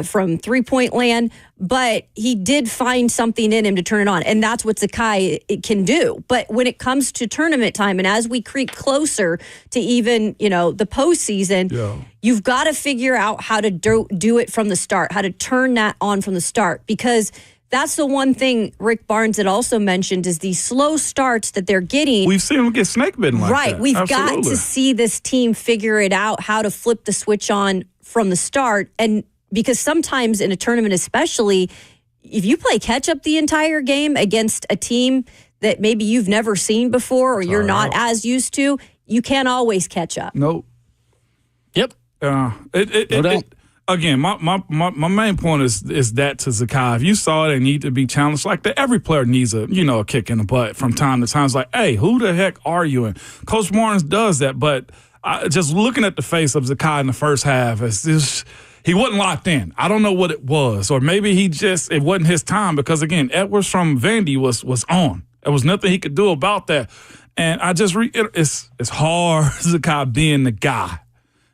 from three-point land. But he did find something in him to turn it on, and that's what Zakai can do. But when it comes to tournament time, and as we creep closer to even, the postseason, you've got to figure out how to do it from the start, how to turn that on from the start, because that's the one thing Rick Barnes had also mentioned is these slow starts that they're getting. We've seen them get snake bitten like that. Right. We've got to see this team figure it out, how to flip the switch on from the start. And because sometimes in a tournament especially, if you play catch-up the entire game against a team that maybe you've never seen before or you're not as used to, you can't always catch up. Nope. Yep. No doubt. Again, my main point is that to Zakai. If you saw they need to be challenged like that, every player needs a kick in the butt from time to time. It's like, hey, who the heck are you? And Coach Barnes does that, but just looking at the face of Zakai in the first half, he wasn't locked in. I don't know what it was, or maybe it wasn't his time because again, Edwards from Vandy was on. There was nothing he could do about that, and I just it's hard Zakai being the guy.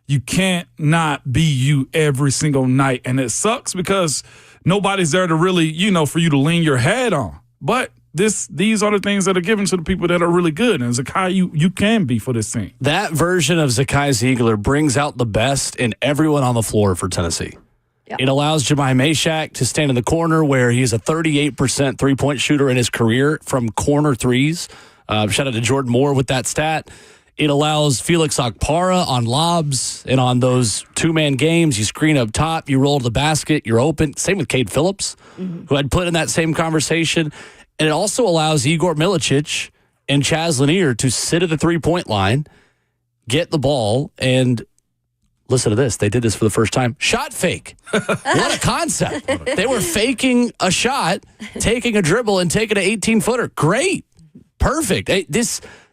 You can't not be you every single night. And it sucks because nobody's there to really, for you to lean your head on. But these are the things that are given to the people that are really good. And Zakai, you can be for this team. That version of Zakai Ziegler brings out the best in everyone on the floor for Tennessee. Yep. It allows Jemai Mashack to stand in the corner where he's a 38% three-point shooter in his career from corner threes. Shout out to Jordan Moore with that stat. It allows Felix Okpara on lobs and on those two-man games. You screen up top, you roll to the basket, you're open. Same with Cade Phillips, who I'd put in that same conversation. And it also allows Igor Milicic and Chaz Lanier to sit at the three-point line, get the ball, and listen to this. They did this for the first time. Shot fake. What a concept. They were faking a shot, taking a dribble, and taking an 18-footer. Great. Perfect.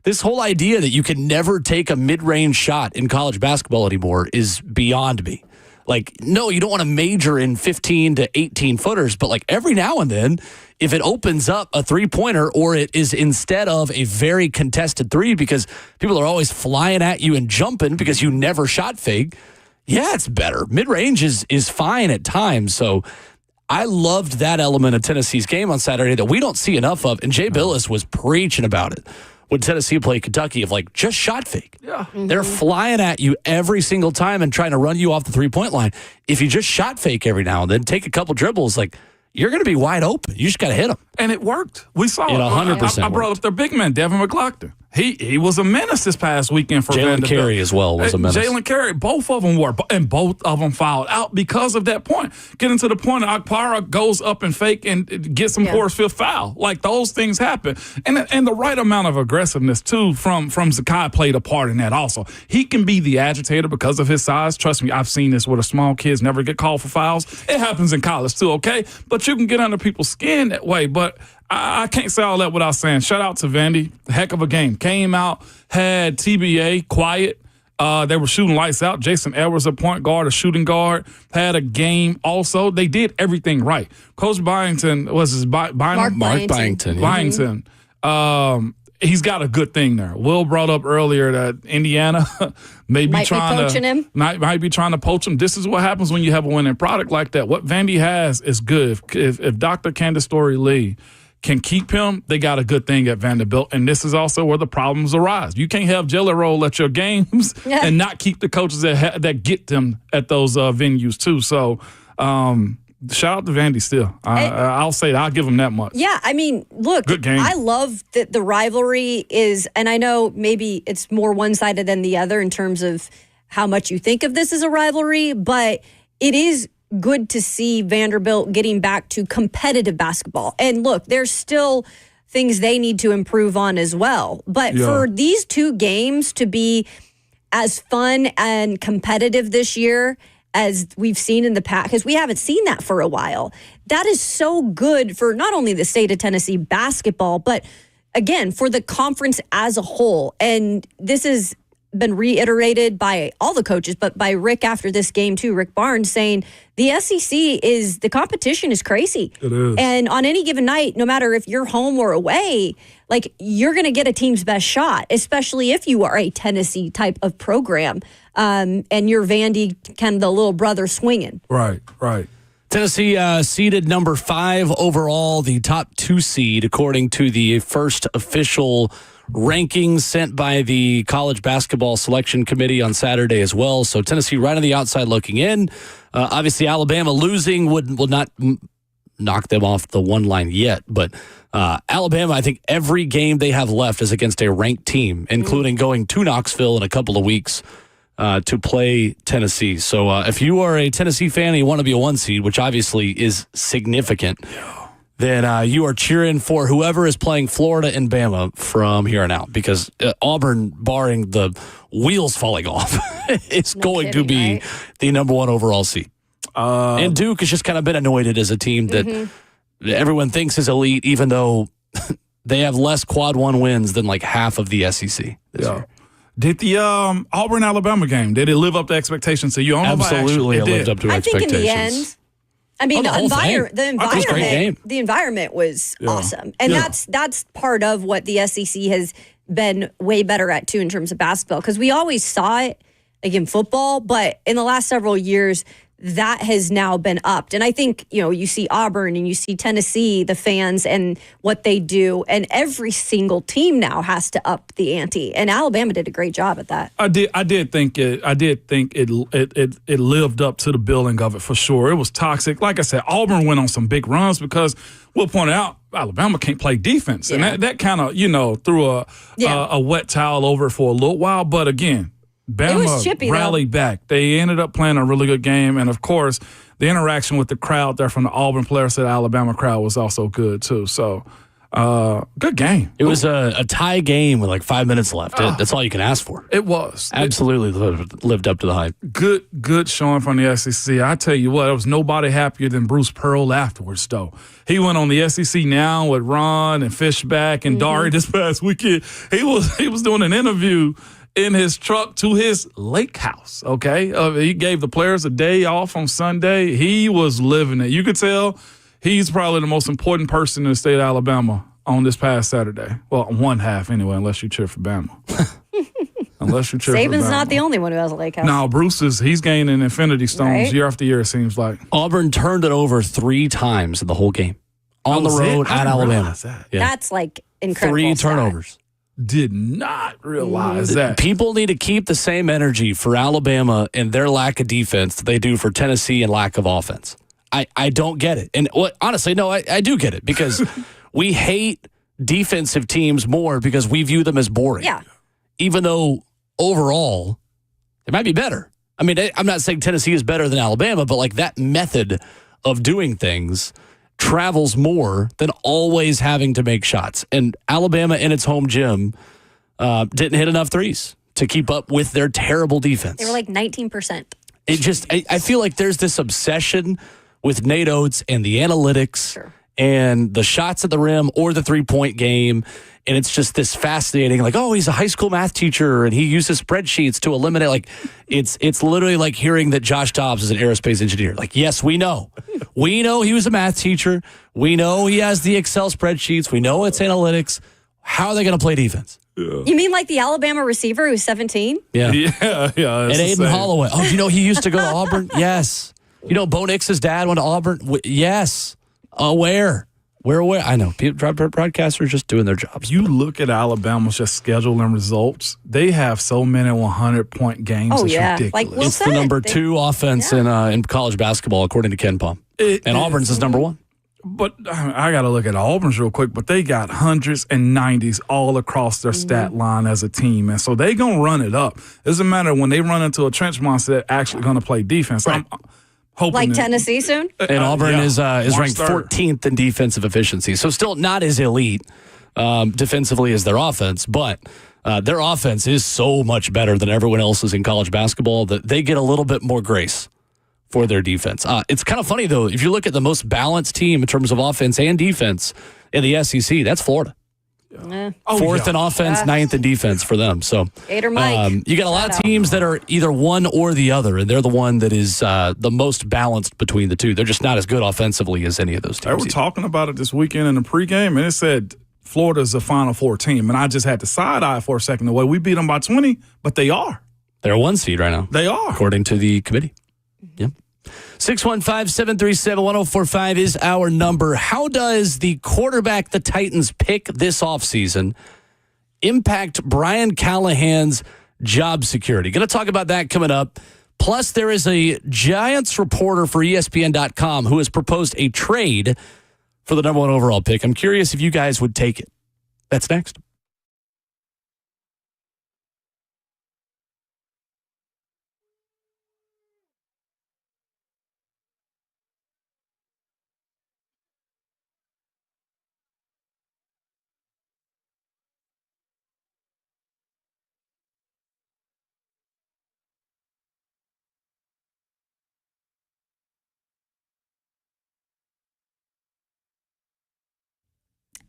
This whole idea that you can never take a mid-range shot in college basketball anymore is beyond me. Like, no, you don't want to major in 15 to 18 footers, but like every now and then, if it opens up a three-pointer or it is instead of a very contested three because people are always flying at you and jumping because you never shot fake, yeah, it's better. Mid-range is fine at times. So I loved that element of Tennessee's game on Saturday that we don't see enough of, and Jay Billis was preaching about it when Tennessee played Kentucky of like, just shot fake. Yeah. They're flying at you every single time and trying to run you off the three-point line. If you just shot fake every now and then, take a couple dribbles, like, you're going to be wide open. You just got to hit them. And it worked. We saw it. 100% I brought up their big man, Devin McLaughlin. He was a menace this past weekend for Jalen Carey as well was a menace. Jalen Carey, both of them were, and both of them fouled out because of that point. Getting to the point that Okpara goes up and fake and gets some forced fifth foul. Like, those things happen. And the right amount of aggressiveness, too, from Zakai played a part in that also. He can be the agitator because of his size. Trust me, I've seen this where the small kids never get called for fouls. It happens in college, too, okay? But you can get under people's skin that way. But I can't say all that without saying shout out to Vandy. Heck of a game. Came out, had TBA, quiet. They were shooting lights out. Jason Edwards, a point guard, a shooting guard, had a game also. They did everything right. Coach Byington, was his Mark Byington. Byington. He's got a good thing there. Will brought up earlier that Indiana might be trying to poach him. This is what happens when you have a winning product like that. What Vandy has is good. If Dr. Candace Story-Lee can keep him, they got a good thing at Vanderbilt. And this is also where the problems arise. You can't have Jelly Roll at your games and not keep the coaches that get them at those venues too. So shout out to Vandy still. I'll say that. I'll give them that much. Yeah, I mean, look, good game. I love that the rivalry is, and I know maybe it's more one-sided than the other in terms of how much you think of this as a rivalry, but it is good to see Vanderbilt getting back to competitive basketball. And look, there's still things they need to improve on as well. But for these two games to be as fun and competitive this year as we've seen in the past, because we haven't seen that for a while, that is so good for not only the state of Tennessee basketball, but again, for the conference as a whole, and this has been reiterated by all the coaches, but by Rick after this game too, Rick Barnes, saying the SEC the competition is crazy. It is. And on any given night, no matter if you're home or away, like you're going to get a team's best shot, especially if you are a Tennessee type of program and you're Vandy, kind of the little brother swinging. Right. Tennessee seeded number 5 overall, the top 2 seed, according to the first official rankings sent by the College Basketball Selection Committee on Saturday as well. So Tennessee right on the outside looking in. Obviously, Alabama losing will not knock them off the one line yet. But Alabama, I think every game they have left is against a ranked team, including going to Knoxville in a couple of weeks to play Tennessee. So if you are a Tennessee fan and you want to be a 1 seed, which obviously is significant, then you are cheering for whoever is playing Florida and Bama from here on out, because Auburn, barring the wheels falling off, is going to be the number 1 overall seed. And Duke has just kind of been anointed as a team that everyone thinks is elite, even though they have less quad 1 wins than like half of the SEC this year. Did the Auburn-Alabama game, did it live up to expectations? So you Absolutely, it lived up to expectations. I think in the end, I mean, the environment was awesome. And that's part of what the SEC has been way better at, too, in terms of basketball. Because we always saw it, like in football, but in the last several years, that has now been upped. And I think, you see Auburn and you see Tennessee, the fans and what they do, and every single team now has to up the ante. And Alabama did a great job at that. I did think it lived up to the billing of it for sure. It was toxic. Like I said, Auburn went on some big runs because we'll point out Alabama can't play defense. And that kind of, threw a wet towel over it for a little while. But again, Bama rallied back. They ended up playing a really good game. And, of course, the interaction with the crowd there from the Auburn players to the Alabama crowd was also good, too. So, good game. It was a tie game with like 5 minutes left. That's all you can ask for. It was. Absolutely lived up to the hype. Good showing from the SEC. I tell you what, there was nobody happier than Bruce Pearl afterwards, though. He went on the SEC Now with Ron and Fishback and Dari this past weekend. He was doing an interview in his truck to his lake house, okay? He gave the players a day off on Sunday. He was living it. You could tell he's probably the most important person in the state of Alabama on this past Saturday. Well, one half anyway, unless you cheer for Bama. Saban's not the only one who has a lake house. No, Bruce he's gaining infinity stones year after year, it seems like. Auburn turned it over 3 times in the whole game. On the road at Alabama. That's like incredible. 3 turnovers. Did not realize that. People need to keep the same energy for Alabama and their lack of defense that they do for Tennessee and lack of offense. I don't get it. And honestly, no, I do get it, because we hate defensive teams more because we view them as boring. Yeah. Even though overall, it might be better. I mean, I'm not saying Tennessee is better than Alabama, but like that method of doing things travels more than always having to make shots. And Alabama in its home gym didn't hit enough threes to keep up with their terrible defense. They were like 19%. It just, I feel like there's this obsession with Nate Oates and the analytics and the shots at the rim or the 3-point game. And it's just this fascinating, like, oh, he's a high school math teacher and he uses spreadsheets to eliminate. Like, it's literally like hearing that Josh Dobbs is an aerospace engineer. Like, yes, we know. We know he was a math teacher. We know he has the Excel spreadsheets. We know it's analytics. How are they going to play defense? Yeah. You mean like the Alabama receiver who's 17? Yeah. And Aiden Holloway. Oh, you know he used to go to Auburn? Yes. You know Bo Nix's dad went to Auburn? Yes. Where? I know. Broadcasters just doing their jobs. You look at Alabama's just schedule and results. They have so many 100-point games. Oh, it's ridiculous. Like it's the number 2 offense in college basketball, according to Ken Palm. And Auburn's is number 1. But I got to look at Auburn's real quick, but they got hundreds and 90s all across their stat line as a team. And so they going to run it up. It doesn't matter when they run into a trench monster, they're actually going to play defense. Right. I'm hoping like Tennessee soon? And Auburn is ranked 14th in defensive efficiency. So still not as elite defensively as their offense, but their offense is so much better than everyone else's in college basketball that they get a little bit more grace for their defense. It's kind of funny, though. If you look at the most balanced team in terms of offense and defense in the SEC, that's Florida. Fourth in offense, ninth in defense for them. So Gator Mike. you got a lot of teams that are either one or the other, and they're the one that is the most balanced between the two. They're just not as good offensively as any of those teams. They were talking about it this weekend in the pregame, and it said Florida's a Final Four team. And I just had to side-eye for a second the way we beat them by 20, but they are. They're a 1 seed right now. They are. According to the committee. Yep. 615-737-1045 is our number. How does the quarterback the Titans pick this offseason impact Brian Callahan's job security? Going to talk about that coming up. Plus, there is a Giants reporter for ESPN.com who has proposed a trade for the number 1 overall pick. I'm curious if you guys would take it. That's next.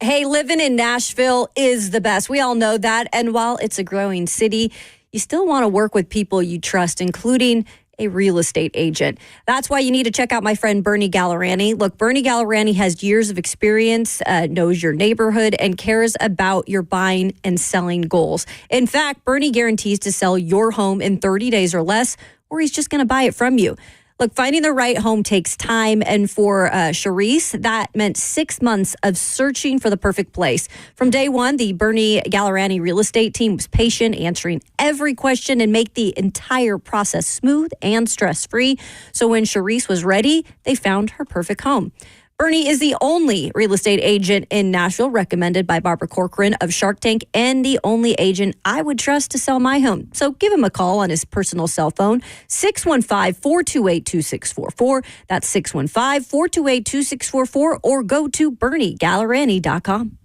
Hey, living in Nashville is the best. We all know that. And while it's a growing city, you still want to work with people you trust, including a real estate agent. That's why you need to check out my friend Bernie Gallerani. Look, Bernie Gallerani has years of experience, knows your neighborhood, and cares about your buying and selling goals. In fact, Bernie guarantees to sell your home in 30 days or less, or he's just going to buy it from you. Look, finding the right home takes time, and for Charisse, that meant 6 months of searching for the perfect place. From day one, the Bernie Gallerani real estate team was patient, answering every question and make the entire process smooth and stress-free. So when Charisse was ready, they found her perfect home. Bernie is the only real estate agent in Nashville recommended by Barbara Corcoran of Shark Tank, and the only agent I would trust to sell my home. So give him a call on his personal cell phone, 615-428-2644. That's 615-428-2644, or go to BernieGallerani.com.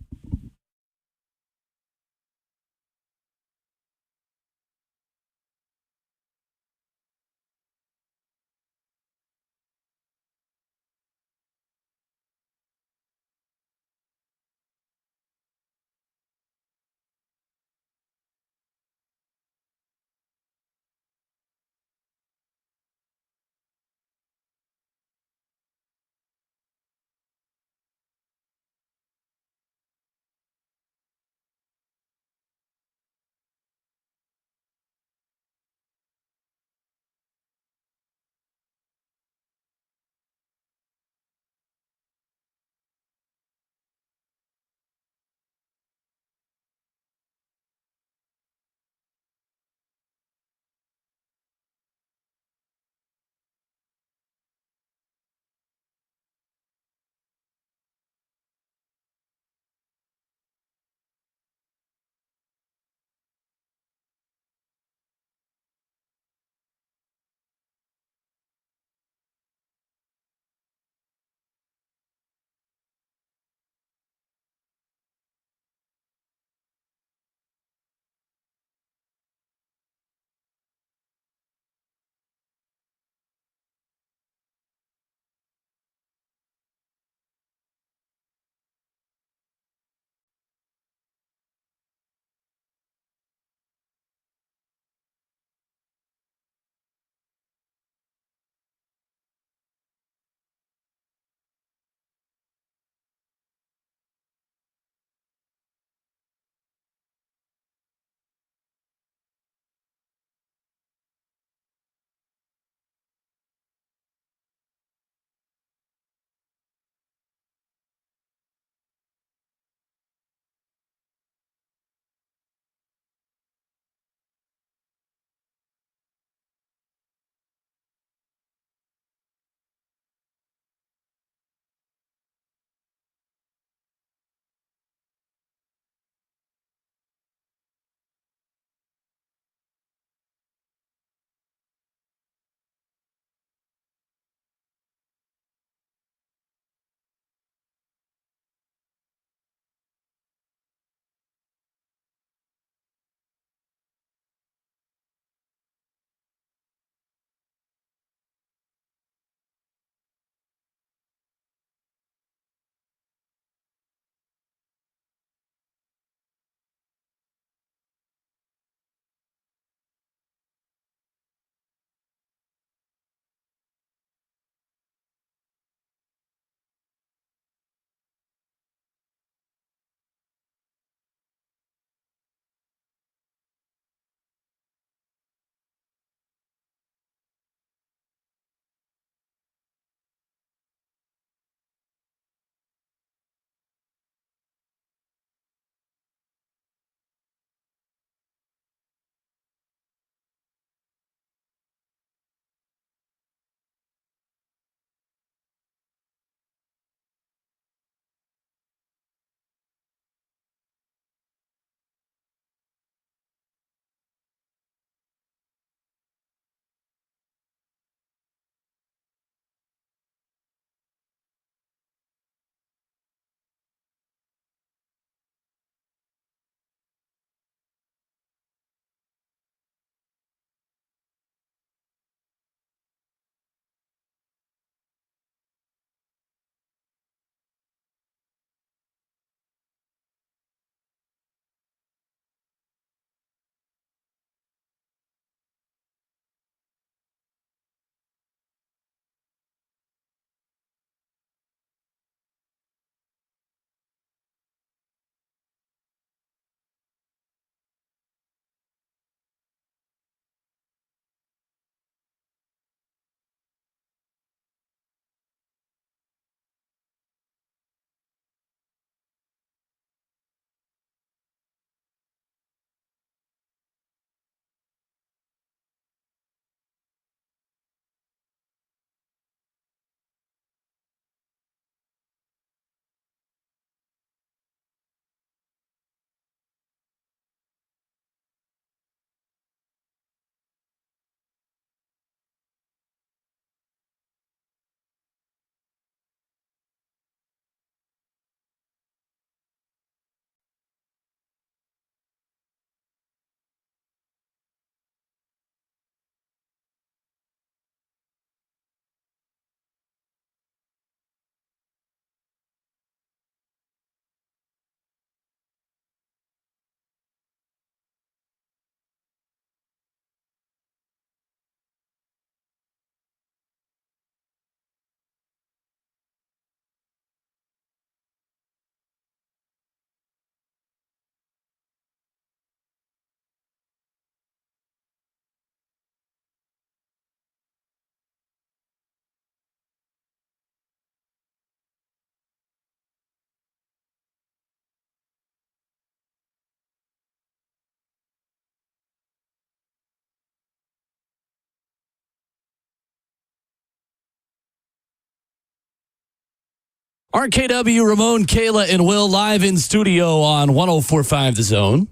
RKW, Ramon, Kayla, and Will live in studio on 104.5 The Zone.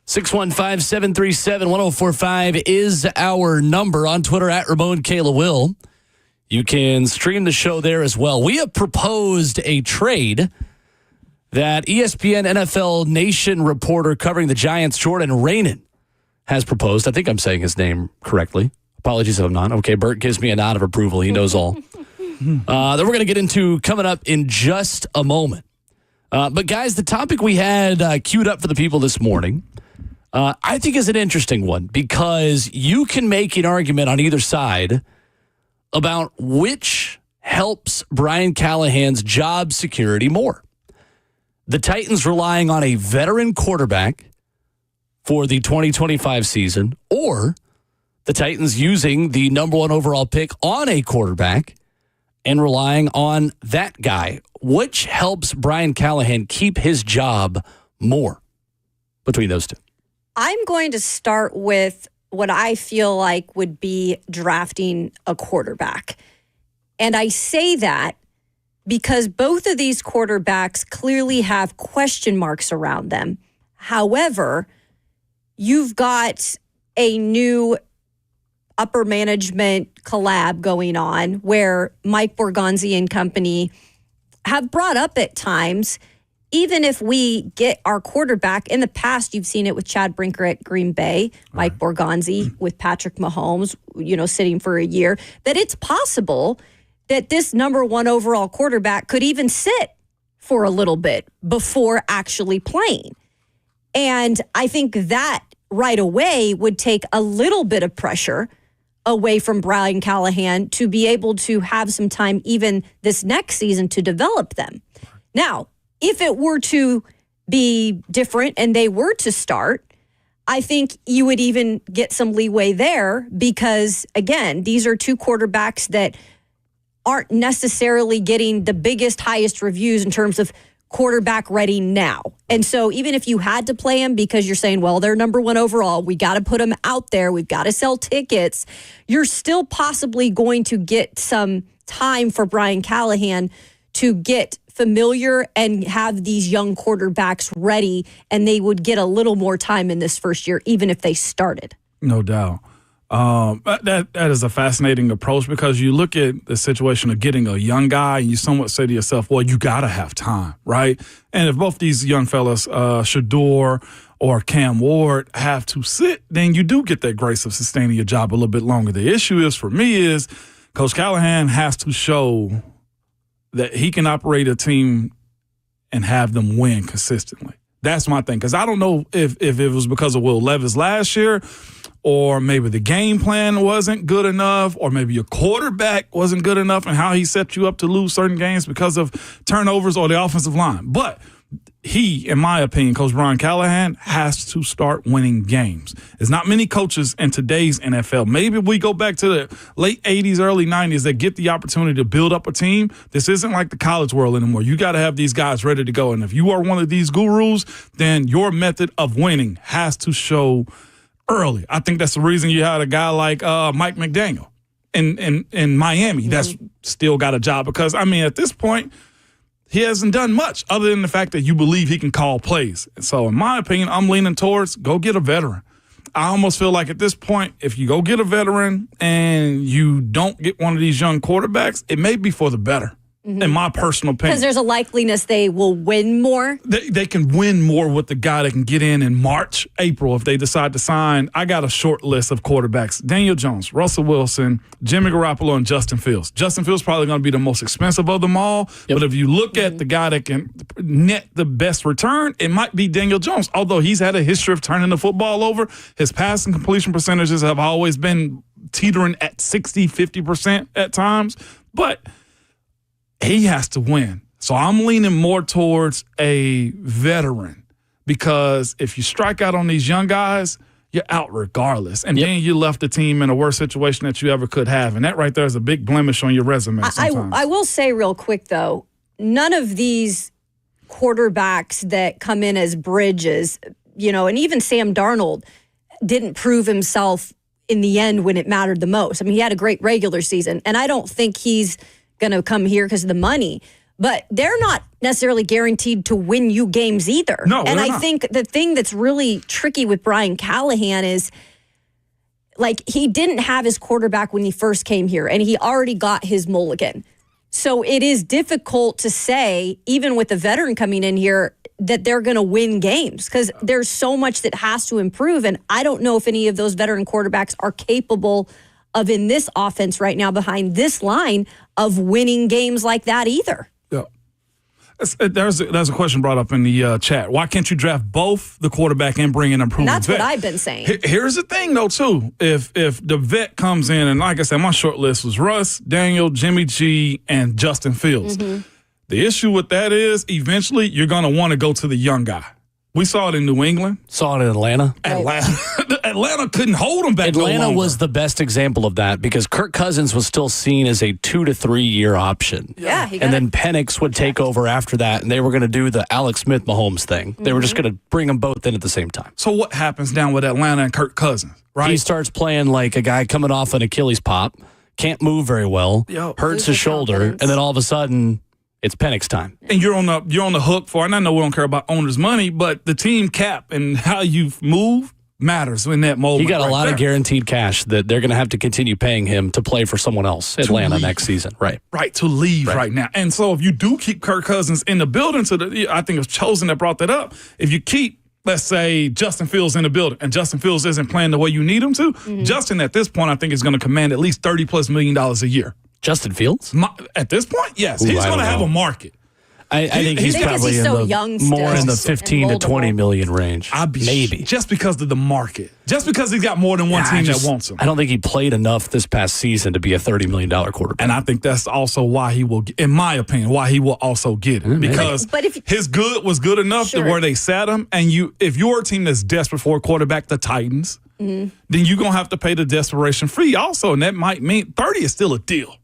615-737-1045 is our number. On Twitter at Ramon, Kayla, Will. You can stream the show there as well. We have proposed a trade that ESPN NFL Nation reporter covering the Giants, Jordan Raanan, has proposed. I think I'm saying his name correctly. Apologies if I'm not. Okay, Bert gives me a nod of approval. He knows all. That we're going to get into coming up in just a moment. But, guys, the topic we had queued up for the people this morning, I think is an interesting one because you can make an argument on either side about which helps Brian Callahan's job security more. The Titans relying on a veteran quarterback for the 2025 season, or the Titans using the number 1 overall pick on a quarterback and relying on that guy. Which helps Brian Callahan keep his job more between those two? I'm going to start with what I feel like would be drafting a quarterback. And I say that because both of these quarterbacks clearly have question marks around them. However, you've got a new upper management collab going on where Mike Borgonzi and company have brought up at times, even if we get our quarterback, in the past, you've seen it with Chad Brinker at Green Bay, Mike Borgonzi with Patrick Mahomes, sitting for a year, that it's possible that this number 1 overall quarterback could even sit for a little bit before actually playing. And I think that right away would take a little bit of pressure away from Brian Callahan to be able to have some time even this next season to develop them. Now, if it were to be different and they were to start, I think you would even get some leeway there because, again, these are two quarterbacks that aren't necessarily getting the biggest, highest reviews in terms of quarterback ready now. And so even if you had to play him because you're saying, well, they're number 1 overall, we got to put them out there, we've got to sell tickets, you're still possibly going to get some time for Brian Callahan to get familiar and have these young quarterbacks ready, and they would get a little more time in this first year, even if they started. No doubt. That is a fascinating approach because you look at the situation of getting a young guy and you somewhat say to yourself, well, you got to have time, right? And if both these young fellas, Shador or Cam Ward, have to sit, then you do get that grace of sustaining your job a little bit longer. The issue is, for me, is Coach Callahan has to show that he can operate a team and have them win consistently. That's my thing, because I don't know if it was because of Will Levis last year, or maybe the game plan wasn't good enough, or maybe your quarterback wasn't good enough and how he set you up to lose certain games because of turnovers or the offensive line. But he, in my opinion, Coach Brian Callahan, has to start winning games. There's not many coaches in today's NFL. Maybe we go back to the late 80s, early 90s that get the opportunity to build up a team. This isn't like the college world anymore. You got to have these guys ready to go. And if you are one of these gurus, then your method of winning has to show early. I think that's the reason you had a guy like Mike McDaniel in Miami that's still got a job. Because, I mean, at this point, he hasn't done much other than the fact that you believe he can call plays. And so, in my opinion, I'm leaning towards go get a veteran. I almost feel like at this point, if you go get a veteran and you don't get one of these young quarterbacks, it may be for the better. In my personal opinion. Because there's a likeliness they will win more. They can win more with the guy that can get in March, April if they decide to sign. I got a short list of quarterbacks. Daniel Jones, Russell Wilson, Jimmy Garoppolo, and Justin Fields. Justin Fields probably going to be the most expensive of them all. Yep. But if you look at the guy that can net the best return, it might be Daniel Jones. Although he's had a history of turning the football over, his passing completion percentages have always been teetering at 60, 50% at times. But he has to win. So I'm leaning more towards a veteran because if you strike out on these young guys, you're out regardless. And then you left the team in a worse situation that you ever could have. And that right there is a big blemish on your resume sometimes. I will say real quick, though, none of these quarterbacks that come in as bridges, and even Sam Darnold didn't prove himself in the end when it mattered the most. I mean, he had a great regular season, and I don't think he's going to come here because of the money. but they're not necessarily guaranteed to win you games either. No, and they're I not. think the thing that's really tricky with Brian Callahan is, like, he didn't have his quarterback when he first came here, and he already got his mulligan. So it is difficult to say, even with the veteran coming in here, that they're going to win games because there's so much that has to improve. And I don't know if any of those veteran quarterbacks are capable of, in this offense right now behind this line, of winning games like that either. Yeah. There's a question brought up in the chat. Why can't you draft both the quarterback and bring in a proven And that's vet? what I've been saying. Here's the thing, though, too. If the vet comes in, and like I said, my short list was Russ, Daniel, Jimmy G, and Justin Fields. Mm-hmm. The issue with that is eventually you're going to want to go to the young guy. We saw it in New England. Saw it in Atlanta. Atlanta couldn't hold him back. Atlanta no longer. was the best example of that because Kirk Cousins was still seen as a 2 to 3 year option. Yeah, he got and then Penix would take over after that, and they were going to do the Alex Smith Mahomes thing. They were just going to bring them both in at the same time. So what happens down with Atlanta and Kirk Cousins, right? He starts playing like a guy coming off an Achilles pop, can't move very well, Yo. hurts his shoulder, confidence. and then all of a sudden it's Penix time. And you're on the hook for, and I know we don't care about owners' money, but the team cap and how you move matters in that moment. He got a right lot there. of guaranteed cash that they're going to have to continue paying him to play for someone else, Atlanta, leave. next season. Right. Right, to leave right now. And so if you do keep Kirk Cousins in the building, I think it was Chosen that brought that up. If you keep, let's say, Justin Fields in the building and Justin Fields isn't playing the way you need him to, Justin at this point I think is going to command at least $30+ million a year. Justin Fields? At this point, yes. Ooh, He's I going to don't have know. a market. I think he's Because probably he's in so the young more in still the and 15 to 20 moldable. million range. Maybe. Just because of the market. Just because he's got more than one team that wants him. I don't think he played enough this past season to be a $30 million quarterback. And I think that's also why he will, in my opinion, why he will also get it. Because But if- his good was good enough Sure. to where they sat him. And if you're a team that's desperate for a quarterback, the Titans, then you're going to have to pay the desperation fee also. And that might mean 30 is still a deal.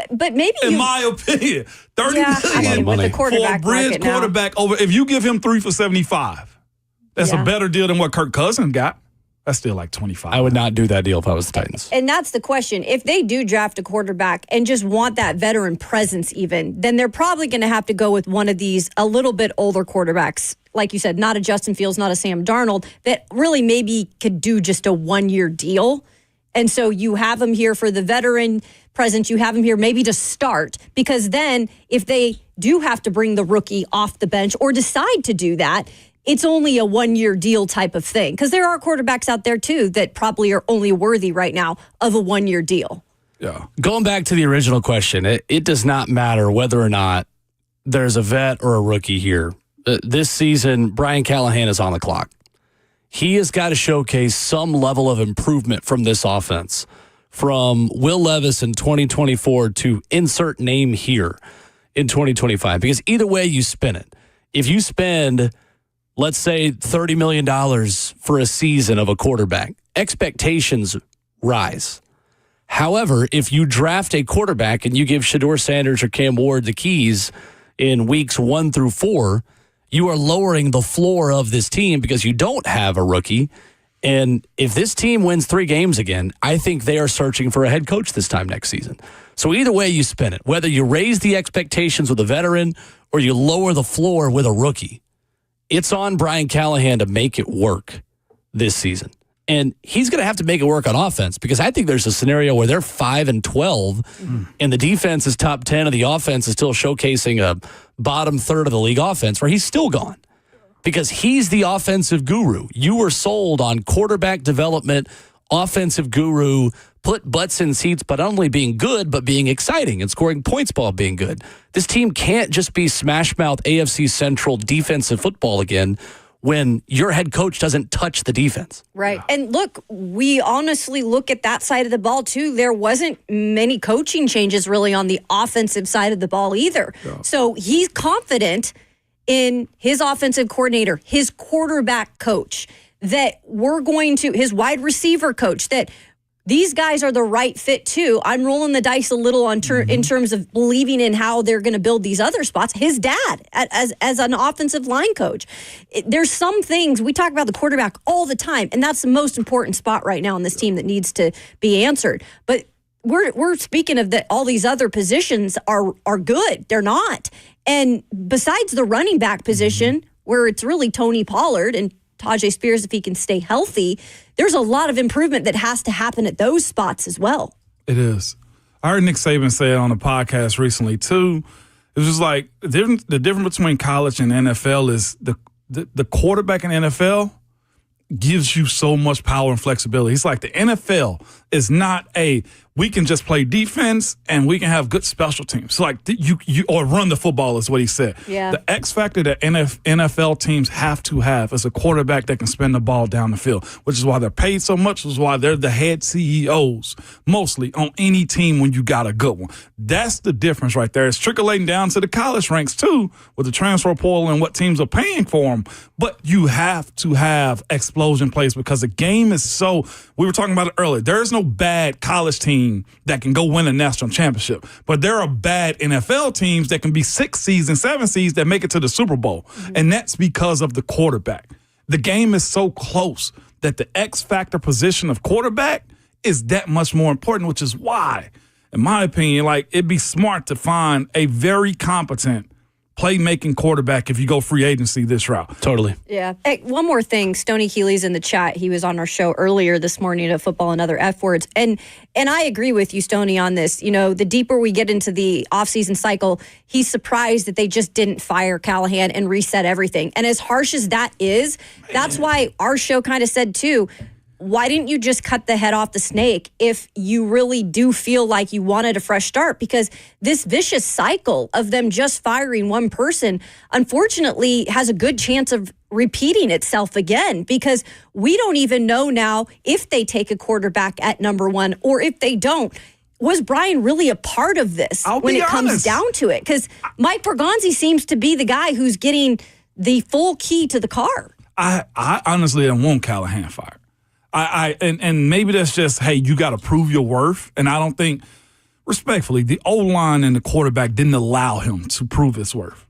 But maybe In my opinion, 30 yeah, I million mean, with the for a quarterback bridge market now. quarterback over. If you give him 3 for 75, that's Yeah. a better deal than what Kirk Cousins got. That's still like 25. I would not do that deal if I was the Titans. And that's the question. If they do draft a quarterback and just want that veteran presence even, then they're probably going to have to go with one of these a little bit older quarterbacks. Like you said, not a Justin Fields, not a Sam Darnold, that really maybe could do just a 1-year deal. And so you have him here for the veteran presence. You have him here maybe to start, because then if they do have to bring the rookie off the bench or decide to do that, it's only a 1-year deal type of thing. Because there are quarterbacks out there, too, that probably are only worthy right now of a 1-year deal. Yeah. Going back to the original question, it does not matter whether or not there's a vet or a rookie here. This season, Brian Callahan is on the clock. He has got to showcase some level of improvement from this offense. From Will Levis in 2024 to insert name here in 2025. Because either way you spin it, if you spend, let's say, $30 million for a season of a quarterback, expectations rise. However, if you draft a quarterback and you give Shedeur Sanders or Cam Ward the keys in weeks 1 through 4, you are lowering the floor of this team because you don't have a rookie. And if this team wins 3 games again, I think they are searching for a head coach this time next season. So either way you spin it, whether you raise the expectations with a veteran or you lower the floor with a rookie, it's on Brian Callahan to make it work this season. And he's going to have to make it work on offense because I think there's a scenario where they're 5-12 and the defense is top 10 and the offense is still showcasing a bottom third of the league offense where he's still gone. Because he's the offensive guru. You were sold on quarterback development, offensive guru, put butts in seats, but not only being good, but being exciting and scoring points ball being good. This team can't just be smash mouth AFC Central defensive football again when your head coach doesn't touch the defense. Right. And look, we honestly look at that side of the ball too. There wasn't many coaching changes really on the offensive side of the ball either. Yeah. So he's confident in his offensive coordinator, his quarterback coach, that his wide receiver coach, that these guys are the right fit too. I'm rolling the dice a little in terms of believing in how they're going to build these other spots. His dad as an offensive line coach. There's some things, we talk about the quarterback all the time, and that's the most important spot right now on this team that needs to be answered. But we're speaking of that all these other positions are good. They're not. And besides the running back position, where it's really Tony Pollard and Tajay Spears, if he can stay healthy, there's a lot of improvement that has to happen at those spots as well. It is. I heard Nick Saban say it on a podcast recently, too. It was just like the difference between college and NFL is the quarterback in NFL gives you so much power and flexibility. It's like the NFL is not we can just play defense and we can have good special teams. So like you or run the football is what he said. Yeah. The X factor that NFL teams have to have is a quarterback that can spin the ball down the field, which is why they're paid so much, which is why they're the head CEOs mostly on any team when you got a good one. That's the difference right there. It's trickling down to the college ranks too with the transfer portal and what teams are paying for them. But you have to have explosion plays because the game is so – we were talking about it earlier. There is no bad college team that can go win a national championship. But there are bad NFL teams that can be 6 seeds and 7 seeds that make it to the Super Bowl. Mm-hmm. And that's because of the quarterback. The game is so close that the X factor position of quarterback is that much more important, which is why, in my opinion, like it'd be smart to find a very competent playmaking quarterback if you go free agency this route. Totally. Yeah. Hey, one more thing. Stoney Keeley's in the chat. He was on our show earlier this morning at Football and Other F Words. And I agree with you, Stoney, on this. You know, the deeper we get into the offseason cycle, he's surprised that they just didn't fire Callahan and reset everything. And as harsh as that is, that's why our show kind of said, too, why didn't you just cut the head off the snake if you really do feel like you wanted a fresh start? Because this vicious cycle of them just firing one person, unfortunately, has a good chance of repeating itself again, because we don't even know now if they take a quarterback at number 1 or if they don't. Was Brian really a part of this when it comes down to it? Because Mike Bergonzi seems to be the guy who's getting the full key to the car. I honestly don't want Callahan fired. And maybe that's just, hey, you got to prove your worth. And I don't think, respectfully, the O-line and the quarterback didn't allow him to prove his worth.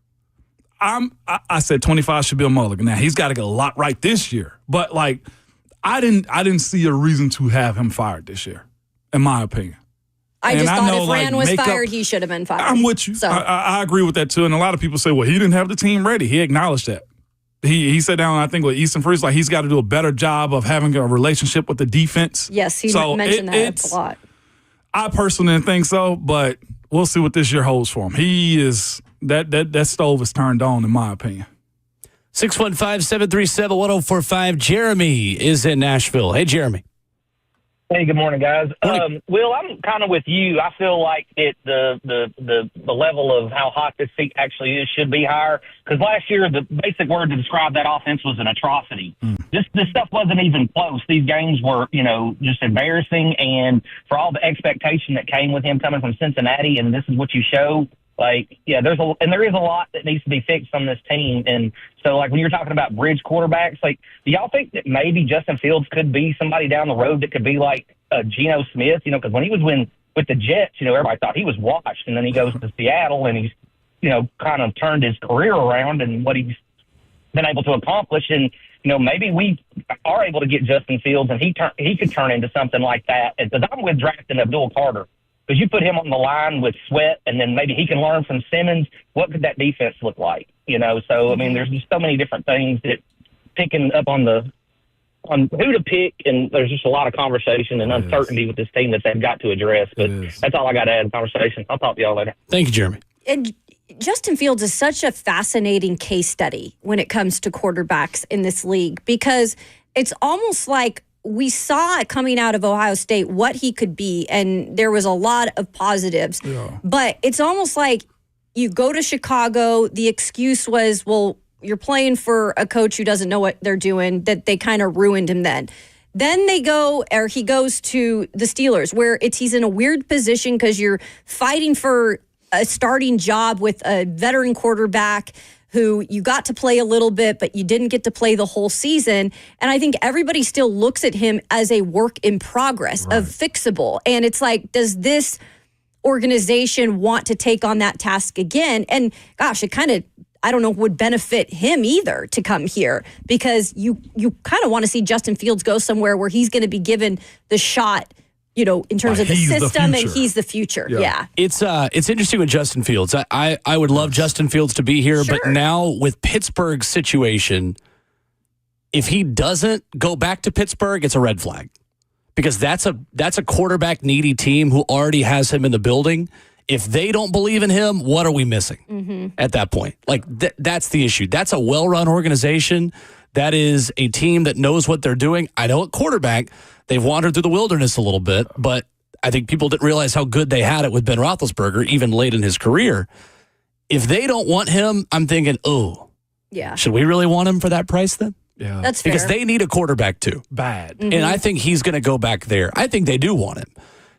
I said 25 should be a mulligan. Now, he's got to get a lot right this year. But, like, I didn't see a reason to have him fired this year, in my opinion. I just thought if Rand was fired, he should have been fired. I'm with you. So. I agree with that, too. And a lot of people say, well, he didn't have the team ready. He acknowledged that. He sat down, I think, with Easton Freeze, like he's got to do a better job of having a relationship with the defense. Yes, he mentioned that a lot. I personally didn't think so, but we'll see what this year holds for him. He is that stove is turned on, in my opinion. 615-737-1045. Jeremy is in Nashville. Hey, Jeremy. Hey, good morning, guys. Morning. Will, I'm kind of with you. I feel like the level of how hot this seat actually is should be higher, because last year the basic word to describe that offense was an atrocity. This stuff wasn't even close. These games were, just embarrassing, and for all the expectation that came with him coming from Cincinnati, and this is what you show. Like, yeah, there is a lot that needs to be fixed on this team. And so, like, when you're talking about bridge quarterbacks, like, do y'all think that maybe Justin Fields could be somebody down the road that could be like Geno Smith? Because when he was with the Jets, everybody thought he was washed. And then he goes to Seattle and he's, kind of turned his career around and what he's been able to accomplish. And, maybe we are able to get Justin Fields and he could turn into something like that. Because I'm with drafting Abdul Carter. Because you put him on the line with Sweat, and then maybe he can learn from Simmons. What could that defense look like? So I mean, there's just so many different things that picking up on who to pick, and there's just a lot of conversation and uncertainty with this team that they've got to address. But that's all I got to add to the conversation. I'll talk to y'all later. Thank you, Jeremy. And Justin Fields is such a fascinating case study when it comes to quarterbacks in this league, because it's almost like we saw it coming out of Ohio State what he could be, and there was a lot of positives. Yeah. But it's almost like you go to Chicago, the excuse was, well, you're playing for a coach who doesn't know what they're doing, that they kind of ruined him then. Then he goes to the Steelers, where he's in a weird position because you're fighting for a starting job with a veteran quarterback who you got to play a little bit, but you didn't get to play the whole season. And I think everybody still looks at him as a work in progress, of fixable. And it's like, does this organization want to take on that task again? And gosh, it kind of, I don't know, would benefit him either to come here, because you kind of want to see Justin Fields go somewhere where he's going to be given the shot in terms of the he's the system, and future. he's the future. Yeah. It's interesting with Justin Fields. I would love Justin Fields to be here, Sure. but now with Pittsburgh's situation, if he doesn't go back to Pittsburgh, it's a red flag. Because that's a quarterback needy team who already has him in the building. If they don't believe in him, what are we missing at that point? Like that's the issue. That's a well-run organization. That is a team that knows what they're doing. I know at quarterback, they've wandered through the wilderness a little bit, but I think people didn't realize how good they had it with Ben Roethlisberger, even late in his career. If they don't want him, I'm thinking, Yeah. should we really want him for that price then? Yeah. That's fair. Because they need a quarterback too. bad. And I think he's going to go back there. I think they do want him.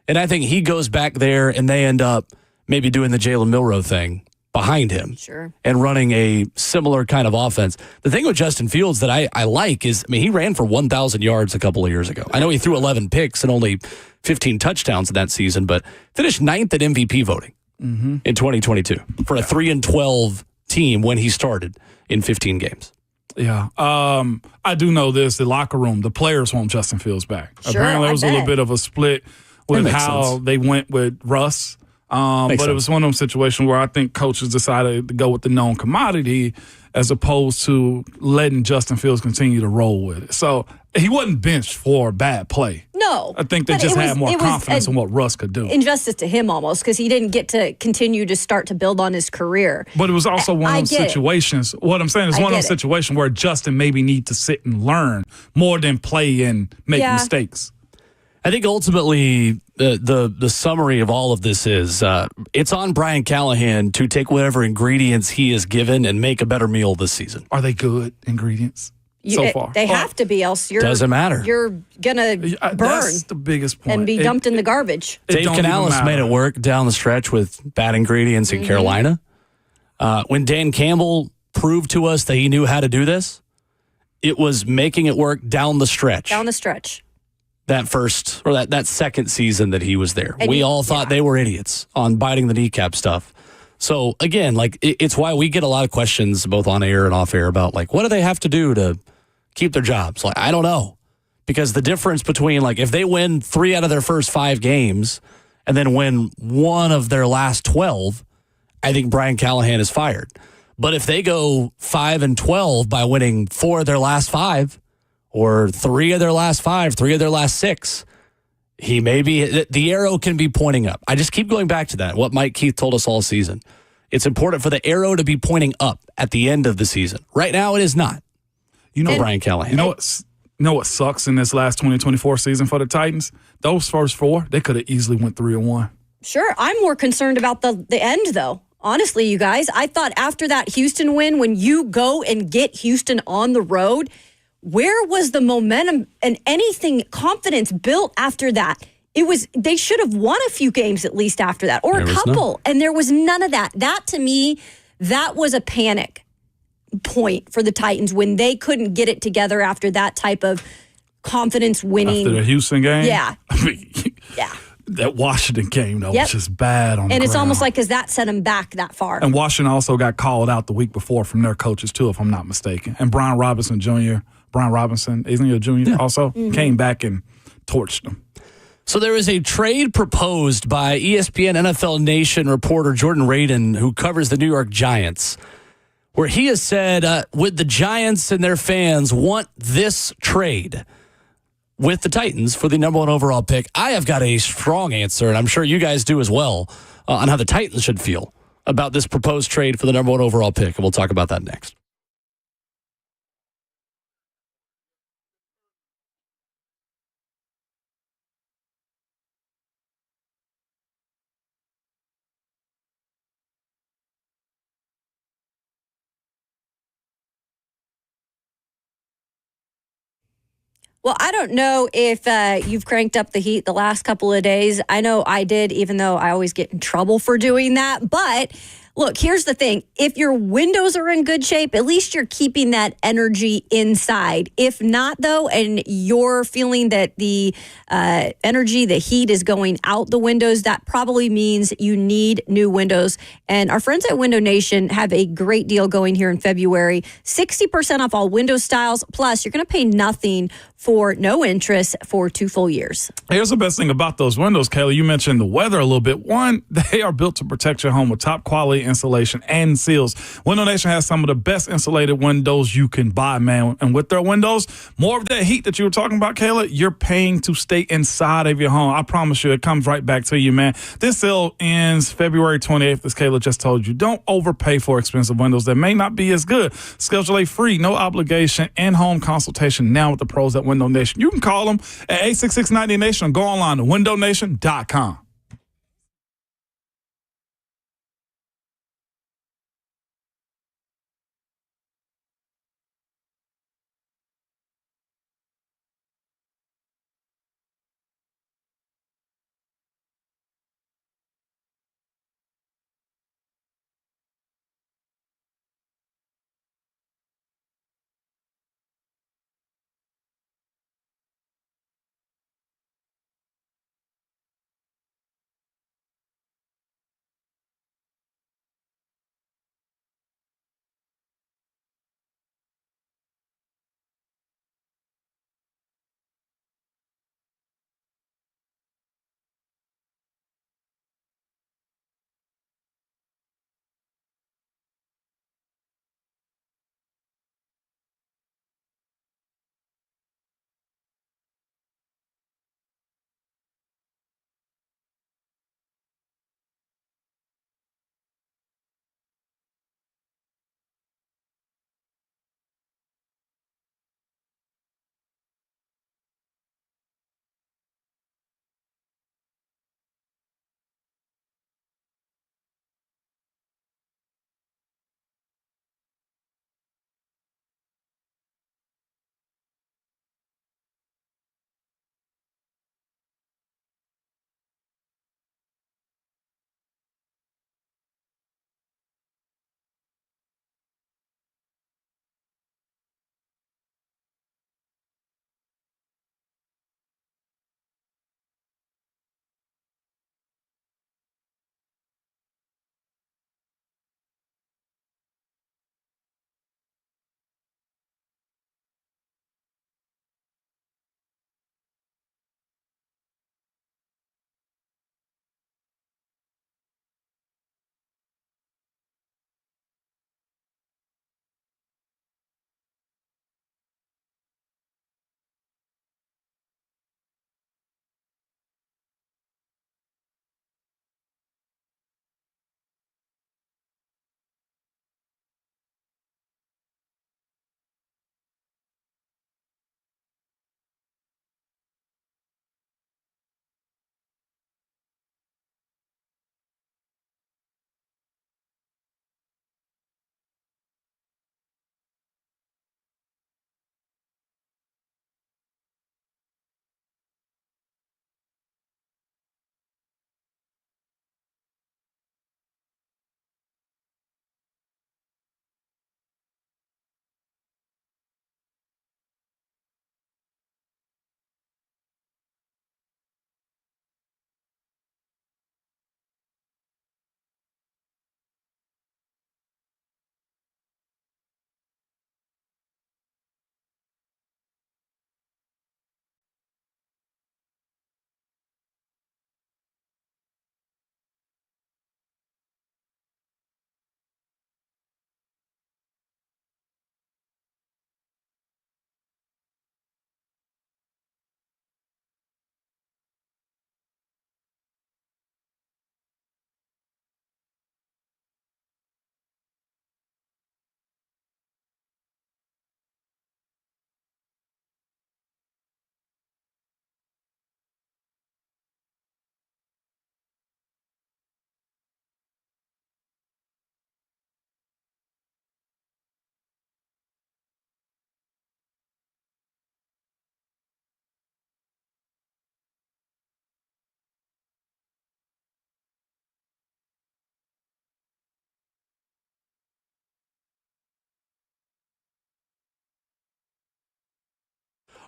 And I think he goes back there and they end up maybe doing the Jalen Milroe thing behind him. Sure. And running a similar kind of offense. The thing with Justin Fields that I like is, he ran for 1,000 yards a couple of years ago. I know he threw 11 picks and only 15 touchdowns in that season, but finished 9th at MVP voting in 2022 for a 3-12 team when he started in 15 games. Yeah. I do know this. The locker room, the players want Justin Fields back. Sure, Apparently, I there was a little bet. bit of a split with makes how sense. they went with Russ. But Makes it was one of those situations where I think coaches decided to go with the known commodity as opposed to letting Justin Fields continue to roll with it. So he wasn't benched for a bad play. No. I think they But just it had was- more it was confidence a- in what Russ could do. Injustice to him almost, because he didn't get to continue to start to build on his career. But it was also one I of those get it. situations. What I'm saying is I one of get those it. situations where Justin maybe need to sit and learn more than play and make Yeah. mistakes. I think ultimately the summary of all of this is it's on Brian Callahan to take whatever ingredients he is given and make a better meal this season. Are they good ingredients so far? They have to be, else you're Doesn't matter. You're gonna burn That's the biggest point. and be dumped in the garbage. It Dave don't even Canales matter. made it work down the stretch with bad ingredients in Carolina. When Dan Campbell proved to us that he knew how to do this, it was making it work down the stretch. Down the stretch. That first or that second season that he was there. And We you- all thought they were idiots on biting the kneecap stuff. So again, it's why we get a lot of questions both on air and off air about what do they have to do to keep their jobs? I don't know. Because the difference between if they win 3 out of their first 5 games and then win 1 of their last 12, I think Brian Callahan is fired. But if they go 5-12 by winning 4 of their last 5, or 3 of their last 5, 3 of their last 6, he may be, the arrow can be pointing up. I just keep going back to that, what Mike Keith told us all season. It's important for the arrow to be pointing up at the end of the season. Right now, it is not. You know, Brian Callahan. You know what sucks in this last 2024 season for the Titans? Those first 4, they could have easily went 3-1. Sure. I'm more concerned about the end, though. Honestly, you guys, I thought after that Houston win, when you go and get Houston on the road, where was the momentum and confidence built after that? They should have won a few games at least after that, or a couple. And there was none of that. That to me, that was a panic point for the Titans when they couldn't get it together after that type of confidence winning. After the Houston game? Yeah. I mean, Yeah. that Washington game, though, Yep. was just bad on the And it's ground. almost like, because that set them back that far. And Washington also got called out the week before from their coaches, too, if I'm not mistaken. And Brian Robinson, isn't he a junior also? Came back and torched them. So there is a trade proposed by ESPN NFL Nation reporter Jordan Radin, who covers the New York Giants, where he has said, would the Giants and their fans want this trade with the Titans for the number 1 overall pick? I have got a strong answer, and I'm sure you guys do as well, on how the Titans should feel about this proposed trade for the number 1 overall pick, and we'll talk about that next. Well, I don't know if you've cranked up the heat the last couple of days. I know I did, even though I always get in trouble for doing that. But Look, here's the thing. If your windows are in good shape, at least you're keeping that energy inside. If not, though, and you're feeling that the energy, the heat is going out the windows, that probably means you need new windows. And our friends at Window Nation have a great deal going here in February. 60% off all window styles. Plus, you're going to pay nothing for no interest for 2 full years. Here's the best thing about those windows, Kayla. You mentioned the weather a little bit. One, they are built to protect your home with top quality insulation and seals. Window Nation has some of the best insulated windows you can buy, man. And with their windows, more of that heat that you were talking about, Kayla, you're paying to stay inside of your home. I promise you, it comes right back to you, man. This sale ends February 28th, as Kayla just told you. Don't overpay for expensive windows that may not be as good. Schedule a free, no obligation, in-home consultation now with the pros at Window Nation. You can call them at 866-90Nation or go online to windownation.com.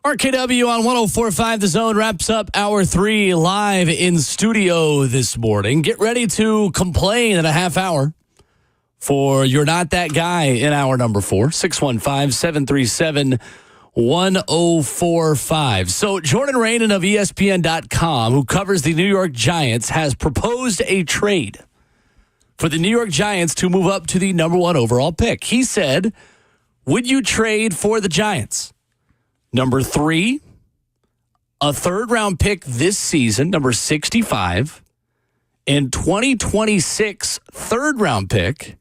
RKW on 104.5 The Zone wraps up Hour 3 live in studio this morning. Get ready to complain in a half hour for You're Not That Guy in hour number 4, 615-737-1045. So Jordan Raanan of ESPN.com, who covers the New York Giants, has proposed a trade for the New York Giants to move up to the number 1 overall pick. He said, would you trade for the Giants? Number 3, a third-round pick this season, number 65, and 2026 third-round pick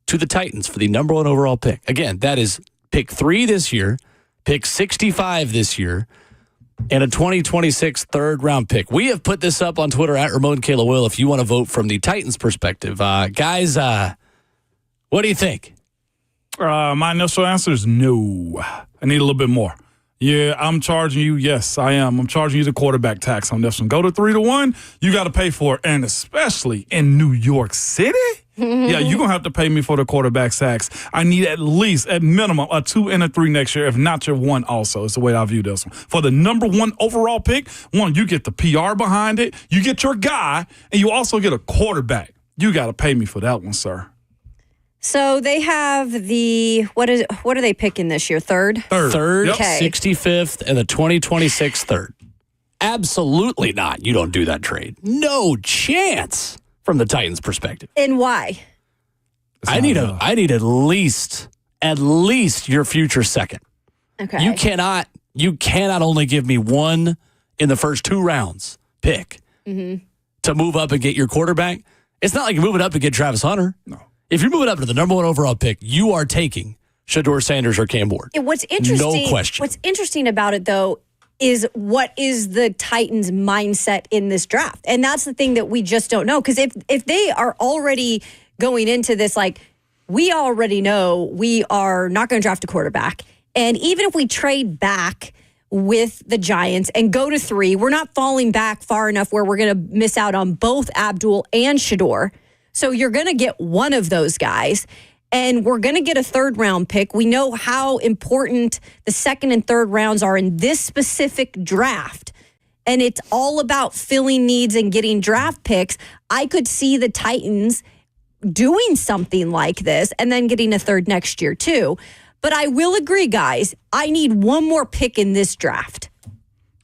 to the Titans for the number 1 overall pick. Again, that is pick 3 this year, pick 65 this year, and a 2026 third-round pick. We have put this up on Twitter at Ramon Kayla Will if you want to vote from the Titans' perspective. Guys, what do you think? My initial answer is no. I need a little bit more. Yeah, I'm charging you. Yes, I am. I'm charging you the quarterback tax on this one. Go to 3-1. You got to pay for it, and especially in New York City. Yeah, you're going to have to pay me for the quarterback tax. I need at least, at minimum, a 2 and a 3 next year, if not your 1 also. It's the way I view this one. For the number 1 overall pick, 1, you get the PR behind it, you get your guy, and you also get a quarterback. You got to pay me for that one, sir. So they have what are they picking this year? Third? Third, Yep. Okay. 65th, and the 2026 third. Absolutely not. You don't do that trade. No chance from the Titans' perspective. And why? I need at least your future second. Okay. You cannot only give me 1 in the first 2 rounds pick to move up and get your quarterback. It's not like you're moving up to get Travis Hunter. No. If you're moving up to the number 1 overall pick, you are taking Shedeur Sanders or Cam Ward. What's interesting? No question. What's interesting about it, though, is what is the Titans' mindset in this draft, and that's the thing that we just don't know. Because if they are already going into this, like, we already know we are not going to draft a quarterback, and even if we trade back with the Giants and go to 3, we're not falling back far enough where we're going to miss out on both Abdul and Shedeur. So you're going to get one of those guys, and we're going to get a third-round pick. We know how important the second and third rounds are in this specific draft, and it's all about filling needs and getting draft picks. I could see the Titans doing something like this and then getting a third next year too. But I will agree, guys, I need 1 more pick in this draft.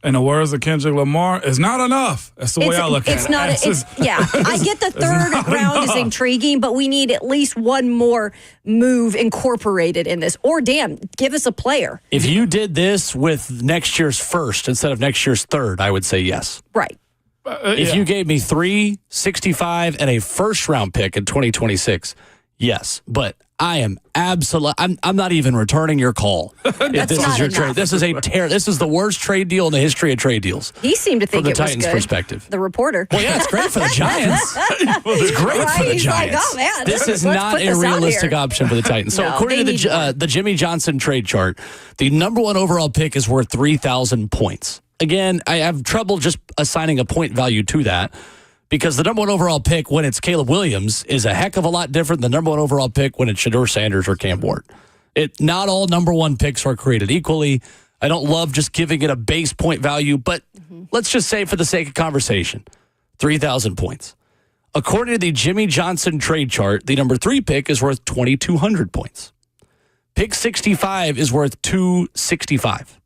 In the words of Kendrick Lamar, it's not enough. That's the way I look at it. I get the third round is intriguing, but we need at least 1 more move incorporated in this. Or, give us a player. If you did this with next year's first instead of next year's third, I would say yes. Right. If you gave me 3, 65, and a first-round pick in 2026, yes. But I am absolutely. I'm not even returning your call. If this is your trade, this is This is the worst trade deal in the history of trade deals. He seemed to think from the it was Titans' good. Perspective. The reporter. Well, yeah, it's great for the Giants. It's great for the He's Giants. like, oh man, this is not a realistic option for the Titans. So No, according to the Jimmy Johnson trade chart, the number 1 overall pick is worth 3,000 points. Again, I have trouble just assigning a point value to that. Because the number 1 overall pick when it's Caleb Williams is a heck of a lot different than the number 1 overall pick when it's Shedeur Sanders or Cam Ward. Not all number 1 picks are created equally. I don't love just giving it a base point value, but let's just say for the sake of conversation, 3,000 points. According to the Jimmy Johnson trade chart, the number 3 pick is worth 2,200 points. Pick 65 is worth 265.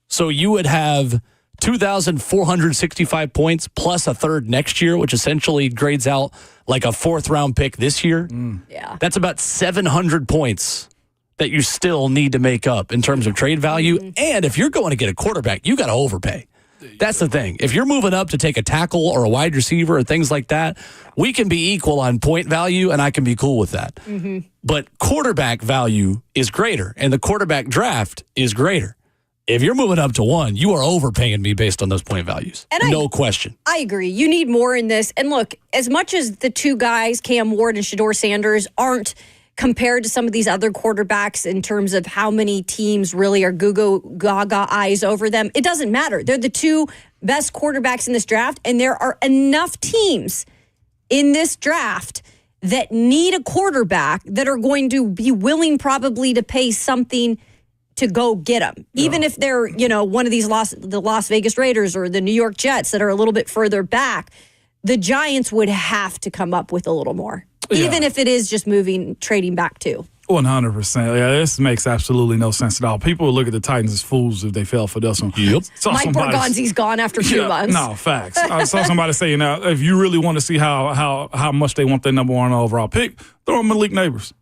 So you would have 2,465 points plus a third next year, which essentially grades out like a 4th-round pick this year. Yeah. That's about 700 points that you still need to make up in terms of trade value. And if you're going to get a quarterback, you got to overpay. That's the thing. If you're moving up to take a tackle or a wide receiver or things like that, we can be equal on point value, and I can be cool with that. But quarterback value is greater, and the quarterback draft is greater. If you're moving up to 1, you are overpaying me based on those point values. No question. I agree. You need more in this. And look, as much as the 2 guys, Cam Ward and Shedeur Sanders, aren't compared to some of these other quarterbacks in terms of how many teams really are gaga eyes over them, it doesn't matter. They're the 2 best quarterbacks in this draft, and there are enough teams in this draft that need a quarterback that are going to be willing probably to pay something to go get them. Even if they're, one of these the Las Vegas Raiders or the New York Jets that are a little bit further back, the Giants would have to come up with a little more. Even if it is just trading back too. 100%. Yeah, this makes absolutely no sense at all. People will look at the Titans as fools if they fell for this one. Yep. Mike Borgonzi's gone after 2 months. No, facts. I saw somebody say, if you really want to see how much they want their number 1 overall pick, throw them Malik Neighbors.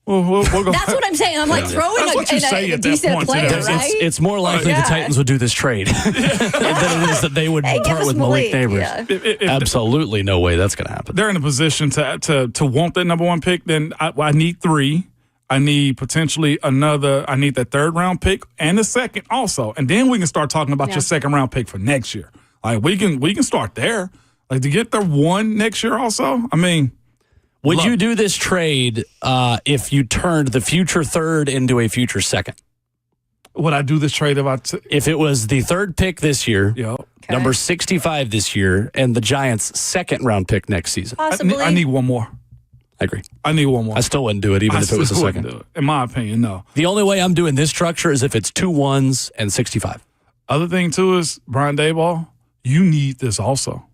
We'll go. That's what I'm saying. I'm like throwing a decent player, right? It's more likely the Titans would do this trade than it is that they would part with Malik Neighbors. Yeah. Absolutely no way that's going to happen. They're in a position to want that number 1 pick, then I need 3. I need potentially another. I need that 3rd round pick and the 2nd also, and then we can start talking about your 2nd round pick for next year. Like we can start there. Like to get the 1 next year also. I mean, would you do this trade if you turned the future 3rd into a future 2nd? Would I do this trade if it was the 3rd pick this year, number 65 this year, and the Giants' 2nd round pick next season? Possibly. I need 1 more. I agree. I need 1 more. I still wouldn't do it, even if it was a 2nd. Do it. In my opinion, no. The only way I'm doing this structure is if it's 2 1s and 65. Other thing, too, is Brian Daboll, you need this also.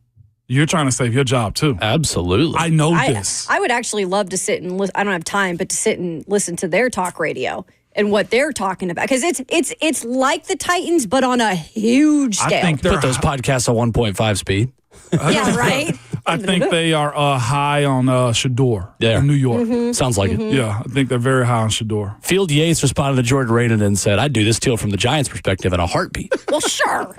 You're trying to save your job, too. Absolutely. I know this. I would actually love to sit and listen. I don't have time, but to sit and listen to their talk radio and what they're talking about. Because it's like the Titans, but on a huge scale. I think put those podcasts at 1.5 speed. Yeah, right? I think they are high on Shador in New York. Mm-hmm. Sounds like it. Yeah, I think they're very high on Shador. Field Yates responded to Jordan Radin and said, I'd do this deal from the Giants' perspective in a heartbeat. Well, sure.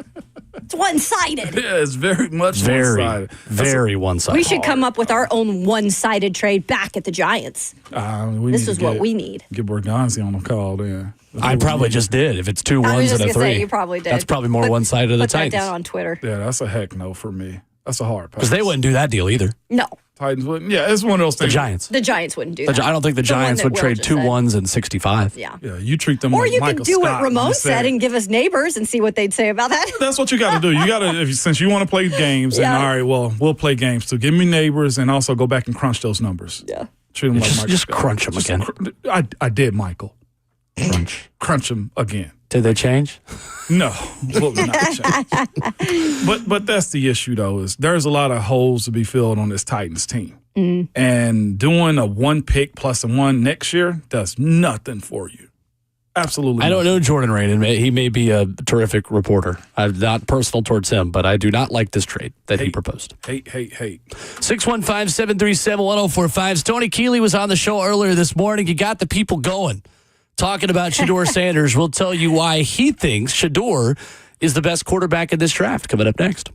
It's one-sided. Yeah, it's very much one-sided. Very one-sided. We should come up with our own one-sided trade back at the Giants. This is what we need. Get Borgonzi on the call then. I probably just did. If it's 2 1s and a 3. Say, you probably did. That's probably more one-sided of the Titans. Put that down on Twitter. Yeah, that's a heck no for me. That's a hard pass. Because they wouldn't do that deal either. No. Titans wouldn't. Yeah, it's one of those things. The Giants wouldn't do that. I don't think the Giants would trade 2 1s and 65. Yeah. Yeah, you treat them or like you Michael can do Scott what Ramon said and give us neighbors and see what they'd say about that. That's what you got to do. You got to, since you want to play games, and all right, well, we'll play games too. Give me neighbors and also go back and crunch those numbers. Yeah. Treat them like Michael Just Scott. crunch them again. I did, Michael. Crunch them again. Did they change? No, will not change. But that's the issue, though, is there's a lot of holes to be filled on this Titans team. And doing a 1 pick plus a 1 next year does nothing for you. Absolutely. I don't know Jordan Radin. He may be a terrific reporter. I'm not personal towards him, but I do not like this trade that he proposed. Hate. 615-737-1045. Stoney Keeley was on the show earlier this morning. You got the people going. Talking about Shador Sanders, we'll tell you why he thinks Shador is the best quarterback in this draft. Coming up next.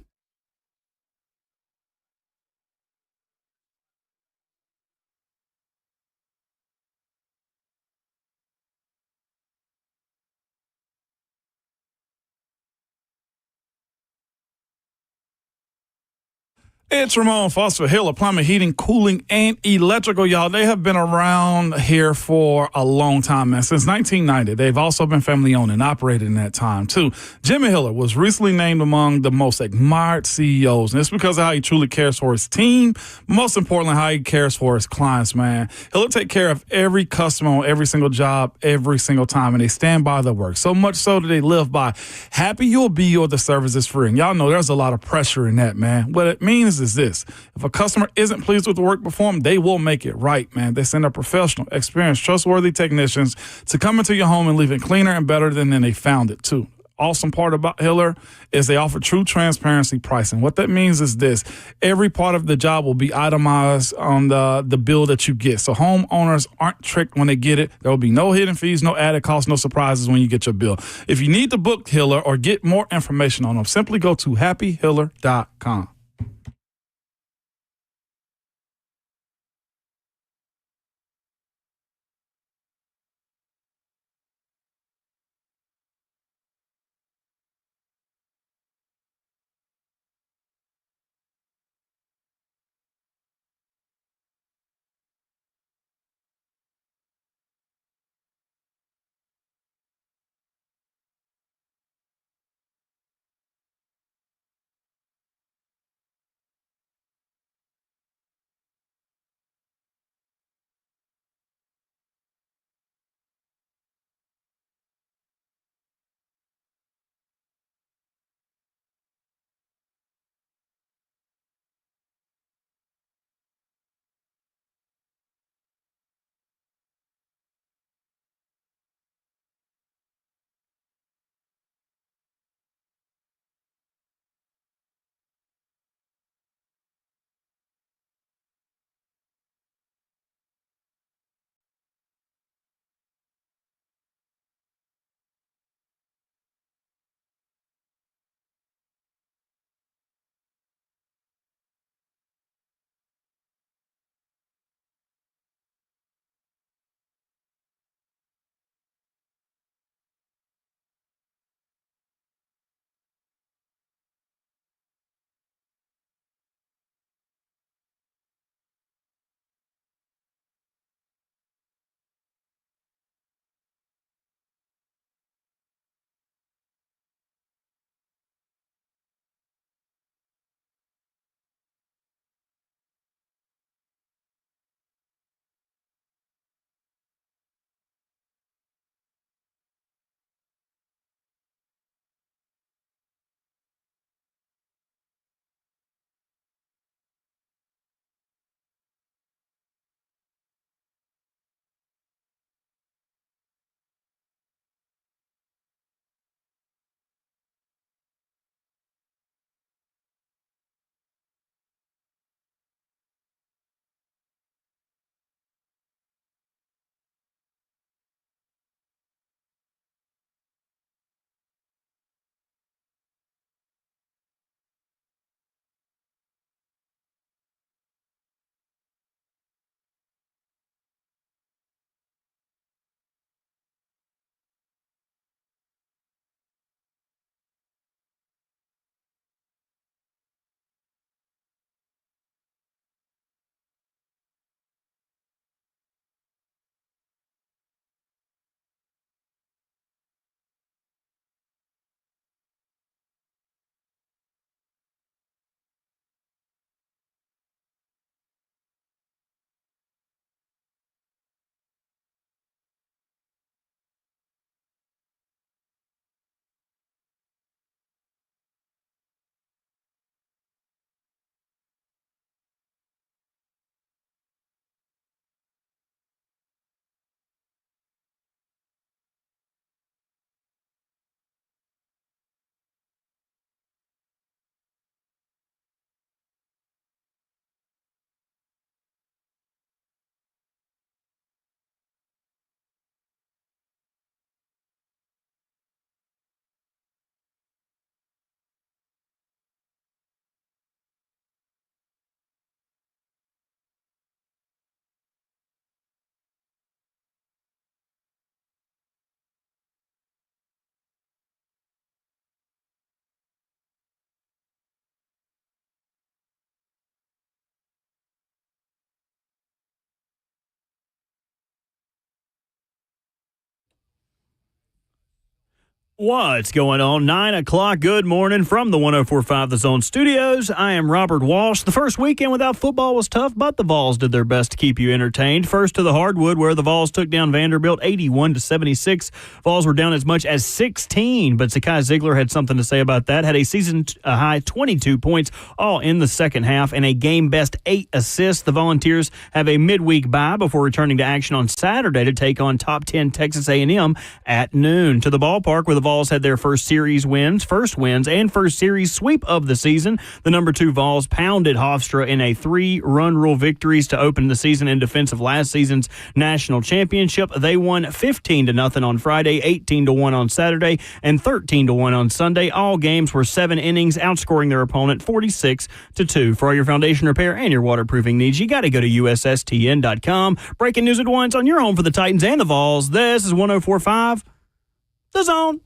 It's Ramon Foster Hill, Plumbing, Heating, Cooling, and Electrical, y'all. They have been around here for a long time, man. Since 1990. They've also been family-owned and operated in that time, too. Jimmy Hiller was recently named among the most admired CEOs, and it's because of how he truly cares for his team, but most importantly, how he cares for his clients, man. Hiller take care of every customer on every single job, every single time, and they stand by their work. So much so that they live by happy you'll be or the service is free. And y'all know there's a lot of pressure in that, man. What it means is this. If a customer isn't pleased with the work performed, they will make it right, man. They send a professional, experienced, trustworthy technicians to come into your home and leave it cleaner and better than they found it, too. Awesome part about Hiller is they offer true transparency pricing. What that means is this. Every part of the job will be itemized on the bill that you get. So homeowners aren't tricked when they get it. There will be no hidden fees, no added costs, no surprises when you get your bill. If you need to book Hiller or get more information on them, simply go to happyhiller.com. What's going on? 9 o'clock. Good morning from the 104.5 The Zone Studios. I am Robert Walsh. The first weekend without football was tough, but the Vols did their best to keep you entertained. First to the hardwood, where the Vols took down Vanderbilt 81-76. Vols were down as much as 16, but Zakai Ziegler had something to say about that. Had a season-high 22 points, all in the second half, and a game-best 8 assists. The Volunteers have a midweek bye before returning to action on Saturday to take on top 10 Texas A&M at noon. To the ballpark, where the Vols had their first series wins, and first series sweep of the season. The number 2 Vols pounded Hofstra in a 3-run rule victories to open the season in defense of last season's national championship. They won 15-0 on Friday, 18-1 on Saturday, and 13-1 on Sunday. All games were 7 innings, outscoring their opponent 46-2. For all your foundation repair and your waterproofing needs, you got to go to USSTN.com. Breaking news at once on your home for the Titans and the Vols. This is 104.5 The Zone.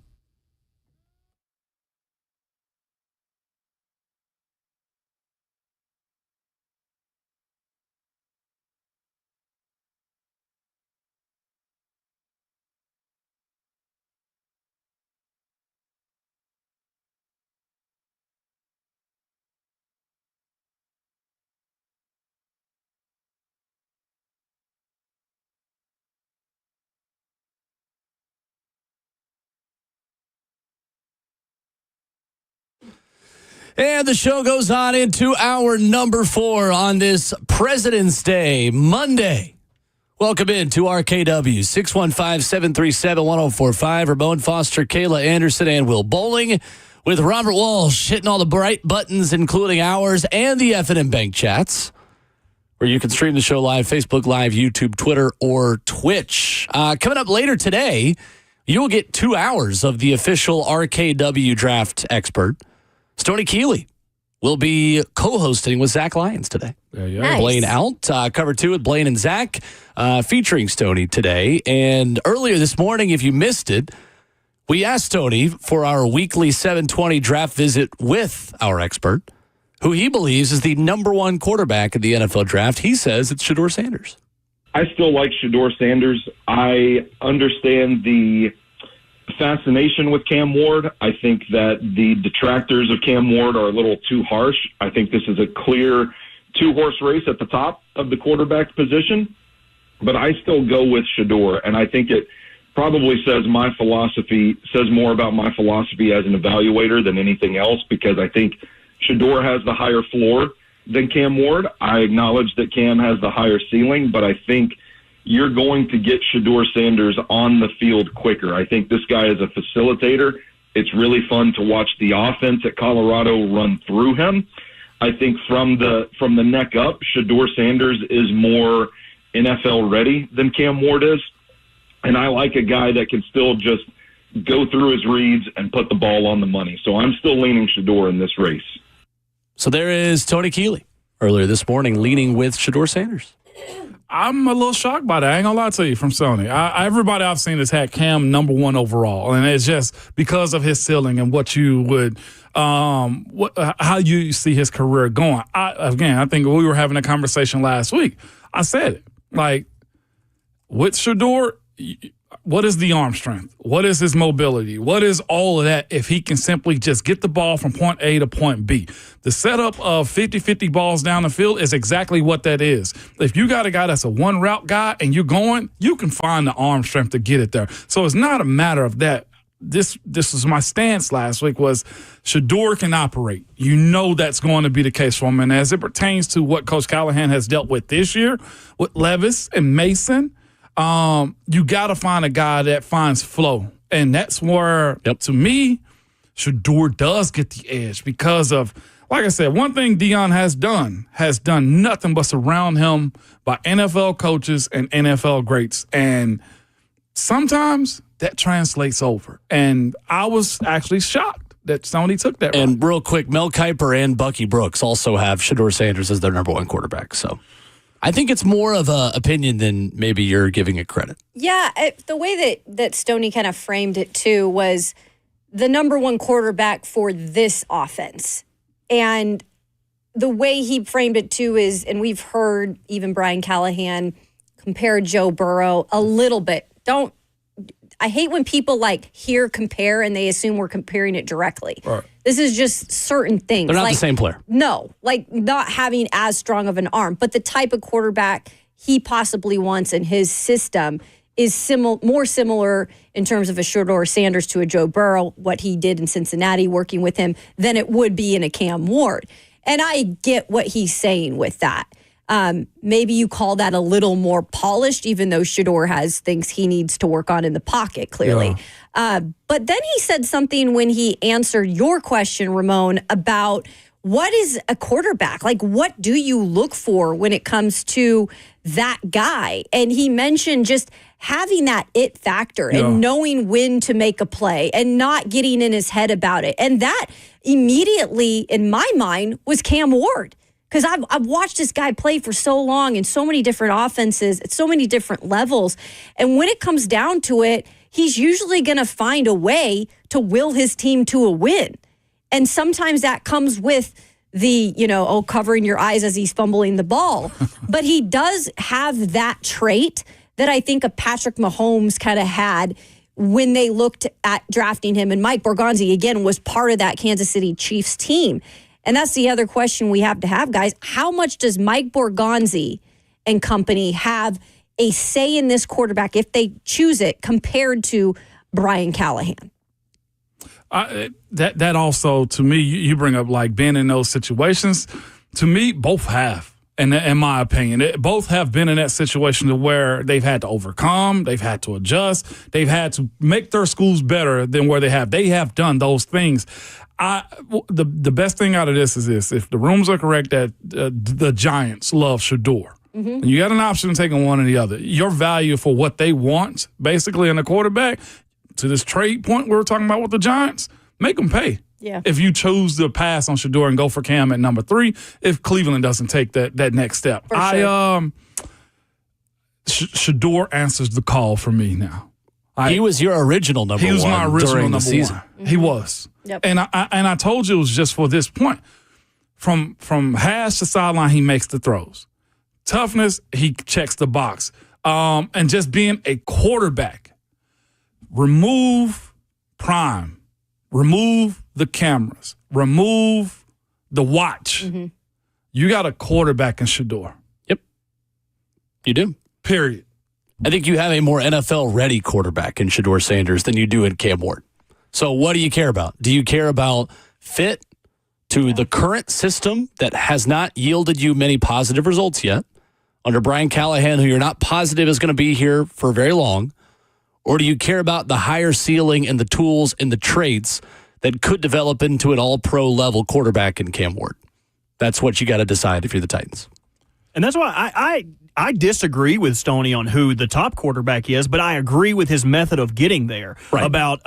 And the show goes on into hour number 4 on this President's Day, Monday. Welcome in to RKW, 615-737-1045. Ramon Foster, Kayla Anderson, and Will Bowling with Robert Walsh hitting all the bright buttons, including ours and the F&M Bank chats, where you can stream the show live, Facebook Live, YouTube, Twitter, or Twitch. Coming up later today, you will get 2 hours of the official RKW draft expert. Stoney Keeley will be co-hosting with Zach Lyons today. Nice. Blaine out. Cover 2 with Blaine and Zach, featuring Stoney today. And earlier this morning, if you missed it, we asked Stoney for our weekly 720 draft visit with our expert, who he believes is the number 1 quarterback in the NFL draft. He says it's Shedeur Sanders. I still like Shedeur Sanders. I understand the fascination with Cam Ward. I think that the detractors of Cam Ward are a little too harsh. I think this is a clear 2-horse race at the top of the quarterback position, but I still go with Shedeur, and I think it probably says more about my philosophy as an evaluator than anything else, because I think Shedeur has the higher floor than Cam Ward. I acknowledge that Cam has the higher ceiling, but I think you're going to get Shedeur Sanders on the field quicker. I think this guy is a facilitator. It's really fun to watch the offense at Colorado run through him. I think from the neck up, Shedeur Sanders is more NFL ready than Cam Ward is. And I like a guy that can still just go through his reads and put the ball on the money. So I'm still leaning Shedeur in this race. So there is Stoney Keeley earlier this morning leaning with Shedeur Sanders. I'm a little shocked by that. I ain't gonna lie to you, from Sony. Everybody I've seen has had Cam number 1 overall, and it's just because of his ceiling and what you would, how you see his career going. I think we were having a conversation last week. I said it, like, with Shedeur, what is the arm strength? What is his mobility? What is all of that if he can simply just get the ball from point A to point B? The setup of 50-50 balls down the field is exactly what that is. If you got a guy that's a one-route guy and you're going, you can find the arm strength to get it there. So it's not a matter of that. This was my stance last week, was Shedeur can operate. You know that's going to be the case for him. And as it pertains to what Coach Callahan has dealt with this year with Levis and Mason, you got to find a guy that finds flow. And that's where, to me, Shedeur does get the edge because of, like I said, one thing Deion has done nothing but surround him by NFL coaches and NFL greats. And sometimes that translates over. And I was actually shocked that Stoney took that. And real quick, Mel Kiper and Bucky Brooks also have Shedeur Sanders as their number 1 quarterback. So I think it's more of an opinion than maybe you're giving it credit. Yeah, the way that Stoney kind of framed it, too, was the number 1 quarterback for this offense. And the way he framed it, too, is, and we've heard even Brian Callahan compare Joe Burrow a little bit. I hate when people compare and they assume we're comparing it directly. Right. This is just certain things. They're not the same player. No, not having as strong of an arm, but the type of quarterback he possibly wants in his system is more similar in terms of a Shedeur Sanders to a Joe Burrow, what he did in Cincinnati working with him, than it would be in a Cam Ward. And I get what he's saying with that. Maybe you call that a little more polished, even though Shedeur has things he needs to work on in the pocket, clearly. Yeah. But then he said something when he answered your question, Ramon, about what is a quarterback? What do you look for when it comes to that guy? And he mentioned just having that it factor and knowing when to make a play and not getting in his head about it. And that immediately, in my mind, was Cam Ward. Because I've watched this guy play for so long in so many different offenses at so many different levels. And when it comes down to it, he's usually going to find a way to will his team to a win. And sometimes that comes with the, covering your eyes as he's fumbling the ball. But he does have that trait that I think a Patrick Mahomes kind of had when they looked at drafting him. And Mike Borgonzi, again, was part of that Kansas City Chiefs team. And that's the other question we have to have, guys. How much does Mike Borgonzi and company have a say in this quarterback if they choose it compared to Brian Callahan? That also, to me, you bring up being in those situations. To me, both have. In my opinion, both have been in that situation to where they've had to overcome, they've had to adjust, they've had to make their schools better than where they have. They have done those things. The best thing out of this is this: if the rumors are correct that the Giants love Shedeur, and you got an option of taking one or the other. Your value for what they want, basically, in a quarterback, to this trade point we were talking about with the Giants, make them pay. Yeah. If you choose to pass on Shedeur and go for Cam at number 3, if Cleveland doesn't take that next step. For sure. Shedeur answers the call for me now. He was your original number one. He was my original number season. 1. Mm-hmm. He was. Yep. And I told you it was just for this point. From hash to sideline, he makes the throws. Toughness, he checks the box. And just being a quarterback, remove prime, remove the cameras, remove the watch. Mm-hmm. You got a quarterback in Shedeur. Yep. You do. Period. I think you have a more NFL-ready quarterback in Shedeur Sanders than you do in Cam Ward. So what do you care about? Do you care about fit to the current system that has not yielded you many positive results yet, under Brian Callahan, who you're not positive is going to be here for very long? Or do you care about the higher ceiling and the tools and the traits that could develop into an all-pro level quarterback in Cam Ward? That's what you got to decide if you're the Titans. And that's why I disagree with Stoney on who the top quarterback is, but I agree with his method of getting there about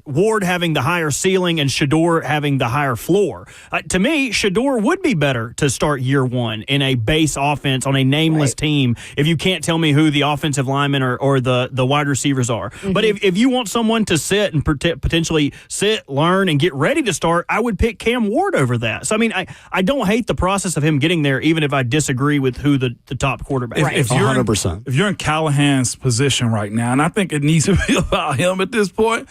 Ward having the higher ceiling and Shedeur having the higher floor. To me, Shedeur would be better to start year one in a base offense on a nameless team if you can't tell me who the offensive linemen or the wide receivers are. Mm-hmm. But if you want someone to sit and potentially sit, learn, and get ready to start, I would pick Cam Ward over that. So, I mean, I don't hate the process of him getting there, even if I disagree with who the top quarterback is. If you're 100%. If you're in Callahan's position right now, and I think it needs to be about him at this point,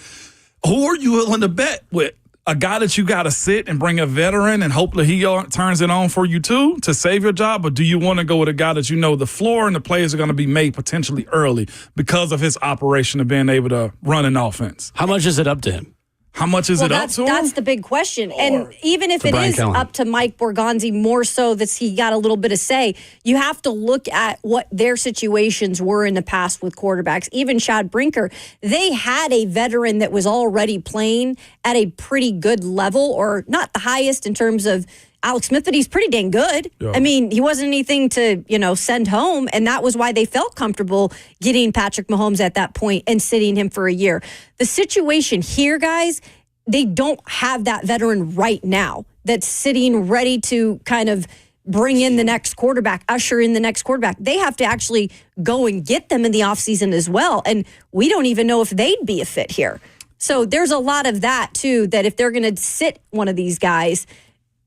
who are you willing to bet with? A guy that you got to sit and bring a veteran and hopefully he turns it on for you too to save your job? Or do you want to go with a guy that you know the floor and the players are going to be made potentially early because of his operation of being able to run an offense? How much is it up to him? How much is it up to him? That's the big question. And even if it is Callahan. up to Mike Borgonzi more so that he got a little bit of say, you have to look at what their situations were in the past with quarterbacks. Even Chad Brinker, they had a veteran that was already playing at a pretty good level, or not the highest in terms of Alex Smith, but he's pretty dang good. Yeah. I mean, he wasn't anything to, send home, and that was why they felt comfortable getting Patrick Mahomes at that point and sitting him for a year. The situation here, guys, they don't have that veteran right now that's sitting ready to kind of bring in the next quarterback, usher in the next quarterback. They have to actually go and get them in the offseason as well, and we don't even know if they'd be a fit here. So there's a lot of that, too, that if they're going to sit one of these guys,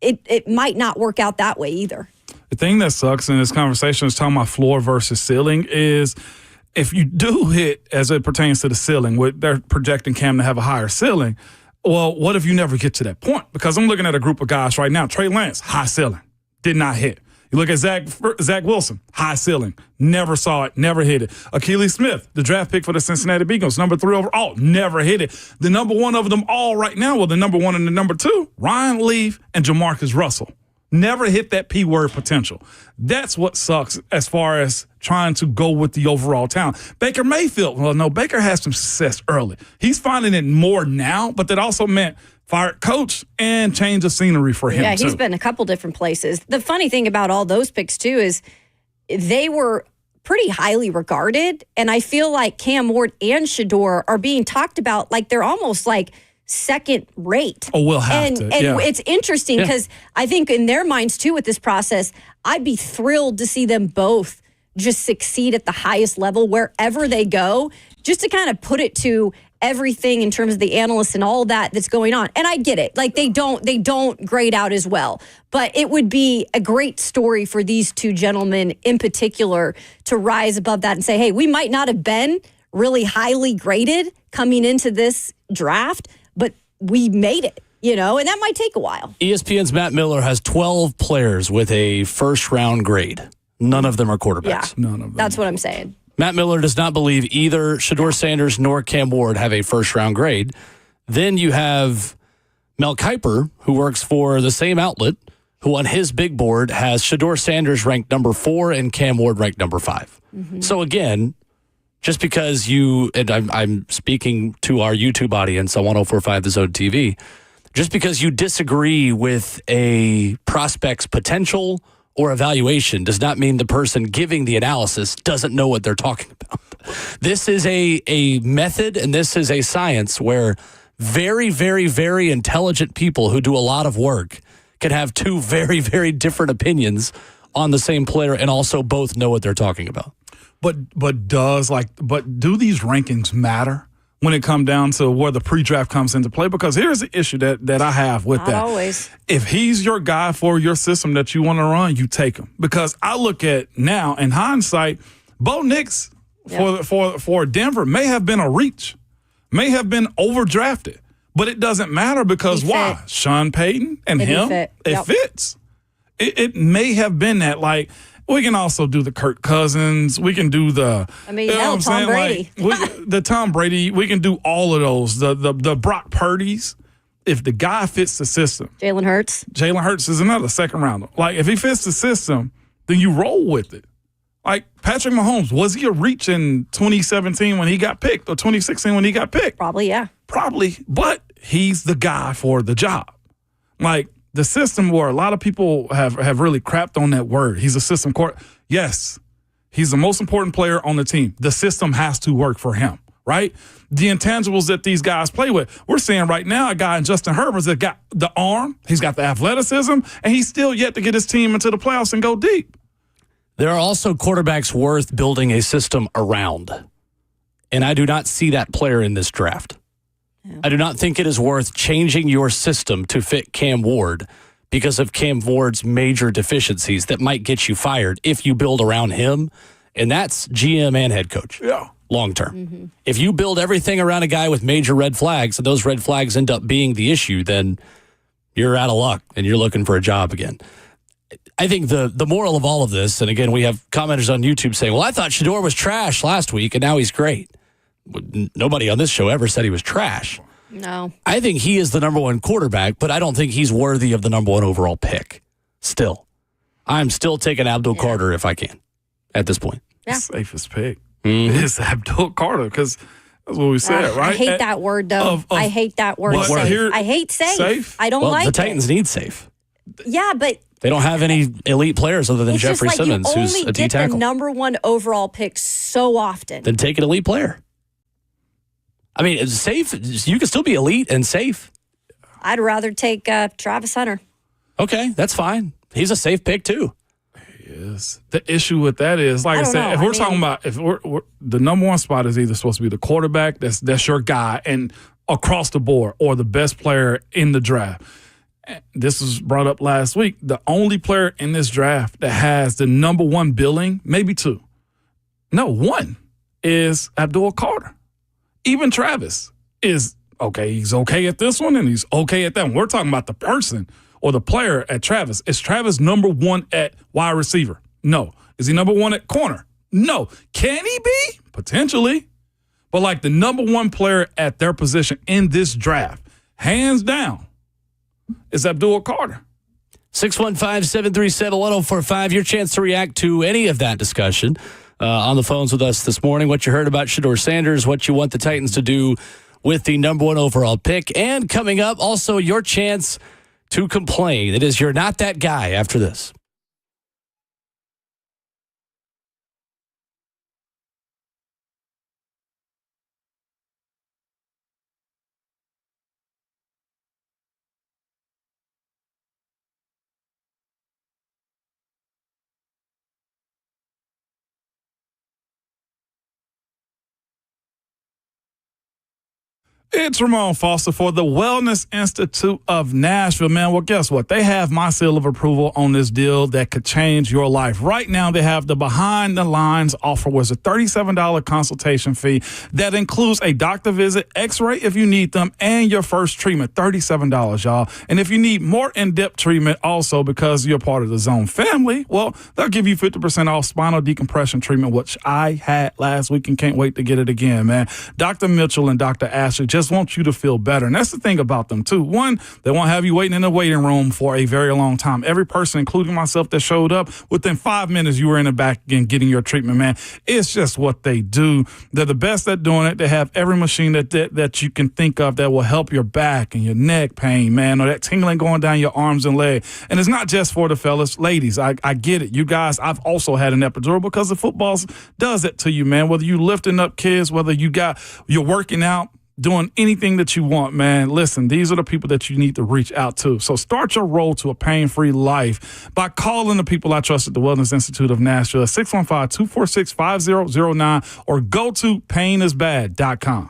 it might not work out that way either. The thing that sucks in this conversation is talking about floor versus ceiling is if you do hit as it pertains to the ceiling, they're projecting Cam to have a higher ceiling. Well, what if you never get to that point? Because I'm looking at a group of guys right now. Trey Lance, high ceiling, did not hit. You look at Zach Wilson, high ceiling, never saw it, never hit it. Achilles Smith, the draft pick for the Cincinnati Bengals, number 3 overall, never hit it. The number 1 of them all right now, well, the number 1 and the number 2, Ryan Leaf and Jamarcus Russell. Never hit that P-word potential. That's what sucks as far as trying to go with the overall talent. Baker Mayfield, well, no, Baker has some success early. He's finding it more now, but that also meant fired coach and change of scenery for him, Yeah, he's too. been a couple different places. The funny thing about all those picks, too, is they were pretty highly regarded, and I feel like Cam Ward and Shedeur are being talked about like they're almost like second rate. Oh, we'll have to. And yeah. it's interesting because I think in their minds, too, with this process, I'd be thrilled to see them both just succeed at the highest level wherever they go, just to kind of put it to everything in terms of the analysts and all that's going on. And I get it. Like they don't grade out as well. But it would be a great story for these two gentlemen in particular to rise above that and say, hey, we might not have been really highly graded coming into this draft, but we made it, and that might take a while. ESPN's Matt Miller has 12 players with a first-round grade. None of them are quarterbacks. Yeah, None of them. That's what I'm saying. Matt Miller does not believe either Shedeur Sanders nor Cam Ward have a first-round grade. Then you have Mel Kiper, who works for the same outlet, who on his big board has Shedeur Sanders ranked number 4 and Cam Ward ranked number 5. Mm-hmm. So again, just because I'm speaking to our YouTube audience on 104.5 The Zone TV, just because you disagree with a prospect's potential or evaluation does not mean the person giving the analysis doesn't know what they're talking about. This is a method and this is a science where very, very, very intelligent people who do a lot of work can have two very, very different opinions on the same player and also both know what they're talking about. But do these rankings matter when it comes down to where the pre-draft comes into play? Because here's the issue that I have with that. Not always. If he's your guy for your system that you want to run, you take him. Because I look at now, in hindsight, Bo Nix for Denver may have been a reach, may have been overdrafted. But it doesn't matter because why? Fit. Sean Payton and him, it fits. It may have been that, like, we can also do the Kirk Cousins. We can do the, Tom Brady. The Tom Brady. We can do all of those. The Brock Purdy's. If the guy fits the system. Jalen Hurts is another second rounder. Like, if he fits the system, then you roll with it. Like, Patrick Mahomes, was he a reach in 2017 when he got picked or 2016 when he got picked? Probably, yeah. Probably, but he's the guy for the job. Like, the system where a lot of people have really crapped on that word. He's a system court. Yes, he's the most important player on the team. The system has to work for him, right? The intangibles that these guys play with. We're seeing right now a guy in Justin Herbert that got the arm, he's got the athleticism, and he's still yet to get his team into the playoffs and go deep. There are also quarterbacks worth building a system around, and I do not see that player in this draft. I do not think it is worth changing your system to fit Cam Ward because of Cam Ward's major deficiencies that might get you fired if you build around him, and that's GM and head coach. Yeah. Long term. Mm-hmm. If you build everything around a guy with major red flags and those red flags end up being the issue, then you're out of luck and you're looking for a job again. I think the moral of all of this, and again, we have commenters on YouTube saying, well, I thought Shedeur was trash last week and now he's great. Nobody on this show ever said he was trash. No. I think he is the number 1 quarterback, but I don't think he's worthy of the number 1 overall pick. Still. I'm still taking Abdul Carter if I can at this point. Yeah. Safest pick is Abdul Carter because that's what we said, right? I hate that word, though. I hate that word, safe. I hate safe. I don't like the Titans need safe. Yeah, but they don't have any elite players other than it's Jeffrey just like Simmons, you who's only a D get tackle. the number 1 overall pick so often. Then take an elite player. I mean, it's safe. You can still be elite and safe. I'd rather take Travis Hunter. Okay, that's fine. He's a safe pick too. He is. The issue with that is, like I said, if we're talking about the number 1 spot is either supposed to be the quarterback, that's your guy, and across the board, or the best player in the draft. This was brought up last week. The only player in this draft that has the number 1 billing, maybe 2. No, 1. is Abdul Carter. Even Travis is okay. He's okay at this one and he's okay at that one. We're talking about the person or the player at Travis. Is Travis number one at wide receiver? No. Is he number one at corner? No. Can he be? Potentially. But like the number one player at their position in this draft, hands down, is Abdul Carter. 615-737-1045. Your chance to react to any of that discussion on the phones with us this morning. What you heard about Shedeur Sanders, what you want the Titans to do with the number one overall pick. And coming up, also your chance to complain. It is You're Not That Guy after this. It's Ramon Foster for the Wellness Institute of Nashville, man. Well, guess what? They have my seal of approval on this deal that could change your life. Right now, they have the Behind the Lines offer, was a $37 consultation fee that includes a doctor visit, x-ray if you need them, and your first treatment, $37, y'all. And if you need more in-depth treatment also because you're part of the Zone family, well, they'll give you 50% off spinal decompression treatment, which I had last week and can't wait to get it again, man. Dr. Mitchell and Dr. Ashley just want you to feel better. And that's the thing about them, too. One, they won't have you waiting in the waiting room for a very long time. Every person, including myself, that showed up, within 5 minutes, you were in the back again getting your treatment, man. It's just what they do. They're the best at doing it. They have every machine that you can think of that will help your back and your neck pain, man, or that tingling going down your arms and legs. And it's not just for the fellas. Ladies, I get it. You guys, I've also had an epidural because the football does it to you, man. Whether you lifting up kids, whether you're working out, doing anything that you want, man. Listen, these are the people that you need to reach out to. So start your road to a pain-free life by calling the people I trust at the Wellness Institute of Nashville at 615-246-5009 or go to painisbad.com.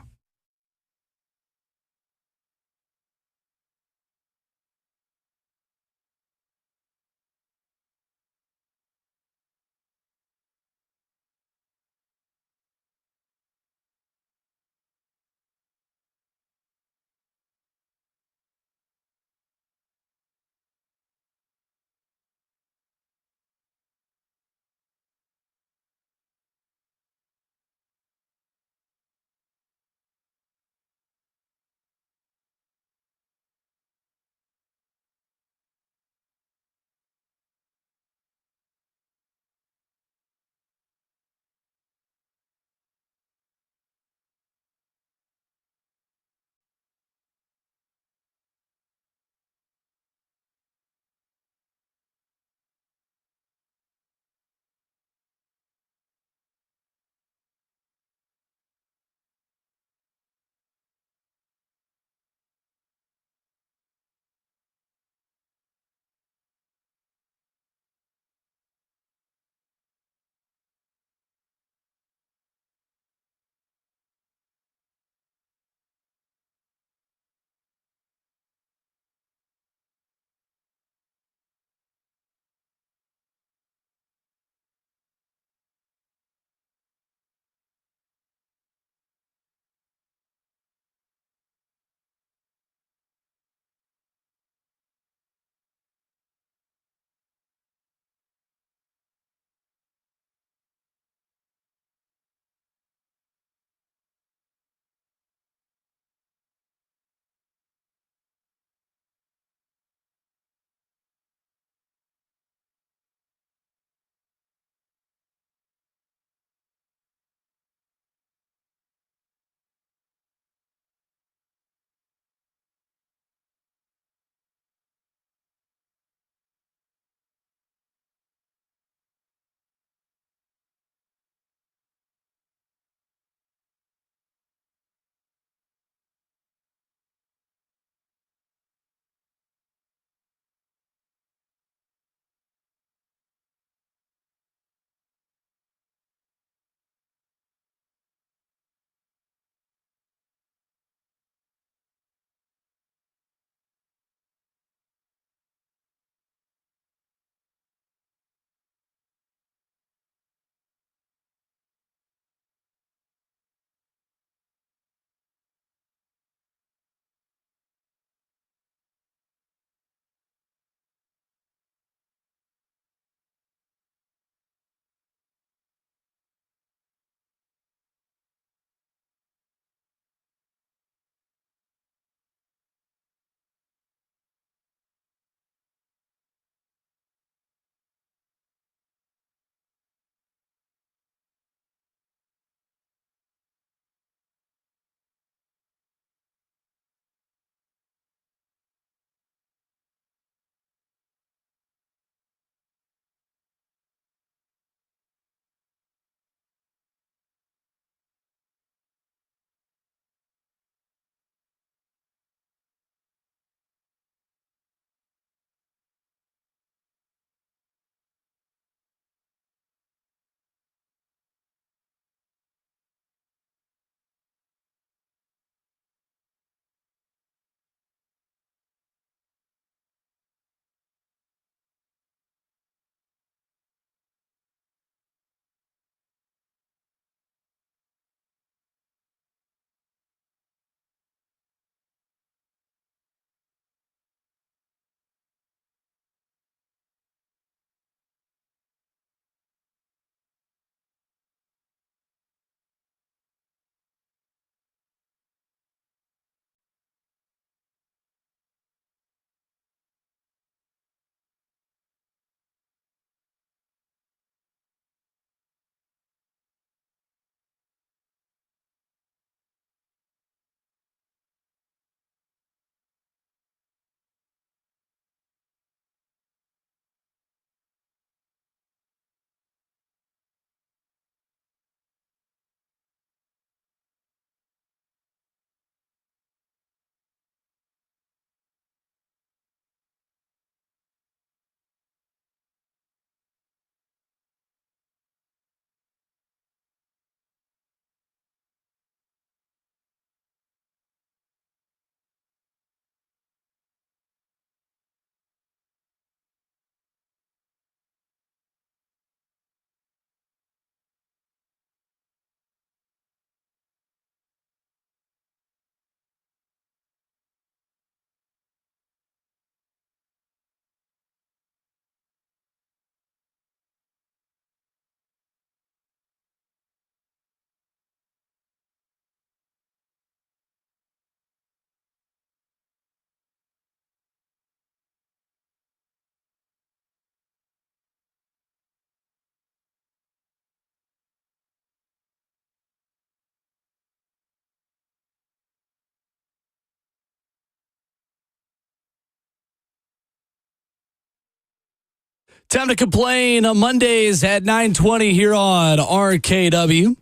Time to complain on Mondays at 9:20 here on RKW.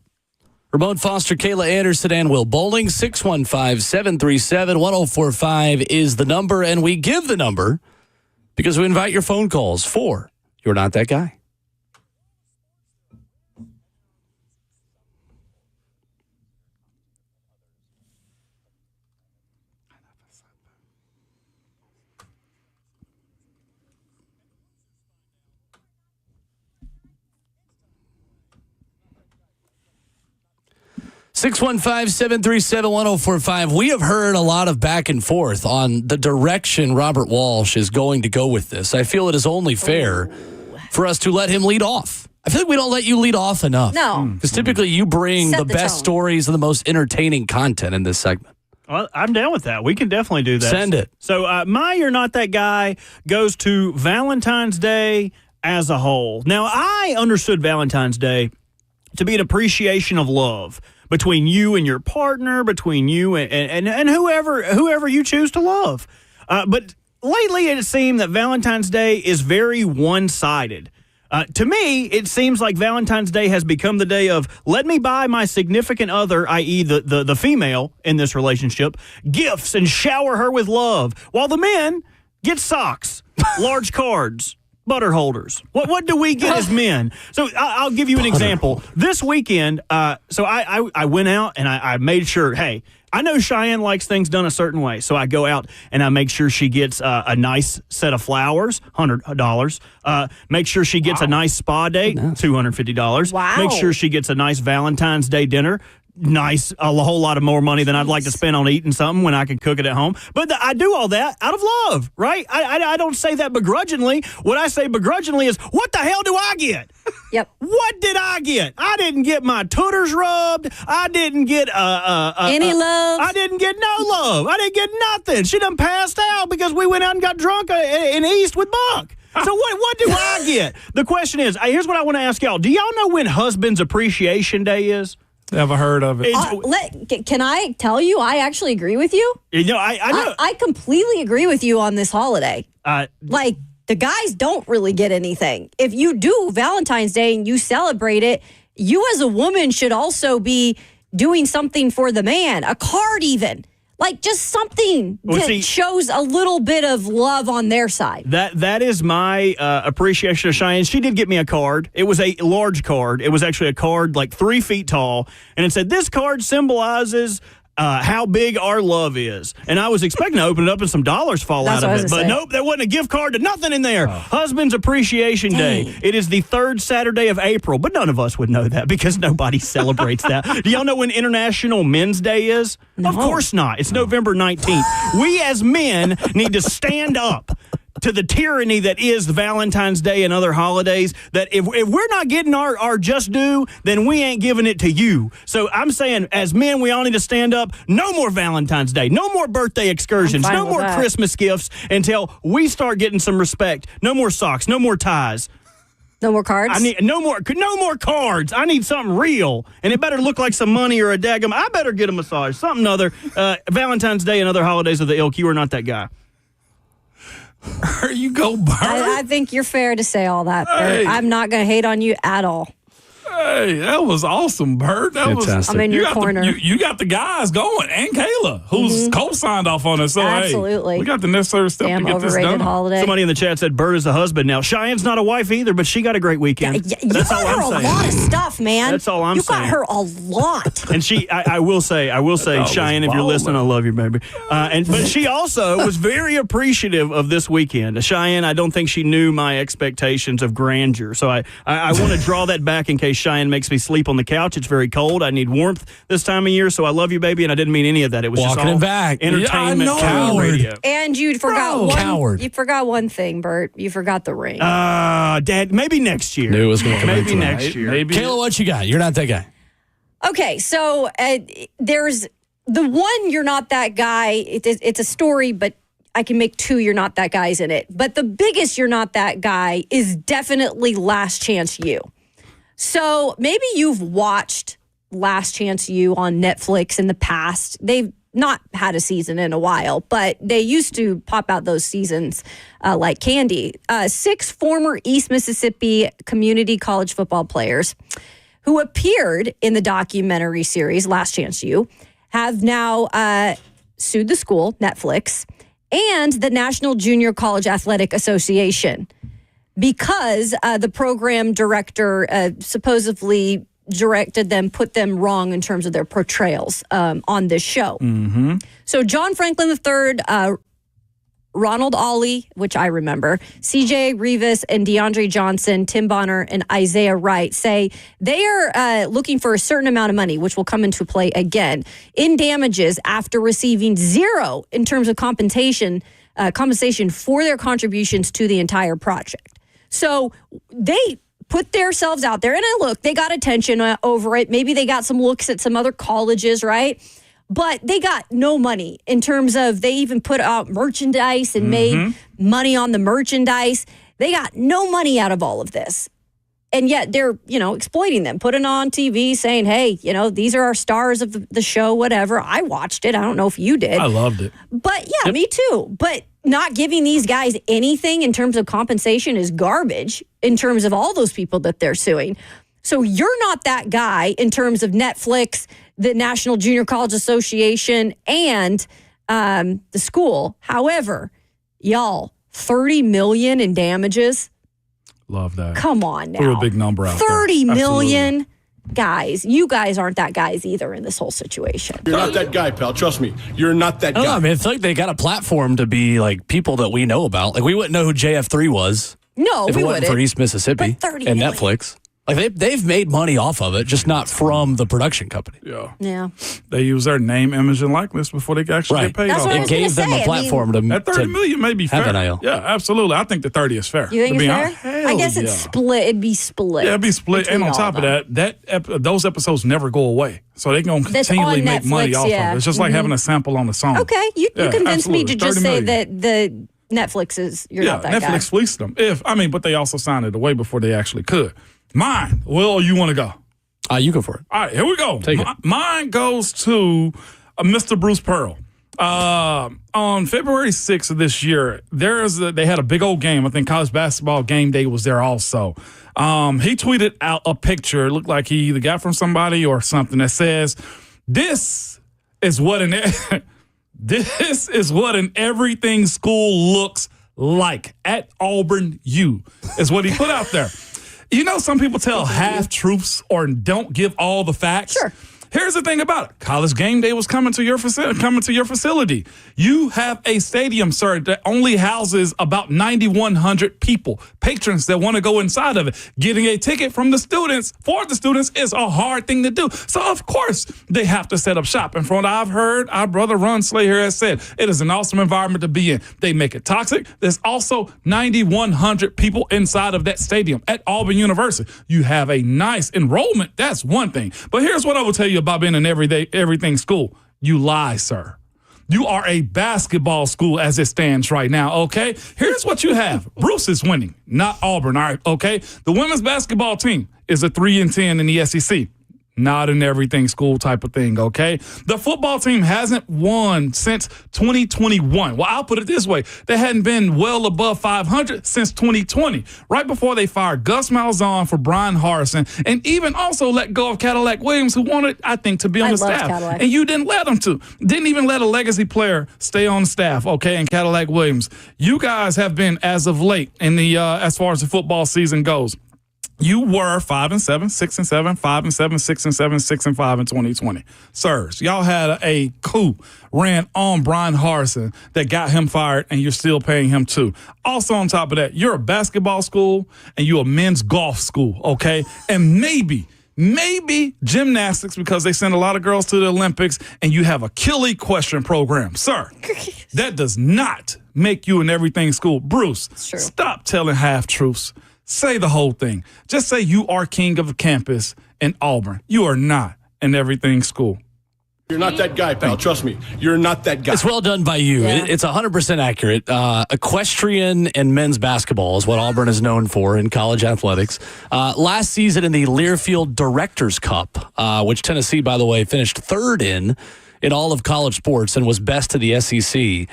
Ramon Foster, Kayla Anderson, and Will Bowling. 615-737-1045 is the number, and we give the number because we invite your phone calls for You're Not That Guy. Six 615-737-1045. We have heard a lot of back and forth on the direction Robert Walsh is going to go with this. I feel it is only fair for us to let him lead off. I feel like we don't let you lead off enough. No. Because typically you bring Set the the best tone. stories and the most entertaining content in this segment. Well, I'm down with that. We can definitely do that. Send it. So my You're Not That Guy goes to Valentine's Day as a whole. Now, I understood Valentine's Day to be an appreciation of love between you and your partner, between you and whoever you choose to love. But lately it seemed that Valentine's Day is very one-sided. To me, it seems like Valentine's Day has become the day of let me buy my significant other, i.e. the female in this relationship, gifts and shower her with love, while the men get socks, large cards, butter holders. What do we get as men? So I'll give you an example. This weekend, so I went out and I made sure, hey, I know Cheyenne likes things done a certain way, so I go out and I make sure she gets a nice set of flowers, $100. Make sure she gets a nice spa date, $250. Wow. Make sure she gets a nice Valentine's Day dinner. Nice, a whole lot of more money than I'd like to spend on eating something when I can cook it at home. But I do all that out of love, right? I don't say that begrudgingly. What I say begrudgingly is, what the hell do I get? Yep. What did I get? I didn't get my tooters rubbed. I didn't get Any love? I didn't get no love. I didn't get nothing. She done passed out because we went out and got drunk in East with Buck. So what do I get? The question is, here's what I want to ask y'all. Do y'all know when Husband's Appreciation Day is? Never heard of it. Can I tell you, I actually agree with you. You know, I know. I completely agree with you on this holiday. Like, the guys don't really get anything. If you do Valentine's Day and you celebrate it, you as a woman should also be doing something for the man, a card even. Like, just something that shows a little bit of love on their side. That is my appreciation of Cheyenne. She did get me a card. It was a large card. It was actually a card like 3 feet tall. And it said, this card symbolizes how big our love is. And I was expecting to open it up and some dollars fall out of it. But nope, there wasn't a gift card to nothing in there. Husband's Appreciation Day. It is the 3rd Saturday of April. But none of us would know that because nobody celebrates that. Do y'all know when International Men's Day is? No. Of course not. It's November 19th. We as men need to stand up to the tyranny that is Valentine's Day and other holidays, that if we're not getting our just due, then we ain't giving it to you. So I'm saying, as men, we all need to stand up. No more Valentine's Day. No more birthday excursions. No more Christmas gifts until we start getting some respect. No more socks. No more ties. No more cards? I need no more cards. I need something real. And it better look like some money or a daggum. I better get a massage. Something other. Valentine's Day and other holidays of the ilk. You are not that guy. There you go, Bert. I think you're fair to say all that, Bert. Hey. I'm not going to hate on you at all. Hey, that was awesome, Bert. That Fantastic. was. I'm in your corner. You got the guys going, and Kayla, who's co-signed off on it. So Absolutely. hey, we got the necessary stuff Damn to get this overrated done. holiday. Somebody in the chat said Bert is a husband now. Cheyenne's not a wife either, but she got a great weekend. You That's all got her I'm a saying. lot of stuff, man. That's all I'm You saying. got her a lot. And I will say, Cheyenne, if you're listening, I love you, baby. But she also was very appreciative of this weekend. Cheyenne, I don't think she knew my expectations of grandeur. So I want to draw that back in case Cheyenne makes me sleep on the couch. It's very cold. I need warmth this time of year. So I love you, baby. And I didn't mean any of that. It was Walking just all it back. entertainment, Yeah, I know. radio. And you forgot one. Coward. You forgot one thing, Bert. You forgot the ring. Dad, maybe next year. Knew it was going to come Maybe into next it. year. Maybe. Kayla, what you got? You're not that guy. Okay, so there's the one You're Not That Guy. It's a story, but I can make 2 You're Not That Guys in it. But the biggest You're Not That Guy is definitely Last Chance U. So maybe you've watched Last Chance U on Netflix in the past. They've not had a season in a while, but they used to pop out those seasons like candy. 6 former East Mississippi community college football players who appeared in the documentary series Last Chance U have now sued the school, Netflix, and the National Junior College Athletic Association because the program director supposedly directed them, put them wrong in terms of their portrayals on this show. Mm-hmm. So John Franklin III, Ronald Ollie, which I remember, CJ Rivas and DeAndre Johnson, Tim Bonner, and Isaiah Wright say they are looking for a certain amount of money, which will come into play again, in damages after receiving zero in terms of compensation for their contributions to the entire project. So they put themselves out there, and look, they got attention over it. Maybe they got some looks at some other colleges, right? But they got no money in terms of they even put out merchandise and made money on the merchandise. They got no money out of all of this. And yet they're, exploiting them, putting on TV saying, hey, these are our stars of the show, whatever. I watched it. I don't know if you did. I loved it. But yeah, me too. But not giving these guys anything in terms of compensation is garbage in terms of all those people that they're suing. So you're not that guy in terms of Netflix, the National Junior College Association, and the school. However, y'all, $30 million in damages. Love that. Come on now. Threw a big number out $30 there. million. Guys, you guys aren't that guys either in this whole situation. You're not that guy, pal. Trust me. You're not that guy. I mean, it's like they got a platform to be like people that we know about. Like we wouldn't know who JF3 was. No, if we it wasn't wouldn't. for East Mississippi But $30 and million. Netflix. Like they've made money off of it, just not from the production company. Yeah. Yeah. They use their name, image, and likeness before they actually get paid That's off what I of was it. It gave them say, a platform to That $30 million may be have fair. NIL. Yeah, absolutely. I think the 30 is fair. You think to it's be fair? honest. Hell I guess yeah. it's split. It'd be split. Yeah, it'd be split. between And on all top of that, those episodes never go away. So they're going to That's continually on make money Netflix, off yeah. of it. It's just like having a sample on the song. Okay, you Yeah, convinced me absolutely. to just 30 say million. that the Netflix is you're not that Netflix fleeced them. But they also signed it away before they actually could. Mine. Well, you want to go? You go for it. All right, here we go. Take it. Mine goes to Mr. Bruce Pearl. On February 6th of this year, they had a big old game. I think college basketball game day was there also. He tweeted out a picture. It looked like he either got from somebody or something that says, "This is what an everything school looks like at Auburn U," is what he put out there. Some people tell half-truths or don't give all the facts. Sure. Here's the thing about it. College game day was coming to your facility. You have a stadium, sir, that only houses about 9,100 people, patrons that want to go inside of it. Getting a ticket for the students is a hard thing to do. So, of course, they have to set up shop. And from what I've heard, our brother Ron Slay here has said, it is an awesome environment to be in. They make it toxic. There's also 9,100 people inside of that stadium at Auburn University. You have a nice enrollment. That's one thing. But here's what I will tell you about being an everything school. You lie, sir. You are a basketball school as it stands right now, okay? Here's what you have. Bruce is winning, not Auburn, all right, okay? The women's basketball team is a 3-10 in the SEC. Not an everything school type of thing, okay? The football team hasn't won since 2021. Well, I'll put it this way. They hadn't been well above 500 since 2020, right before they fired Gus Malzahn for Brian Harrison, and even also let go of Cadillac Williams, who wanted, I think, to be on the love staff. Cadillac. And you didn't let him to. Didn't even let a legacy player stay on staff, okay, in Cadillac Williams. You guys have been, as of late, in the as far as the football season goes, you were 5-7, 6-7, 5-7, 6-7, 6-5 in 2020. Sirs, y'all had a coup ran on Brian Harrison that got him fired, and you're still paying him too. Also, on top of that, you're a basketball school and you're a men's golf school, okay? And maybe gymnastics, because they send a lot of girls to the Olympics, and you have a Killy question program. Sir, that does not make you an everything school. Bruce, true. Stop telling half-truths. Say the whole thing. Just say you are king of the campus in Auburn. You are not an everything school. You're not that guy, pal. Trust me. You're not that guy. It's well done by you. Yeah. It's 100% accurate. Equestrian and men's basketball is what Auburn is known for in college athletics. Last season in the Learfield Directors Cup, which Tennessee, by the way, finished third in in all of college sports and was best to the SEC.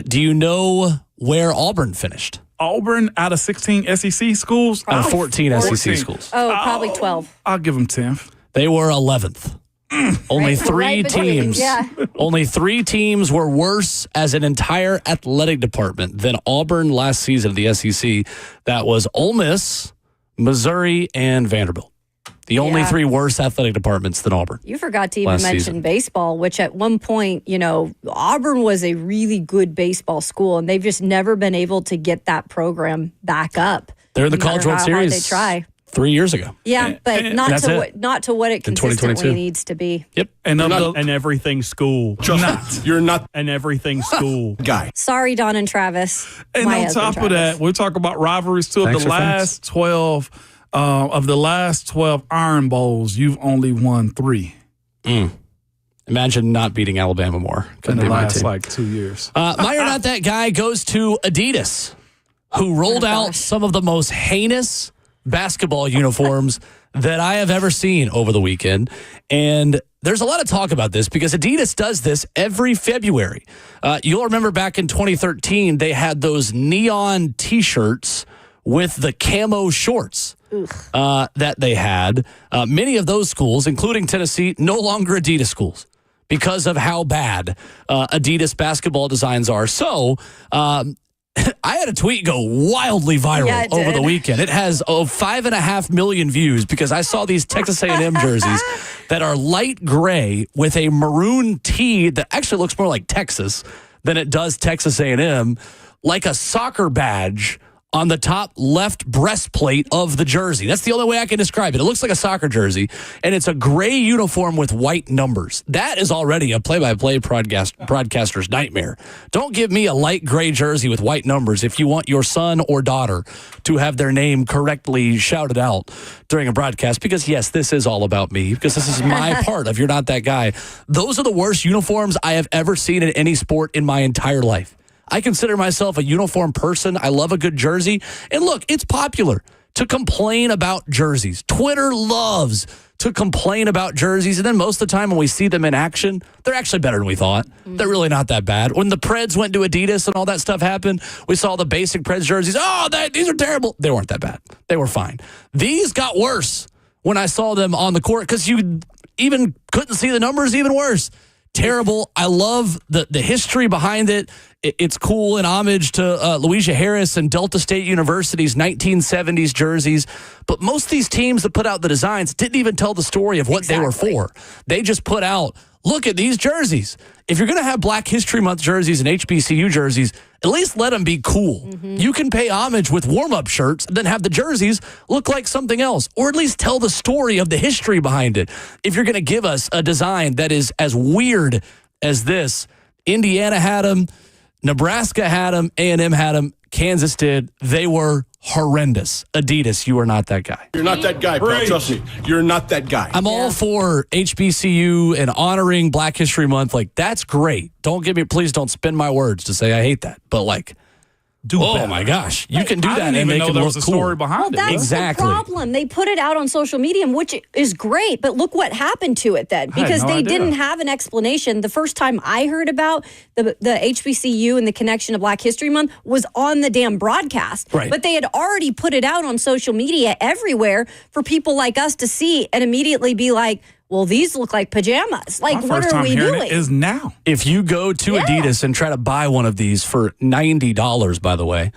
Do you know where Auburn finished? Auburn out of 16 SEC schools? Out of 14 SEC schools. Oh, probably 12. I'll give them 10th. They were 11th. Only three teams. Yeah. Only 3 teams were worse as an entire athletic department than Auburn last season of the SEC. That was Ole Miss, Missouri, and Vanderbilt. The only 3 worst athletic departments than Auburn. You forgot to even mention baseball, which at one point, Auburn was a really good baseball school, and they've just never been able to get that program back up. They're in the College World Series. They try. 3 years ago. Yeah, but not to what it consistently needs to be. Yep. And everything school. You're not And everything school. guy. Sorry, Don and Travis. And My on husband, top of Travis. that, we talk about rivalries too. Thanks The for last 12 of the last 12 Iron Bowls, you've only won 3 Imagine not beating Alabama more. in Couldn't the be my last team. 2 years. My You're Not That Guy goes to Adidas, who rolled out some of the most heinous basketball uniforms that I have ever seen over the weekend. And there's a lot of talk about this because Adidas does this every February. You'll remember back in 2013, they had those neon T-shirts with the camo shorts that they had. Many of those schools, including Tennessee, no longer Adidas schools because of how bad Adidas basketball designs are. So I had a tweet go wildly viral over the weekend. It has 5.5 million views because I saw these Texas A&M jerseys that are light gray with a maroon tee that actually looks more like Texas than it does Texas A&M, like a soccer badge on the top left breastplate of the jersey. That's the only way I can describe it. It looks like a soccer jersey, and it's a gray uniform with white numbers. That is already a play-by-play broadcaster's nightmare. Don't give me a light gray jersey with white numbers if you want your son or daughter to have their name correctly shouted out during a broadcast, because, yes, this is all about me, because this is my part of You're Not That Guy. Those are the worst uniforms I have ever seen in any sport in my entire life. I consider myself a uniform person. I love a good jersey. And look, it's popular to complain about jerseys. Twitter loves to complain about jerseys. And then most of the time when we see them in action, they're actually better than we thought. They're really not that bad. When the Preds went to Adidas and all that stuff happened, we saw the basic Preds jerseys. Oh, these are terrible. They weren't that bad. They were fine. These got worse when I saw them on the court because you even couldn't see the numbers, even worse. Terrible. I love the history behind it. It's cool in homage to Louisa Harris and Delta State University's 1970s jerseys. But most of these teams that put out the designs didn't even tell the story of what they were for. They just put out, look at these jerseys. If you're going to have Black History Month jerseys and HBCU jerseys, at least let them be cool. You can pay homage with warm-up shirts and then have the jerseys look like something else, or at least tell the story of the history behind it. If you're going to give us a design that is as weird as this, Indiana had them, Nebraska had them, A&M had them, Kansas did. They were horrendous. Adidas, you are not that guy. You're not that guy, pal. Trust me. You're not that guy. I'm all for HBCU and honoring Black History Month. Like, that's great. Please don't spin my words to say I hate that. But like, my gosh, you can do that and make it look cool. Story behind it. That's Exactly. the problem. They put it out on social media, which is great, but look what happened to it then, because they didn't have an explanation. The first time I heard about the HBCU and the connection to Black History Month was on the damn broadcast. Right. But they had already put it out on social media everywhere for people like us to see and immediately be like, well, these look like pajamas. Like, what are we doing? It is now. If you go to Adidas and try to buy one of these for $90, by the way,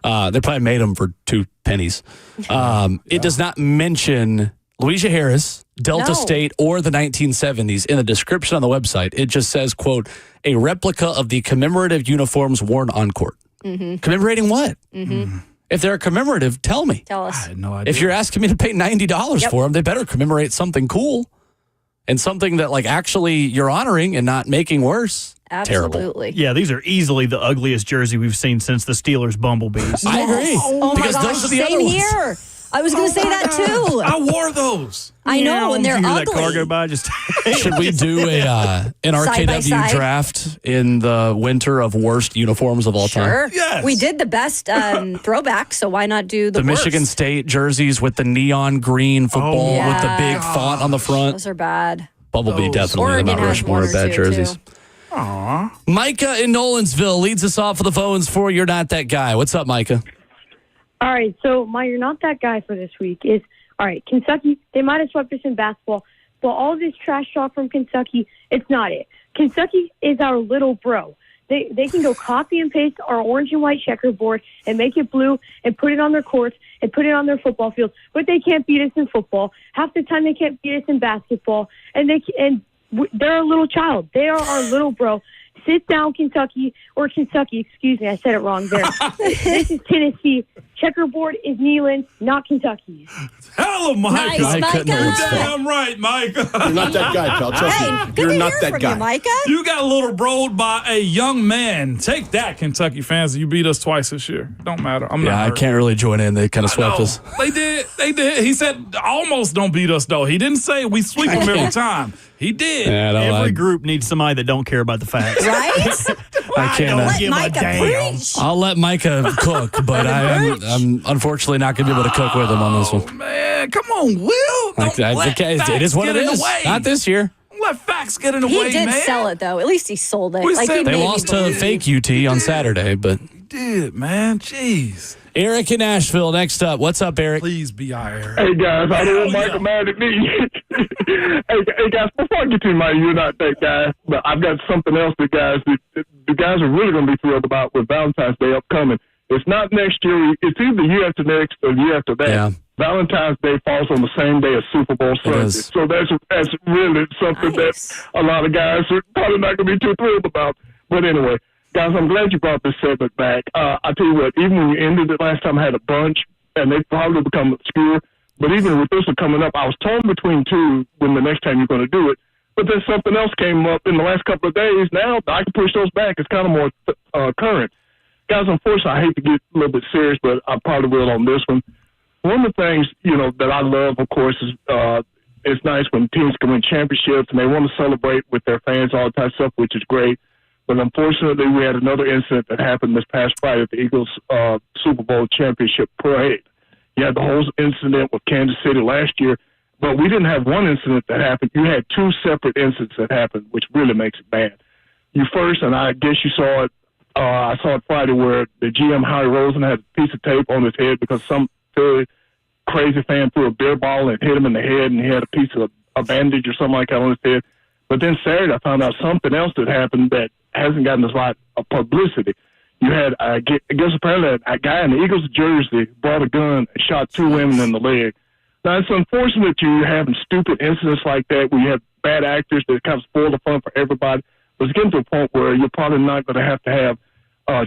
they probably made them for 2 pennies. It does not mention Louisa Harris, Delta State, or the 1970s in the description on the website. It just says, quote, a replica of the commemorative uniforms worn on court. Commemorating what? If they're commemorative, tell me. Tell us. I had no idea. If you're asking me to pay $90 for them, they better commemorate something cool and something that like actually you're honoring and not making worse. Terrible. Absolutely. Yeah, these are easily the ugliest jersey we've seen since the Steelers Bumblebees. I agree. Oh because my gosh, those are the same other ones. here. I was going to say that too. I wore those. I know, and they're Did you hear ugly. that car go by? Just Should we do an Side by RKW side. draft in the winter of worst uniforms of all time? Sure. Yes. We did the best throwback, so why not do the The worst? Michigan State jerseys with the neon green football with the big font on the front. Those are bad. Bumblebee definitely. Oregon The Mount has Rushmore one of or bad two, jerseys. too. Micah in Nolensville leads us off for the phones for You're Not That Guy. What's up, Micah? All right, so my You're Not That Guy for this week is, all right, Kentucky, they might have swept us in basketball, but all this trash talk from Kentucky, it's not it. Kentucky is our little bro. They can go copy and paste our orange and white checkerboard and make it blue and put it on their courts and put it on their football field, but they can't beat us in football. Half the time they can't beat us in basketball, and they're a little child. They are our little bro. Sit down, Kentucky, excuse me, I said it wrong there. This is Tennessee. Checkerboard is Neyland, not Kentucky's. Hello, Micah. Nice, Micah. Damn right, Micah. You're not that guy, pal. Trust Hey, me. good You're to not hear that from guy. you, Micah. You got a little broed by a young man. Take that, Kentucky fans. You beat us twice this year. Don't matter. I'm not Yeah, I hurt. can't really join in. They kind of swept No, us. They did. He said almost don't beat us, though. He didn't say we sweep them every time. He did. Yeah, no, Every group needs somebody that don't care about the facts. Right? I can't. Let give a Micah damn. preach. I'll let Micah cook, but I'm unfortunately not going to be able to cook with him on this one. Man, come on, Will. Don't let facts It is what get it in the is. way. Not this year. Don't let facts get in the He way, did man. sell it, though. At least he sold it. We Like, said he They made lost me to believe. fake UT on Saturday, but You did, man. Jeez. Eric in Nashville next up. What's up, Eric? Please be our Eric. Hey guys, I don't want Hell Michael mad at me. hey guys, before I get to my You're Not That Guy, but I've got something else that the guys are really going to be thrilled about with Valentine's Day upcoming. It's not next year. It's either the year after next or the year after that. Yeah. Valentine's Day falls on the same day as Super Bowl Sunday. is. So that's really something Nice. that a lot of guys are probably not going to be too thrilled about. But anyway, guys, I'm glad you brought this segment back. I tell you what, even when you ended it last time, I had a bunch, and they probably become obscure. But even with this one coming up, I was torn between two when the next time you're going to do it. But then something else came up in the last couple of days. Now I can push those back. It's kind of more current. Guys, unfortunately, I hate to get a little bit serious, but I probably will on this one. One of the things, that I love, of course, is it's nice when teams can win championships and they want to celebrate with their fans, all that type of stuff, which is great. But unfortunately, we had another incident that happened this past Friday at the Eagles Super Bowl championship parade. You had the whole incident with Kansas City last year, but we didn't have one incident that happened. You had two separate incidents that happened, which really makes it bad. You first, and I guess you saw it, I saw it Friday where the GM, Howie Rosen, had a piece of tape on his head because some fairly crazy fan threw a beer ball and hit him in the head, and he had a piece of a bandage or something like that on his head. But then Saturday, I found out something else that happened that hasn't gotten a lot of publicity. You had, I guess apparently a guy in the Eagles jersey brought a gun and shot two women in the leg. Now, it's unfortunate you're having stupid incidents like that where you have bad actors that kind of spoil the fun for everybody. But it's getting to a point where you're probably not going to have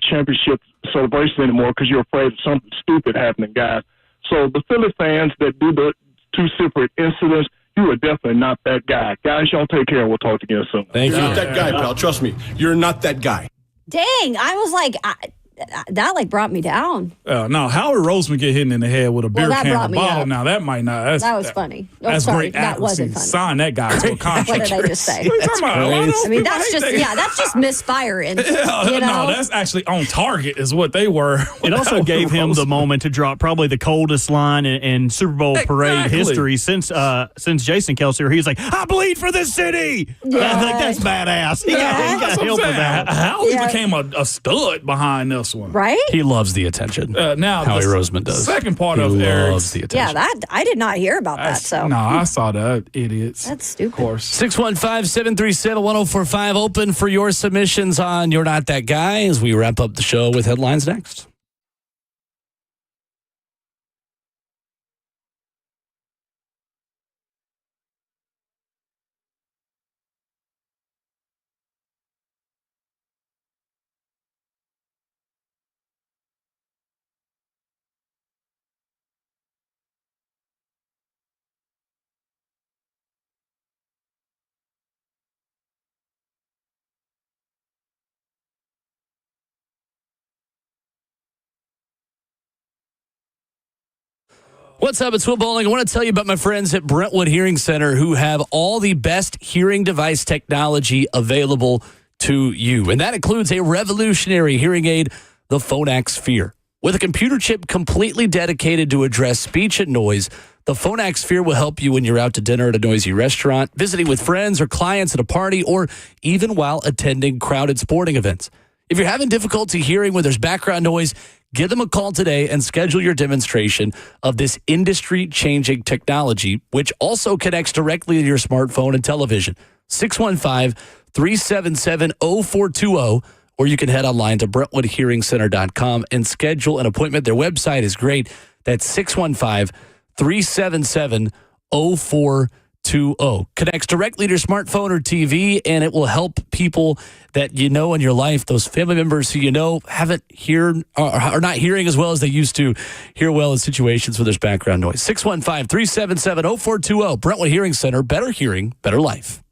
championship celebrations anymore because you're afraid of something stupid happening, guys. So the Philly fans that do the two separate incidents, you are definitely not that guy. Guys, y'all take care. We'll talk again soon. Thank You're you. not that guy, pal. Trust me. You're not that guy. Dang, I was like, that brought me down. No, Howard Roseman get hit in the head with a beer that can brought and me bottle. up. Now, that might not. That was funny. Oh, That's sorry, great that accuracy. wasn't funny. Sign that guy to a contract. What did I just say? What are you talking about? Why those I mean, people that's hate that? that's just misfiring. You know? No, that's actually on target is what they were. It also gave him the moment to drop probably the coldest line in Super Bowl parade Exactly. history since Jason Kelce. Where he's like, "I bleed for this city." Yeah. I think that's badass. He got That's what help I'm with saying. that. How he Yeah. became a stud behind this one. Right? He loves the attention. Now, Howie the Roseman does. Second part he of loves Eric's. the Yeah, attention. that I did not hear about that. So No, I saw that. Idiots. that's stupid. Of course. 615-737-1045 open for your submissions on You're Not That Guy as we wrap up the show with headlines next. What's up? It's Will Bowling. I want to tell you about my friends at Brentwood Hearing Center who have all the best hearing device technology available to you. And that includes a revolutionary hearing aid, the Phonak Sphere. With a computer chip completely dedicated to address speech and noise, The Phonak Sphere will help you when you're out to dinner at a noisy restaurant, visiting with friends or clients at a party, or even while attending crowded sporting events. If you're having difficulty hearing when there's background noise, give them a call today and schedule your demonstration of this industry-changing technology, which also connects directly to your smartphone and television. 615-377-0420, or you can head online to BrentwoodHearingCenter.com and schedule an appointment. Their website is great. That's 615-377-0420. Connects directly to your smartphone or TV, and it will help people that you know in your life, those family members who you know haven't are not hearing as well as they used to hear well in situations where there's background noise. 615-377-0420. Brentwood Hearing Center. Better hearing, better life.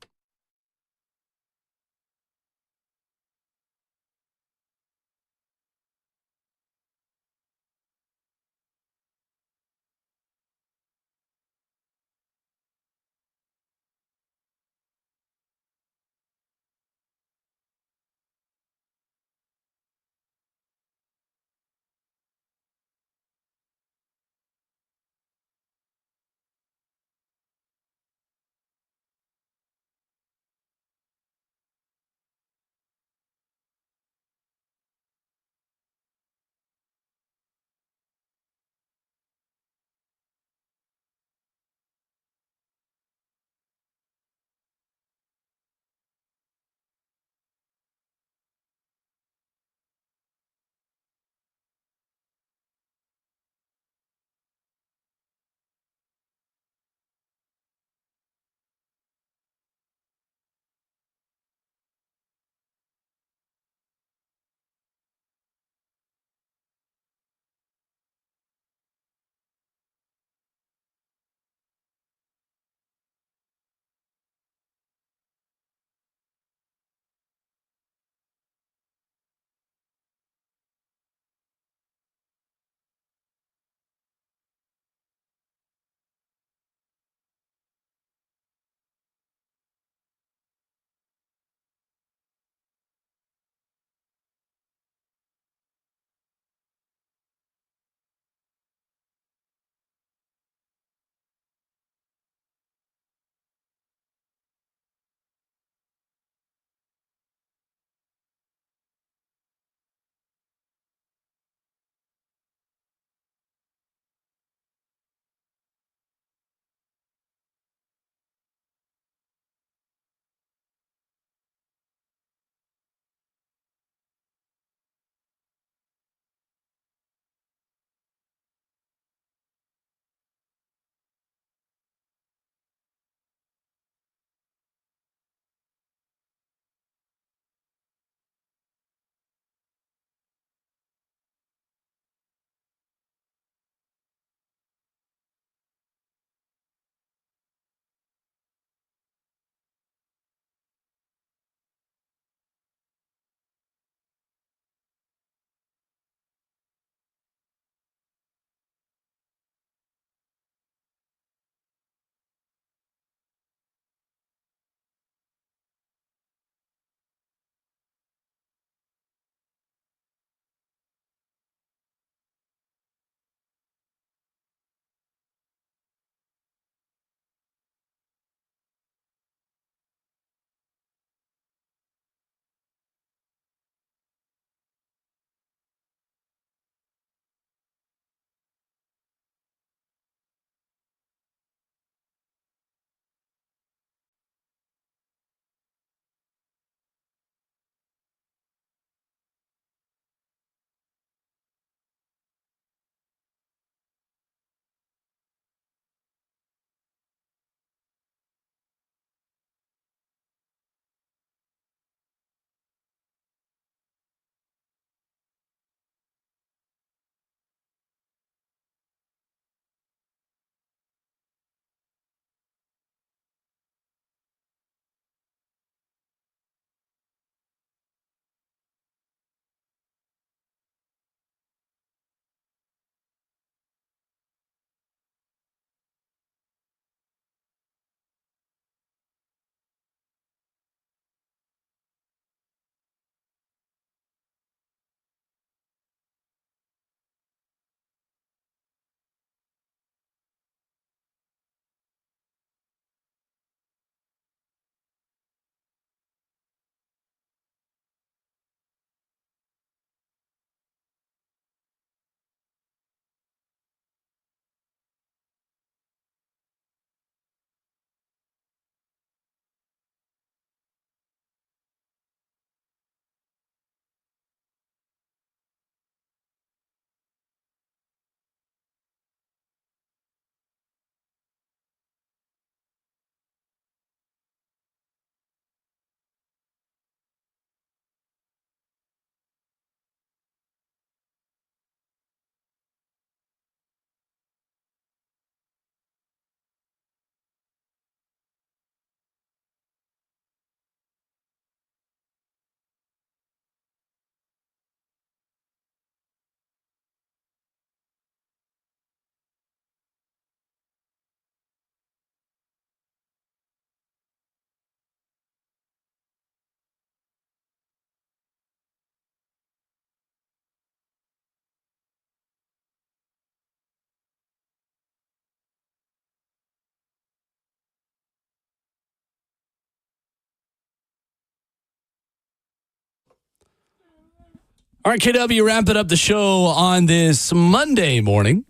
RKW wrapping up the show on this Monday morning.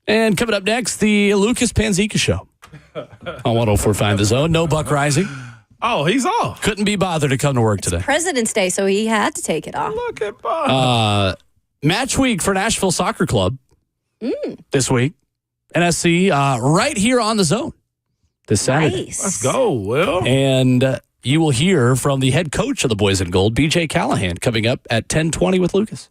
And coming up next, the Lucas Panzica Show on 104.5 The Zone. No Buck Rising. Oh, he's off. Couldn't be bothered to come to work today. President's Day, so he had to take it off. Look at Bob. Match week for Nashville Soccer Club this week. NSC right here on The Zone this Saturday. Nice. Let's go, Will. And you will hear from the head coach of the Boys in Gold, BJ Callahan, coming up at 10:20 with Lucas.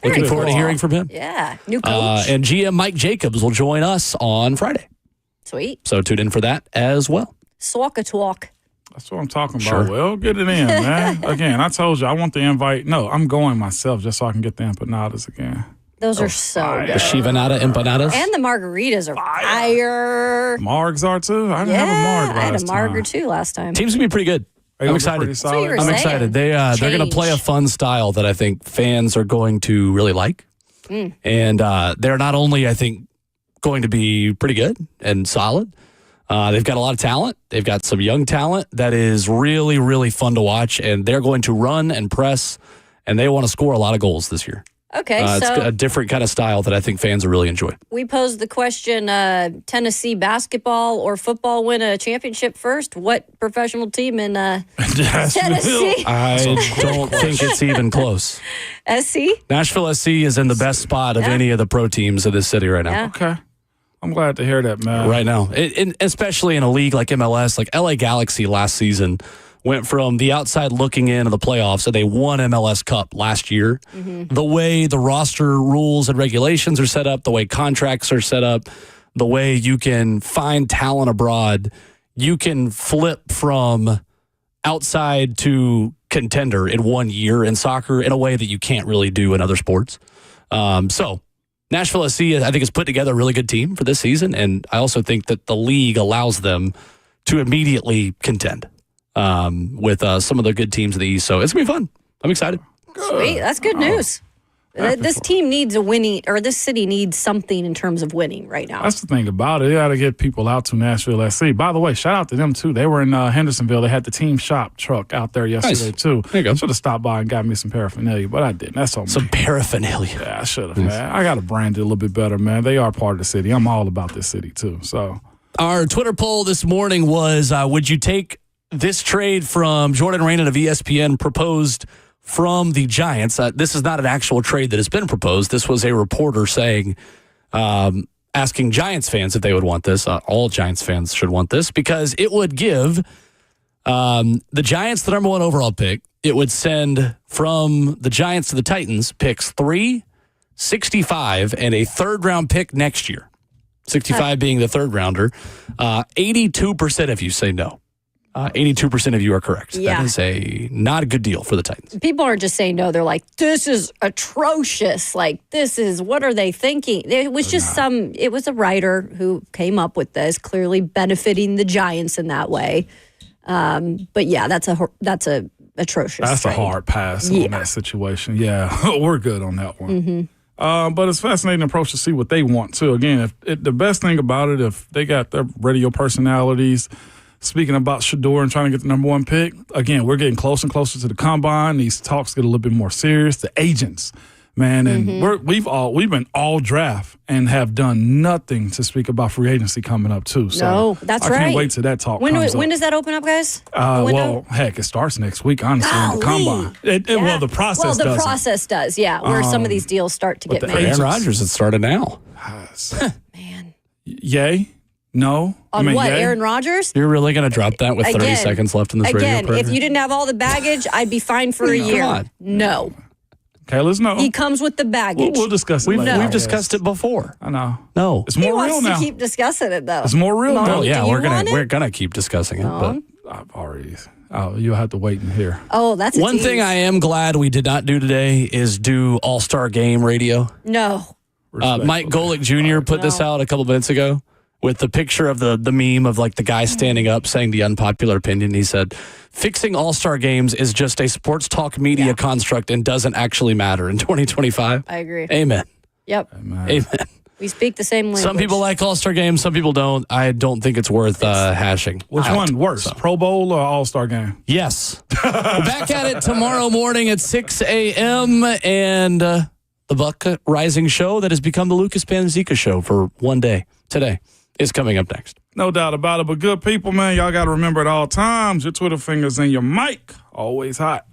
Looking forward to hearing from him. Yeah, new coach. And GM Mike Jacobs will join us on Friday. Sweet. So tune in for that as well. Swaka talk. That's what I'm talking about, Sure. Will. Get it in, man. Again, I told you I want the invite. No, I'm going myself just so I can get the empanadas again. Those are so The good. Shivanada empanadas. And the margaritas are fire. Margs are too? I didn't have a marg I had a last marg or time. two last time. Teams gonna be pretty good. They I'm look excited. pretty That's what you solid. were I'm saying. excited. They're going to play a Change. fun style that I think fans are going to really like. And they're not only, I think, going to be pretty good and solid. They've got a lot of talent. They've got some young talent that is really, really fun to watch. And they're going to run and press, and they want to score a lot of goals this year. Okay, It's so a different kind of style that I think fans will really enjoy. we posed the question, Tennessee basketball or football win a championship first? What professional team in Tennessee? I don't think it's even close. SC? Nashville SC is in the best spot of any of the pro teams of this city right now. Yeah. Okay. I'm glad to hear that, man. Right now, especially in a league like MLS, like LA Galaxy last season went from the outside looking in of the playoffs, and they won MLS Cup last year. The way the roster rules and regulations are set up, the way contracts are set up, the way you can find talent abroad, you can flip from outside to contender in 1 year in soccer in a way that you can't really do in other sports. So Nashville SC, I think, has put together a really good team for this season, and I also think that the league allows them to immediately contend with some of the good teams in the East. So it's going to be fun. I'm excited. Sweet. That's good news. This team needs a winning, or this city needs something in terms of winning right now. That's the thing about it. You got to get people out to Nashville SC. By the way, shout out to them, too. They were in Hendersonville. They had the team shop truck out there yesterday, too. There you go. Should have stopped by and got me some paraphernalia, but I didn't. That's on me. Some paraphernalia. Yeah, I should have, man. I got to brand it a little bit better, man. They are part of the city. I'm all about this city, too. So Our Twitter poll this morning was, would you take this trade from Jordan Rainan of ESPN proposed from the Giants? This is not an actual trade that has been proposed. This was a reporter saying, asking Giants fans if they would want this. All Giants fans should want this because it would give the Giants the number 1 overall pick. It would send from the Giants to the Titans picks 3, 65, and a third-round pick next year. 65 being the third rounder. 82% of you say no. 82% of you are correct. Yeah. That is not a good deal for the Titans. People aren't just saying no. They're like, this is atrocious. Like, what are they thinking? It was just it was a writer who came up with this, clearly benefiting the Giants in that way. But yeah, that's a atrocious that's trade. a hard pass on that situation. Yeah, we're good on that one. But it's a fascinating approach to see what they want, too. Again, the best thing about it, if they got their radio personalities speaking about Shador and trying to get the number 1 pick, again, we're getting closer and closer to the combine. These talks get a little bit more serious. The agents, man, and we've been all draft and have done nothing to speak about free agency coming up, too. So No, that's I right. can't wait till that talk When comes up. does that open up, guys? Well, heck, it starts next week, honestly, in the combine. Well, the process Well, the doesn't. process does, yeah, where some of these deals start to get the made. agents- Aaron Rodgers has started now. Man. Yay? No? On what, yay? Aaron Rodgers? You're really going to drop that with 30 seconds left in this radio Again, program? if you didn't have all the baggage, I'd be fine for a year. on. No. Okay, let's know. He comes with the baggage. We'll discuss it later. We've discussed it before. I know. No. It's He more wants real to now. keep discussing it, though. It's more real No, now. Oh, yeah, do you we're want gonna keep discussing it. But I've already. You'll have to wait and hear. Oh, that's a one tease. thing I am glad we did not do today is do All-Star Game radio. No. Mike Golick Jr. put this out a couple minutes ago with the picture of the meme of like the guy standing up saying the unpopular opinion. He said, fixing All-Star games is just a sports talk media construct and doesn't actually matter in 2025. I agree. Amen. Yep. Amen. We speak the same language. Some people like All-Star games, some people don't. I don't think it's worth hashing. Which out. one worse, Pro Bowl or All-Star game? Yes. We're back at it tomorrow morning at 6 a.m. And the Buck Rising Show that has become the Lucas Panzica Show for one day today is coming up next. No doubt about it. But good people, man, y'all got to remember at all times, your Twitter fingers and your mic always hot.